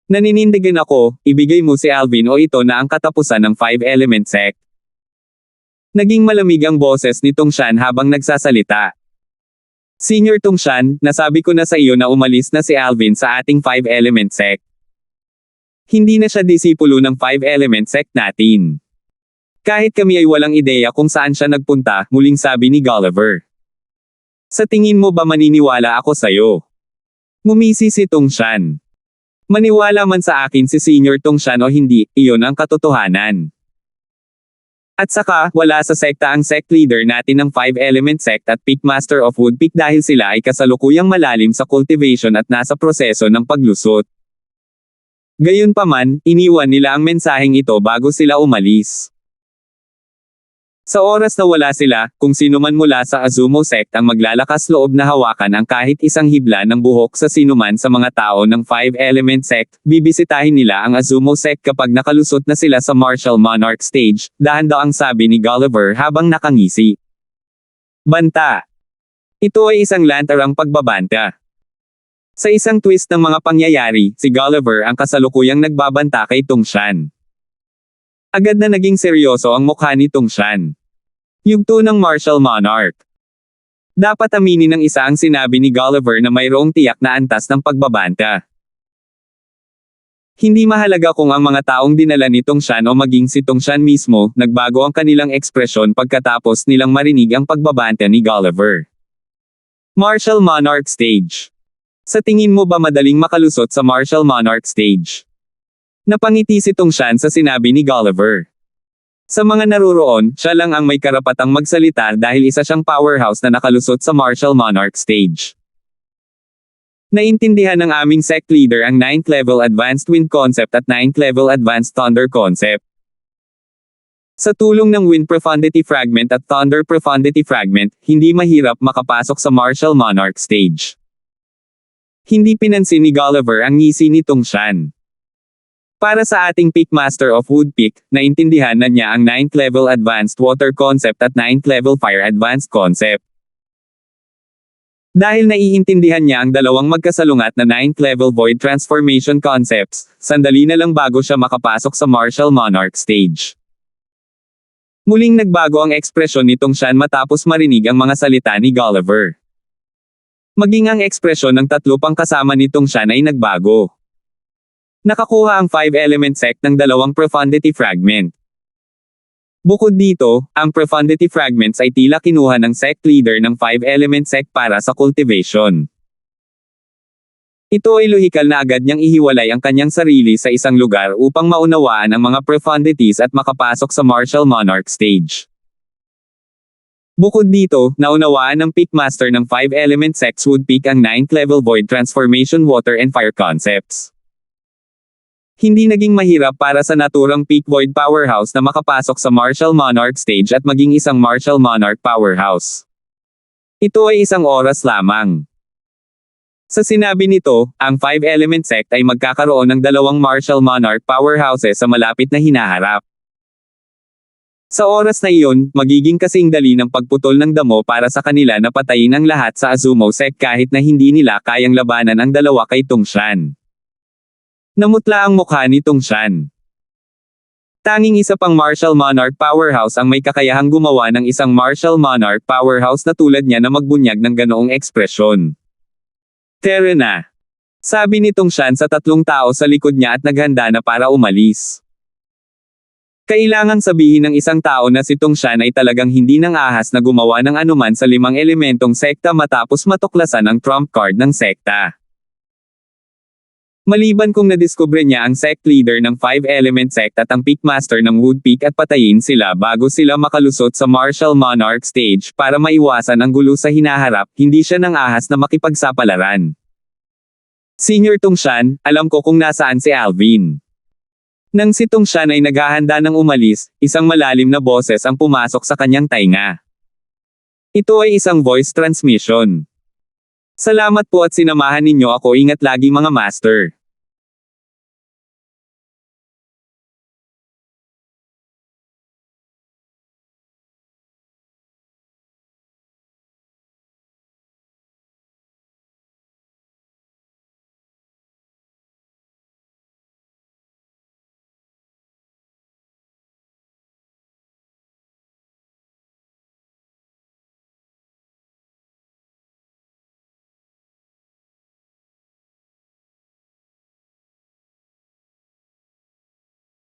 Naninindigan ako, ibigay mo si Alvin o ito na ang katapusan ng Five Element Sect. Naging malamig ang boses ni Tongshan habang nagsasalita. Senior Tongshan, nasabi ko na sa iyo na umalis na si Alvin sa ating Five Element Sect. Hindi na siya disipulo ng Five Element Sect natin. Kahit kami ay walang ideya kung saan siya nagpunta, muling sabi ni Gulliver. Sa tingin mo ba maniniwala ako sa'yo? Ngumisi si Tongshan. Maniwala man sa akin si Senior Tongshan o hindi, iyon ang katotohanan. At saka, wala sa sekta ang sect leader natin ng Five Element Sect at Peak Master of Woodpeak dahil sila ay kasalukuyang malalim sa cultivation at nasa proseso ng paglusot. Gayunpaman, iniwan nila ang mensaheng ito bago sila umalis. Sa oras na wala sila, kung sino man mula sa Azumo sect ang maglalakas loob na hawakan ang kahit isang hibla ng buhok sa sinuman sa mga tao ng Five Element Sect, bibisitahin nila ang Azumo sect kapag nakalusot na sila sa Martial Monarch stage, dahan-daang sabi ni Gulliver habang nakangisi. Banta. Ito ay isang lantarang pagbabanta. Sa isang twist ng mga pangyayari, si Gulliver ang kasalukuyang nagbabanta kay Tongshan. Agad na naging seryoso ang mukha ni Tongshan. Yugto ng Martial Monarch. Dapat aminin ng isa ang sinabi ni Gulliver na mayroong tiyak na antas ng pagbabanta. Hindi mahalaga kung ang mga taong dinala ni Tongshan o maging si Tongshan mismo, nagbago ang kanilang ekspresyon pagkatapos nilang marinig ang pagbabanta ni Gulliver. Martial Monarch Stage. Sa tingin mo ba madaling makalusot sa Martial Monarch Stage? Napangiti si Tongshan sa sinabi ni Gulliver. Sa mga naruroon, siya lang ang may karapatang magsalita dahil isa siyang powerhouse na nakalusot sa Martial Monarch Stage. Naintindihan ng aming sect leader ang 9th level Advanced Wind Concept at 9th level Advanced Thunder Concept. Sa tulong ng Wind Profundity Fragment at Thunder Profundity Fragment, hindi mahirap makapasok sa Martial Monarch Stage. Hindi pinansin ni Gulliver ang ngisi ni Tongshan. Para sa ating Peak Master of Woodpeak, naintindihan na niya ang 9th level Advanced Water Concept at 9th level Fire Advanced Concept. Dahil naiintindihan niya ang dalawang magkasalungat na 9th level Void Transformation Concepts, sandali na lang bago siya makapasok sa Martial Monarch Stage. Muling nagbago ang ekspresyon ni Tongshan matapos marinig ang mga salita ni Gulliver. Maging ang ekspresyon ng tatlo pang kasama ni Tongshan ay nagbago. Nakakuha ang Five Element Sect ng dalawang Profundity Fragment. Bukod dito, ang Profundity Fragments ay tila kinuha ng sect leader ng Five Element Sect para sa cultivation. Ito ay lohikal na agad niyang ihiwalay ang kanyang sarili sa isang lugar upang maunawaan ang mga profundities at makapasok sa Martial Monarch Stage. Bukod dito, naunawaan ng Peak Master ng Five Element Sects Woodpeak ang 9th level Void Transformation Water and Fire Concepts. Hindi naging mahirap para sa naturang Peak Void Powerhouse na makapasok sa Martial Monarch Stage at maging isang Martial Monarch Powerhouse. Ito ay isang oras lamang. Sa sinabi nito, ang Five Element Sect ay magkakaroon ng dalawang Martial Monarch Powerhouses sa malapit na hinaharap. Sa oras na iyon, magiging kasing dali ng pagputol ng damo para sa kanila na patayin ang lahat sa Azumo Sect kahit na hindi nila kayang labanan ang dalawa kay Tongshan. Namutla ang mukha ni Tongshan. Tanging isa pang Martial Monarch Powerhouse ang may kakayahang gumawa ng isang Martial Monarch Powerhouse na tulad niya na magbunyag ng ganoong ekspresyon. Tara na. Sabi ni Tongshan sa tatlong tao sa likod niya at naghanda na para umalis. Kailangang sabihin ng isang tao na si Tongshan ay talagang hindi nang ahas na gumawa ng anuman sa 5 elementong sekta matapos matuklasan ang trump card ng sekta. Maliban kung nadiskubre niya ang sect leader ng Five Element Sect at ang Peak Master ng Woodpeak at patayin sila bago sila makalusot sa Martial Monarch Stage para maiwasan ang gulo sa hinaharap, hindi siya nang ahas na makipagsapalaran. Senior Tongshan, alam ko kung nasaan si Alvin. Nang si Tongshan ay naghahanda ng umalis, isang malalim na boses ang pumasok sa kanyang tainga. Ito ay isang voice transmission. Salamat po at sinamahan ninyo ako, ingat lagi mga master.